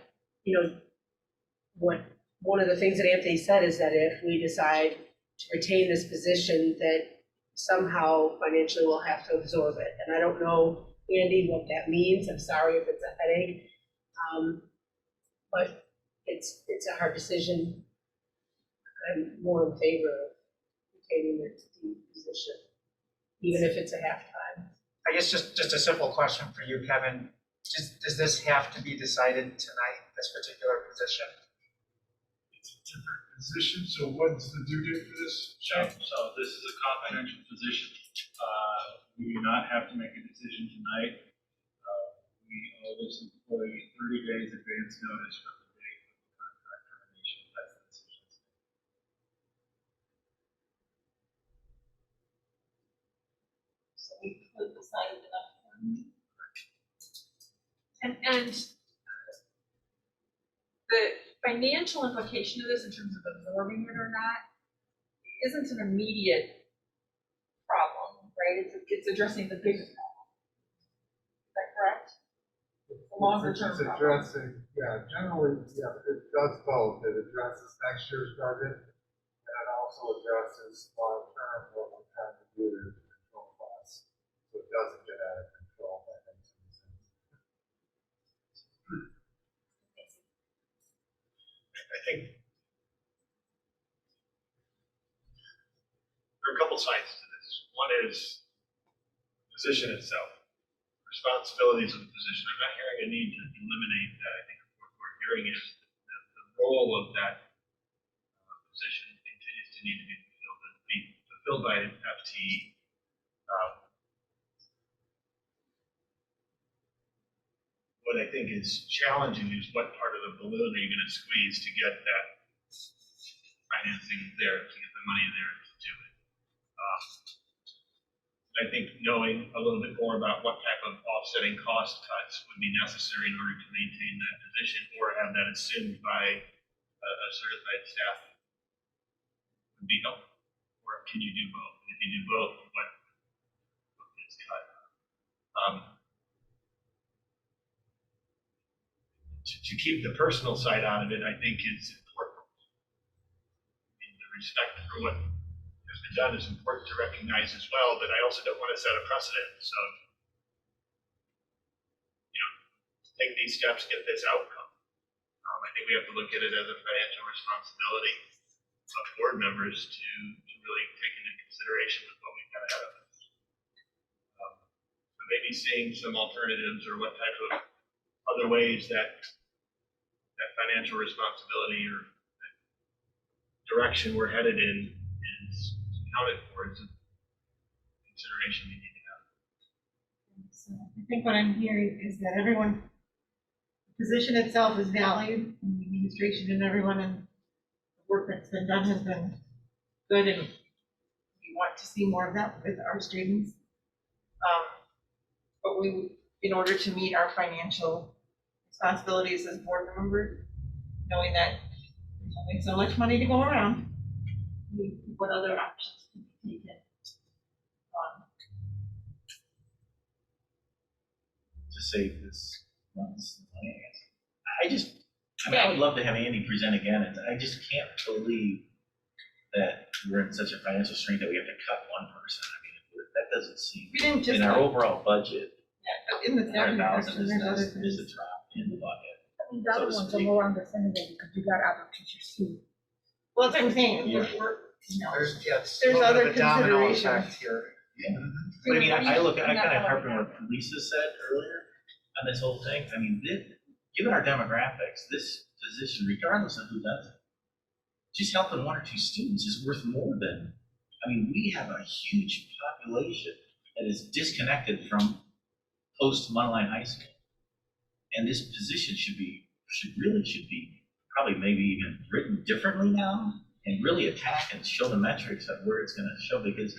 one of the things that Anthony said is that if we decide to retain this position, that somehow financially we'll have to absorb it. And I don't know Andy what that means. I'm sorry if it's a headache. But it's a hard decision. I'm more in favor of retaining the position, even if it's a half-time. I guess just a simple question for you, Kevin. Does this have to be decided tonight, this particular position? It's a different position, so what's the due date for this? So this is a confidential position. We do not have to make a decision tonight. We owe this employee 30 days advance notice from the date of the contract termination. That's the decision. So we could decide it enough. And the financial implication of this in terms of absorbing it or not isn't an immediate problem, right? It's addressing the bigger problem. Is that correct? The longer term It's problem. addressing, yeah, generally, yeah, it does both. It addresses next year's budget, and it also addresses long-term what we're trying to do to control costs. So it doesn't get out of control, if that makes any sense. I think there are a couple sides to this. One is the position itself, responsibilities of the position. I'm not hearing a need to eliminate that. I think what we're hearing is the role of that position continues to need to be fulfilled by an FTE. What I think is challenging is what part of the balloon are you going to squeeze to get that financing there, to get the money there to do it. I think knowing a little bit more about what type of offsetting cost cuts would be necessary in order to maintain that position or have that assumed by a certified staff would be helpful. Or can you do both? And if you do both, what gets cut? To keep the personal side out of it, I think is important. I mean, the respect for what has been done is important to recognize as well, but I also don't want to set a precedent. So, take these steps, get this outcome. I think we have to look at it as a financial responsibility of board members to really take into consideration with what we've got ahead of us. So maybe seeing some alternatives or what type of other ways that financial responsibility or direction we're headed in is accounted for is a consideration we need to have. So I think what I'm hearing is that everyone, the position itself is valued, and the administration and everyone, and the work that's been done has been good, and we want to see more of that with our students. But we, in order to meet our financial responsibilities as board members, knowing that there's only so much money to go around, what other options can be taken? To save this month's money, I guess. I would love to have Andy present again, and I just can't believe that we're in such a financial strain that we have to cut one person. I mean, that doesn't seem, We didn't just. in our overall budget, In the staffing 100,000 person, there's other is things. a drop in the bucket. I mean, the other So to ones are speak. more understandable because you got other teachers too. Well, that's what I'm saying, Yeah. there's There's There's a little other bit of a domino considerations. effect here. But I mean, I look, I kind of harp on what Lisa said earlier on this whole thing. I mean, given our demographics, this position, regardless of who does it, just helping one or two students is worth more than, I mean, we have a huge population that is disconnected from post-Munline High School. And this position should be probably maybe even written differently now and really attack and show the metrics of where it's gonna show, because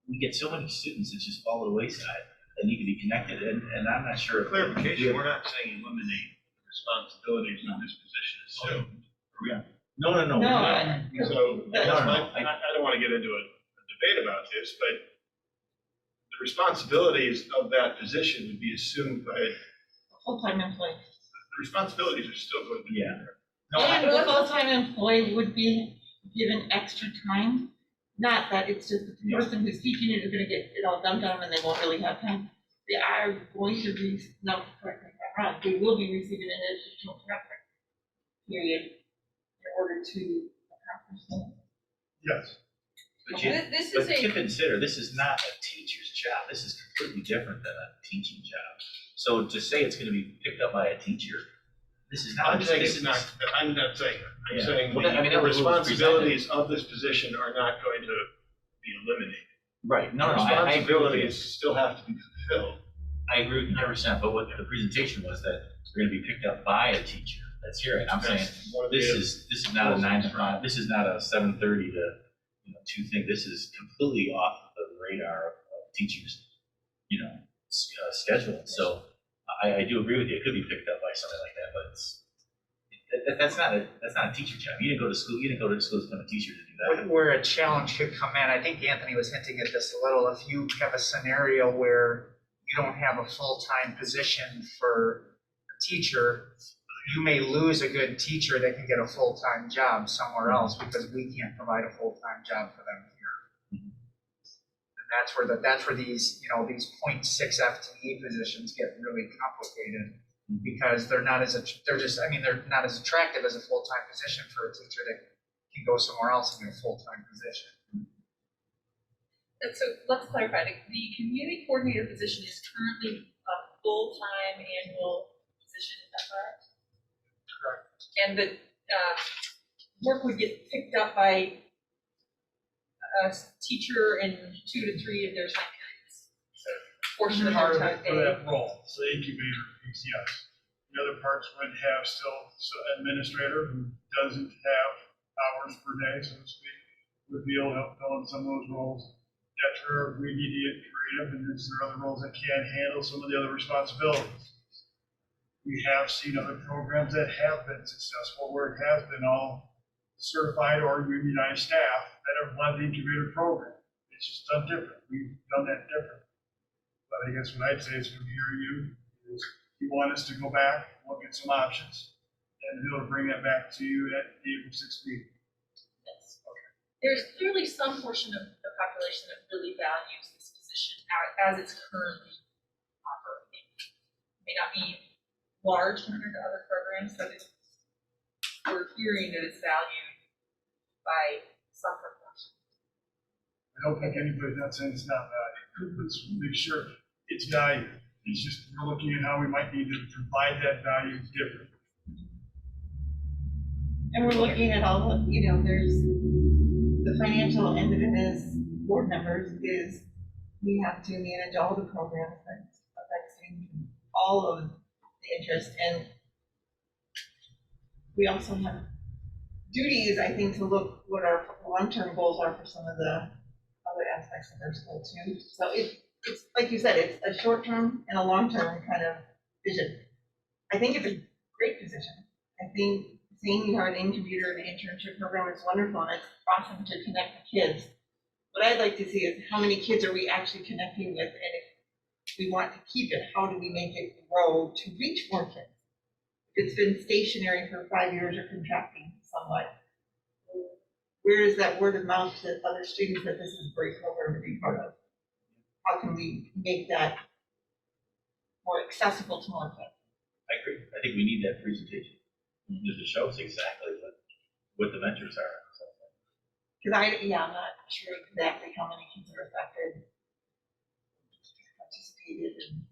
we get so many students that just fall to the wayside that need to be connected, and I'm not sure. For clarification, we're not saying eliminate the responsibilities of this position assumed. No. No, So, No, I don't want to get into a debate about this, but the responsibilities of that position would be assumed by, the full-time employee. responsibilities are still going to be Yeah. there. And the full-time employee would be given extra time, not that it's just the person who's teaching it is gonna get it all dumped on them and they won't really have time. they are going to be, no, correct me if I'm wrong, they will be receiving an additional reference period in order to accomplish that. Yes. But you, This but is a, to consider, this is not a teacher's job. This is completely different than a teaching job. So to say it's gonna be picked up by a teacher, this is not. I'm saying this it's is- not, I'm not saying, I'm Yeah. saying Well, I mean, the that was what was responsibilities of this position are not going to be eliminated. Right, no, I agree with you. Responsibilities still have to be fulfilled. I agree with you 100%, but what the presentation was that we're gonna be picked up by a teacher. That's here, and I'm saying, That's one of this the- is not a 9 to 5, this is not a 7:30 to, 2 thing. This is completely off the radar of teachers, schedule. So I do agree with you, it could be picked up by something like that, but that's not a teacher job. You didn't go to school to become a teacher to do that. Where a challenge could come in, I think Anthony was hinting at this a little, if you have a scenario where you don't have a full-time position for a teacher, you may lose a good teacher that can get a full-time job somewhere else because we can't provide a full-time job for them here. And that's where these, these 0.6 FTE positions get really complicated because they're not as attractive as a full-time position for a teacher that can go somewhere else and get a full-time position. and so let's clarify, the community coordinator position is currently a full-time annual position, is that correct? Correct. And the, work would get picked up by a teacher in 2 to 3 of their time periods. Portion of Part their of time it for day. that role, so the incubator piece, yes. The other parts would have still an administrator who doesn't have hours per day, so to speak, would be able to help fill in some of those roles. That's where we need to get creative, and there are other roles that can handle some of the other responsibilities. We have seen other programs that have been successful, where it has been all certified or unionized staff that have led the incubator program. It's just done different. We've done that different. But I guess what I'd say is from here, is you want us to go back, look at some options, and be able to bring that back to you at the April 6th meeting. Yes. There's clearly some portion of the population that really values this position as it's currently operating. It may not be large compared to other programs, but we're hearing that it's valued by some proportion. I don't think anybody's not saying it's not valued. Let's make sure it's valued. It's just, we're looking at how we might need to provide that value differently. And we're looking at all the, there's the financial end of it as board members is we have to manage all the programs that's affecting all of the interest. And we also have duties, I think, to look what our long-term goals are for some of the other aspects of our school too. So it's like you said, it's a short-term and a long-term kind of vision. I think it's a great position. I think saying you have an incubator and internship program is wonderful, and it's awesome to connect the kids. What I'd like to see is how many kids are we actually connecting with, and if we want to keep it, how do we make it grow to reach more kids? If it's been stationary for 5 years or contracting somewhat, where is that word of mouth to other students that this is a great program to be part of? How can we make that more accessible to more kids? I agree, I think we need that presentation, just to show us exactly what the mentors are. Because I'm not sure exactly how many kids are affected, participated in.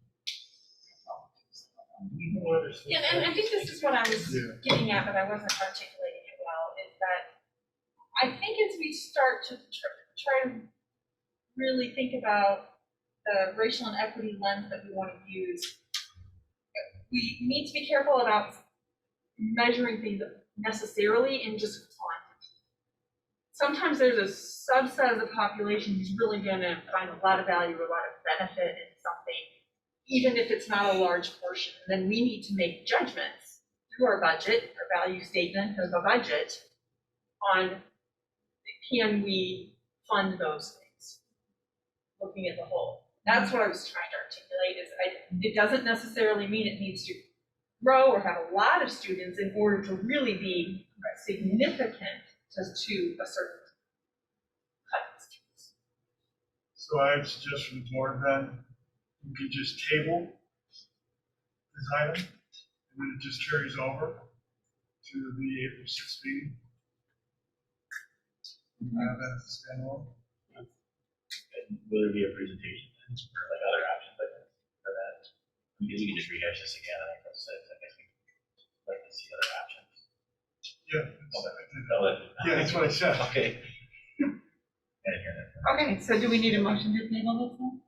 Yeah, and I think this is what I was getting at, but I wasn't articulating it well, is that I think as we start to try to really think about the racial and equity lens that we want to use, we need to be careful about measuring things necessarily in just quantity. Sometimes there's a subset of the population who's really going to find a lot of value or a lot of benefit in something, even if it's not a large portion. And then we need to make judgments through our budget, our value statement of a budget, on can we fund those things, looking at the whole. That's what I was trying to articulate, is it doesn't necessarily mean it needs to grow or have a lot of students in order to really be significant to a certain cut of students. So I have a suggestion for the board then, you can just table this item, and then it just carries over to the April 6th meeting. That is a standalone. Will there be a presentation for like other options like that, for that? We can just rehash this again, I think that's it, I guess we'd like to see other options. Yeah. Okay. Yeah, that's what I said. Okay. I didn't hear that. Okay, so do we need a motion to table this one?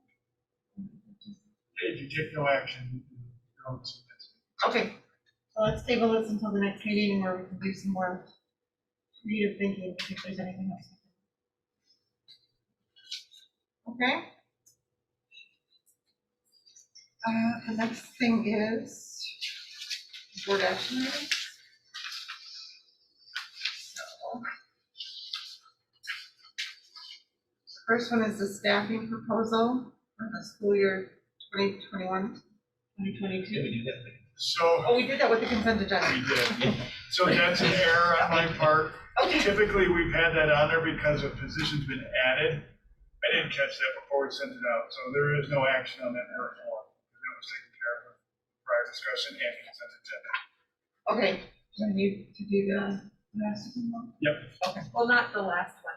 If you take no action, you can go to the next meeting. Okay, so let's table this until the next meeting where we can do some more creative thinking, if there's anything else. Okay. The next thing is board action items. So, first one is the staffing proposal for the school year 2021, 2022. Can we do that? So. Oh, we did that with the consent agenda. We did. So that's an error on my part. Typically, we've had that on there because a position's been added. I didn't catch that before we sent it out, so there is no action on that current form. That was taken care of with prior discussion and consent agenda. Okay, do I need to do the last one? Yep. Okay, Well, not the last one,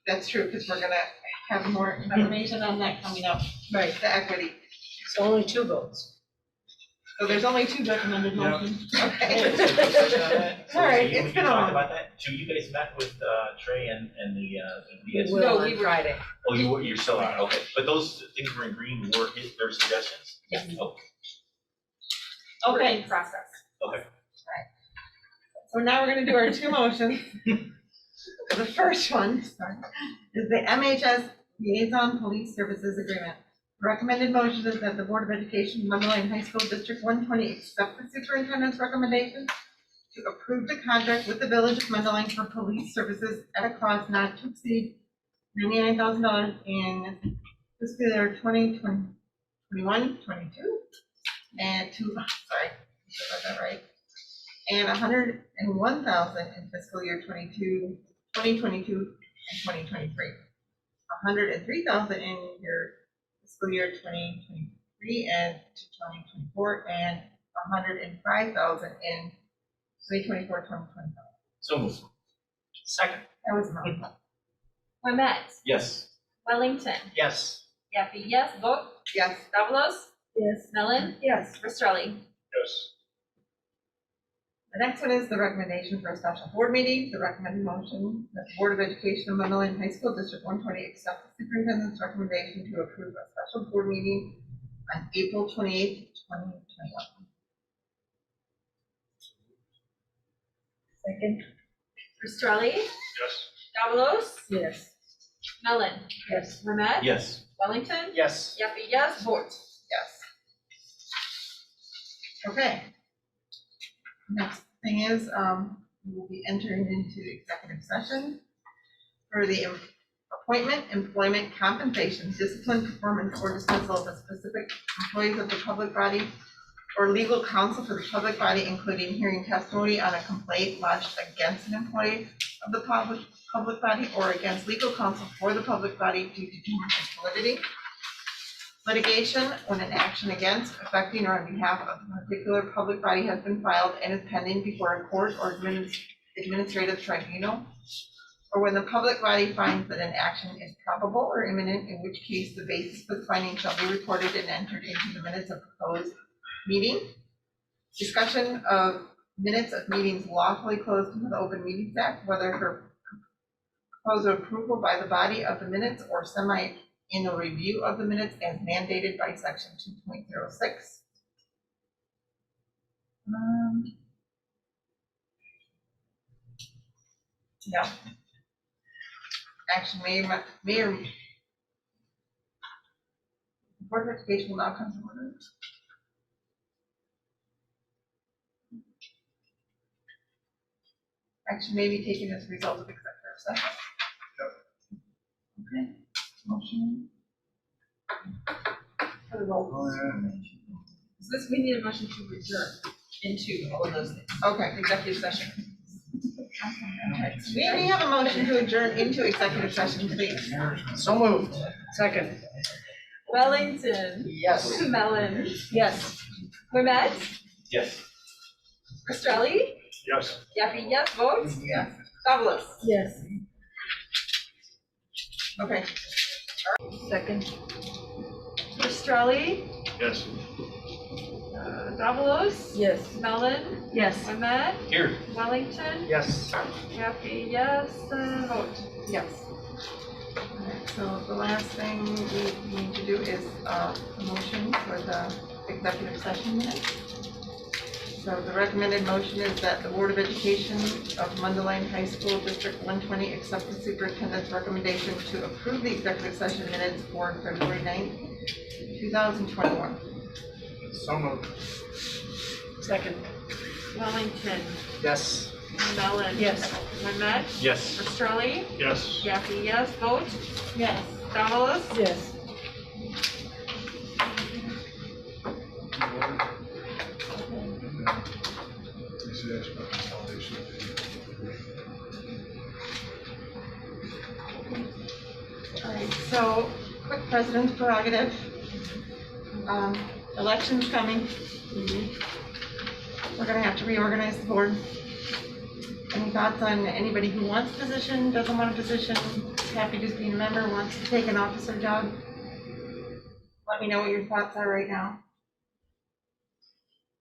that's true, because we're gonna have more information on that coming up. Right. The equity. So only 2 votes. So there's only 2 recommended Yep. motions. So, Okay. question on that? So All right, you it's been talked on. about that? So you guys met with Trey and the BS? Will No, on we were- Friday. Oh, you're still on, okay. But those things were in green were their suggestions? Yes. Okay. We're Okay, in process. Okay. so now we're gonna do our 2 motions. The first one is the MHS Liaison Police Services Agreement. The recommended motion is that the Board of Education, Mundelein High School District 120, accept the superintendent's recommendation to approve the contract with the Village of Mundelein for police services at a cost not to exceed $99,000 in fiscal year 2021, 22, and sorry, I got that right, and $101,000 in fiscal year 2022 and 2023. $103,000 in your fiscal year 2023 and 2024, and $105,000 in 2024, 2025. So moved. Second. That was wrong. Clement, Yes. Wellington, Yes. Yaffe, yes, vote, Yes. Davalos, Yes. Mellon, Yes. Ristrelli. Yes. The next one is the recommendation for a special board meeting. The recommended motion that the Board of Education of Mundelein High School District 120 accept the superintendent's recommendation to approve a special board meeting on April 28th, 2021. Second. Ristrelli, Yes. Davalos, Yes. Mellon, Yes. Clement, Yes. Wellington, Yes. Yaffe, yes, vote. Yes. Okay. Next thing is, we will be entering into executive session for the appointment, employment, compensation, discipline, performance, or dismissal of the specific employees of the public body or legal counsel for the public body, including hearing testimony on a complaint lodged against an employee of the public body or against legal counsel for the public body due to too much validity. Litigation when an action against, affecting, or on behalf of a particular public body has been filed and is pending before a court or administrative tribunal, or when the public body finds that an action is probable or imminent, in which case the basis for the finding shall be recorded and entered into the minutes of proposed meeting. Discussion of minutes of meetings lawfully closed under the Open Meetings Act, whether for proposed approval by the body of the minutes or semi-annual review of the minutes as mandated by section 2.06. Yeah. Action may or Board of Education will now come to order. Action may be taken as a result of executive session. Okay, motion. For the roll call. So this, we need a motion to adjourn into all of those things. Okay, Executive session. we have a motion to adjourn into executive session, please. So moved. Second. Wellington. Yes. Mellon. Yes. Wimet. Yes. Australi. Yes. Yaffe, yes. Vote. Yes. Davalos. Yes. Okay, Second. Australi. Yes. Davalos. Yes. Mellon. Yes. Wimet. Here. Wellington. Yes. Yaffe, yes. Vote. yes. Alright, so the last thing we need to do is a motion for the executive session minutes. So the recommended motion is that the Board of Education of Mundelein High School District 120 accept the superintendent's recommendation to approve the executive session minutes for February 9th, 2021. So moved. Second. Wellington. Yes. Mellon. Yes. Wimet. Yes. Australi. Yes. Yaffe, yes. Vote. Yes. Davalos. Yes. Alright, so quick president's prerogative. Election's coming. We're gonna have to reorganize the board. Any thoughts on anybody who wants a position, doesn't want a position, happy just being a member, wants to take an officer job? Let me know what your thoughts are right now.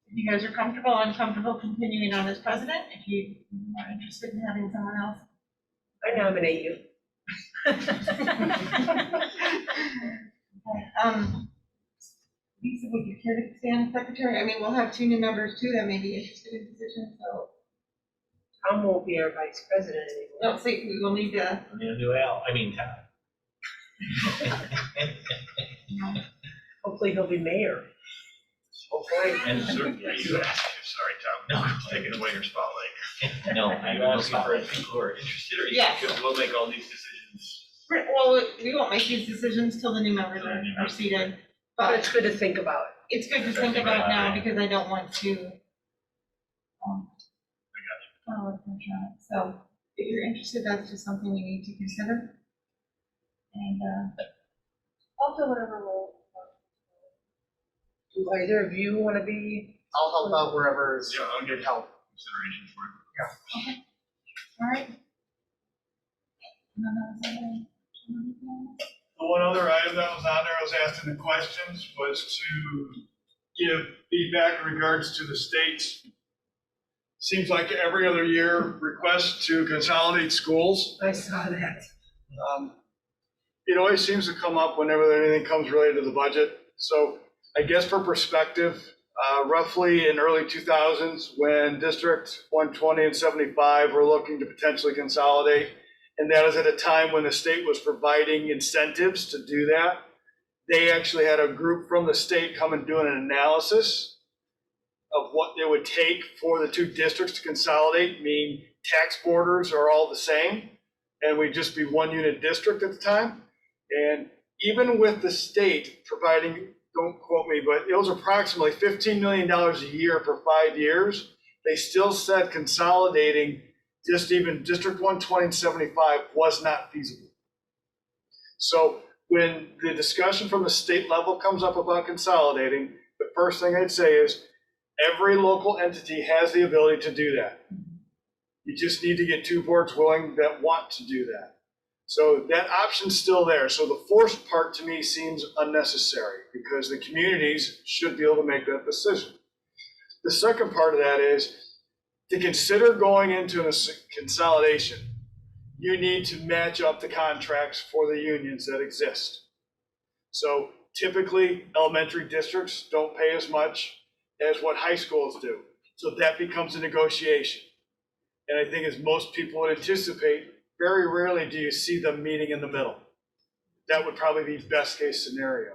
If you guys are comfortable, uncomfortable continuing on as president, if you are interested in having someone else. I nominate you. Lisa, would you care to stand secretary? I mean, we'll have two new members too that may be interested in positions, so. Tom won't be our vice president anymore. No, see, we will need to, I'm gonna do Al, I mean, Tom. Hopefully he'll be mayor. Hopefully. And Are you asking, sorry, Tom, No. taking away your spotlight. No, Are I'm you asking for asking people who are interested, or you Yes. because we'll make all these decisions? well, we won't make these decisions till the new members are seated, But but it's good to think about. it's good to think about now because I don't want to. Follow the pressure on it. So if you're interested, that's just something you need to consider. And, I'll fill whatever role. Do either of you want to be? I'll help out wherever is Yeah, I'll get help consideration for it. all right. The one other item that was on there, I was asking the questions, was to give feedback in regards to the state's, seems like every other year, request to consolidate schools. I saw that. It always seems to come up whenever anything comes related to the budget. So I guess for perspective, roughly in early 2000s, when District 120 and 75 were looking to potentially consolidate, and that is at a time when the state was providing incentives to do that, they actually had a group from the state come and do an analysis of what it would take for the two districts to consolidate, meaning tax borders are all the same, and we'd just be one unit district at the time. And even with the state providing, don't quote me, but it was approximately $15 million a year for 5 years, they still said consolidating just even District 120 and 75 was not feasible. So when the discussion from the state level comes up about consolidating, the first thing I'd say is every local entity has the ability to do that. You just need to get two boards willing that want to do that. So that option's still there. So the forced part to me seems unnecessary because the communities should be able to make that decision. The second part of that is to consider going into a consolidation, you need to match up the contracts for the unions that exist. So typically elementary districts don't pay as much as what high schools do. So that becomes a negotiation. And I think as most people would anticipate, very rarely do you see them meeting in the middle. That would probably be best case scenario.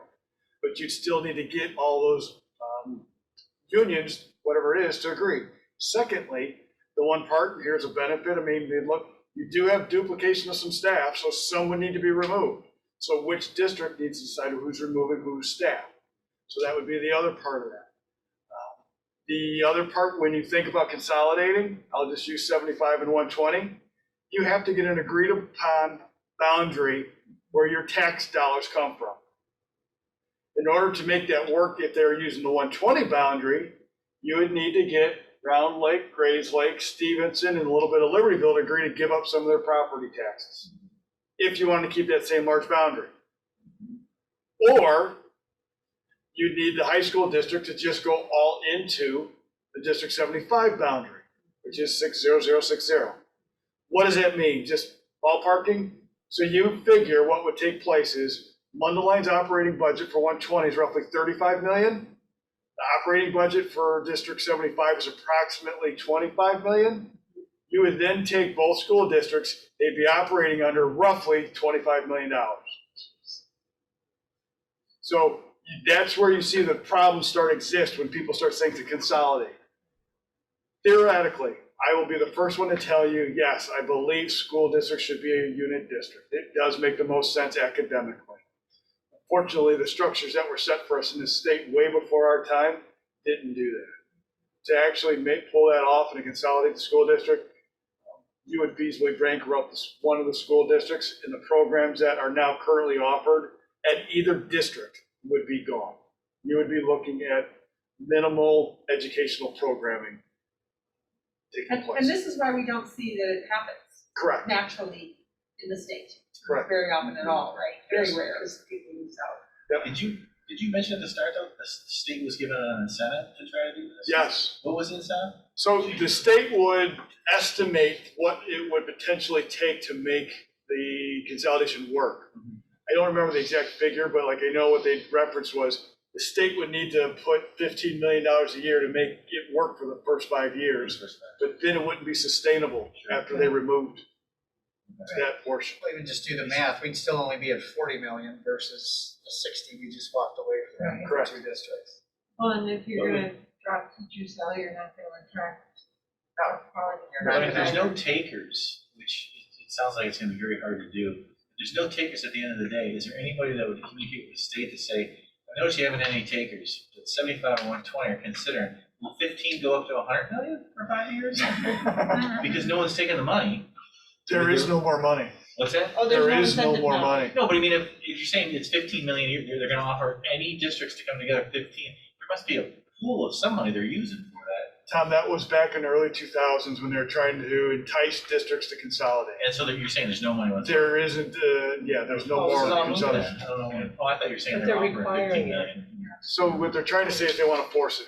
But you'd still need to get all those unions, whatever it is, to agree. Secondly, the one part, here's a benefit, I mean, look, you do have duplication of some staff, so some would need to be removed. So which district needs to decide who's removing whose staff? So that would be the other part of that. The other part, when you think about consolidating, I'll just use 75 and 120, you have to get an agreed upon boundary where your tax dollars come from. In order to make that work, if they're using the 120 boundary, you would need to get Round Lake, Grays Lake, Stevenson, and a little bit of Libertyville to agree to give up some of their property taxes, if you want to keep that same large boundary. Or you'd need the high school district to just go all into the District 75 boundary, which is 60060. What does that mean? Just ballparking? So you figure what would take place is Mundeleин's operating budget for 120 is roughly 35 million. The operating budget for District 75 is approximately 25 million. You would then take both school districts, they'd be operating under roughly $25 million. So that's where you see the problems start exist when people start saying to consolidate. Theoretically, I will be the first one to tell you, yes, I believe school districts should be a unit district. It does make the most sense academically. Unfortunately, the structures that were set for us in this state way before our time didn't do that. To actually pull that off and to consolidate the school district, you would feasibly bankrupt one of the school districts, and the programs that are now currently offered at either district would be gone. You would be looking at minimal educational programming taking place. And this is why we don't see that it happens Correct. naturally in the state. Correct. Very often at all, right? Very Yes. rare as people move south. Did you mention at the start though, the state was given an incentive to try to do this? Yes. What was the incentive? So the state would estimate what it would potentially take to make the consolidation work. I don't remember the exact figure, but like I know what they referenced was the state would need to put $15 million a year to make it work for the first 5 years, but then it wouldn't be sustainable after they removed that portion. Well, even just do the math, we'd still only be at 40 million versus the 60 we just walked away from for Correct. 2 districts. Well, and if you're gonna drop teacher salary, you're not gonna attract that quality. But if there's no takers, which it sounds like it's gonna be very hard to do, if there's no takers at the end of the day, is there anybody that would communicate with the state to say, I notice you haven't had any takers, but 75 and 120 are considering, will 15 go up to 100 million for 5 years? Because no one's taking the money. There is no more money. What's that? Oh, there's There no is no incentive more now. money. No, but I mean, if you're saying it's 15 million a year, they're gonna offer any districts to come together 15, there must be a pool of some money they're using for that. Tom, that was back in the early 2000s when they were trying to entice districts to consolidate. And so that you're saying there's no money whatsoever. There isn't, there's no Oh, this is more all consolidation. I don't know. Oh, I thought you were saying But they're they're offering requiring 15 it. million. So what they're trying to say is they want to force it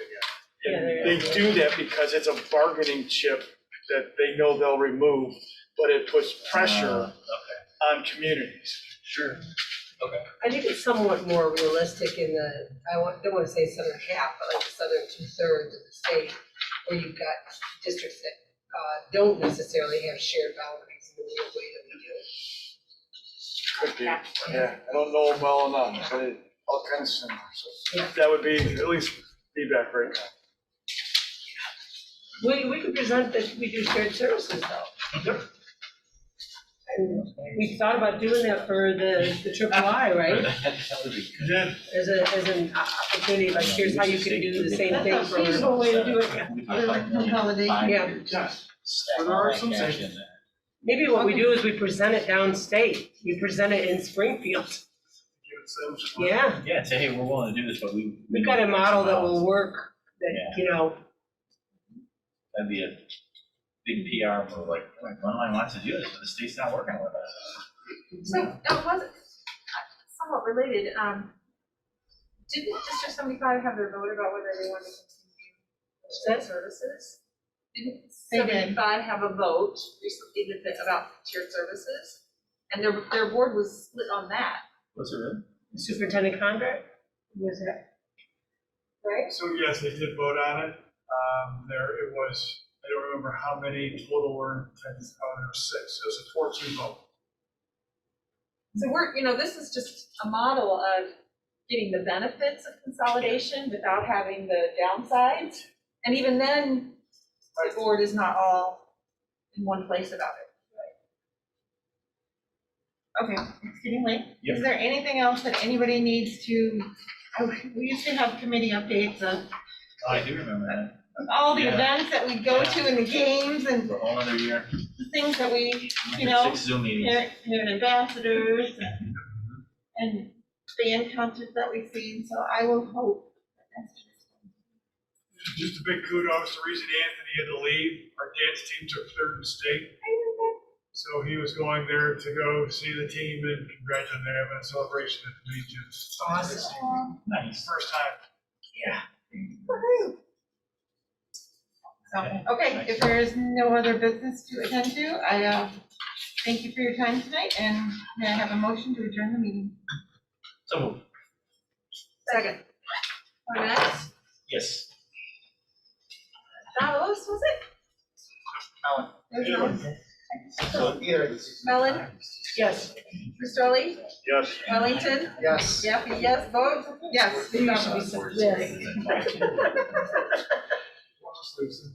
again. They do that because it's a bargaining chip that they know they'll remove, but it puts pressure Okay, on communities. sure. Okay. I think it's somewhat more realistic in the, don't want to say southern half, but like the southern 2/3 of the state, where you've got districts that don't necessarily have shared boundaries in the real way that we do. Could be, yeah, I don't know them well enough, but it all kind of similar, so that would be at least feedback right now. We could present that we do shared services though. Yep. And we thought about doing that for the triple I, right? That would be good. Yeah. As an opportunity, like here's how you can do the same thing That's for. a feasible way to do it. Other than consolidation. Yeah. Yes. Stack But there are all some that cash things- in there. Maybe what we do is we present it downstate. You present it in Springfield. Yeah, Yeah, say, hey, we're willing to do this, but we. we've got a model that will work, that, Yeah. you know, That'd be a big PR move, like, Mundelein wants to do this, but the state's not working with us. So, was it somewhat related, didn't District 75 have their vote about whether they wanted to continue shared services? Didn't They did. 75 have a vote recently about shared services? And their board was split on that, What's it really? superintendent contract, was that? right? So yes, they did vote on it. There it was, I don't remember how many total were in attendance, there were 6. It was a 4-2 vote. So this is just a model of getting the benefits of consolidation without having the downsides. And even then, the board is not all in one place about it. Okay, it's getting late. Yep. Is there anything else that anybody needs to, we used to have committee updates of Oh, I do remember that, all the Yeah. events that we go to and the games and for a whole other year. the things that we, We you did know, 6 Zoom meetings. parent ambassadors and fan concert that we've seen, so I will hope that that's just. Just a big kudos to Reese and Anthony had to leave. Our dance team took third in state. So he was going there to go see the team and congratulate them. They're having a celebration at the main gym. Awesome. Nice. First time. Woohoo. So, okay, if there is no other business to attend to, I thank you for your time tonight, and may I have a motion to adjourn the meeting? So moved. Second. Max, Yes. Dallas, was it? So either. Mellon? Yes. Ristoli? Yes. Wellington? Yes. Yaffe, yes, vote? Yes. Maybe you should be secretary. Listen.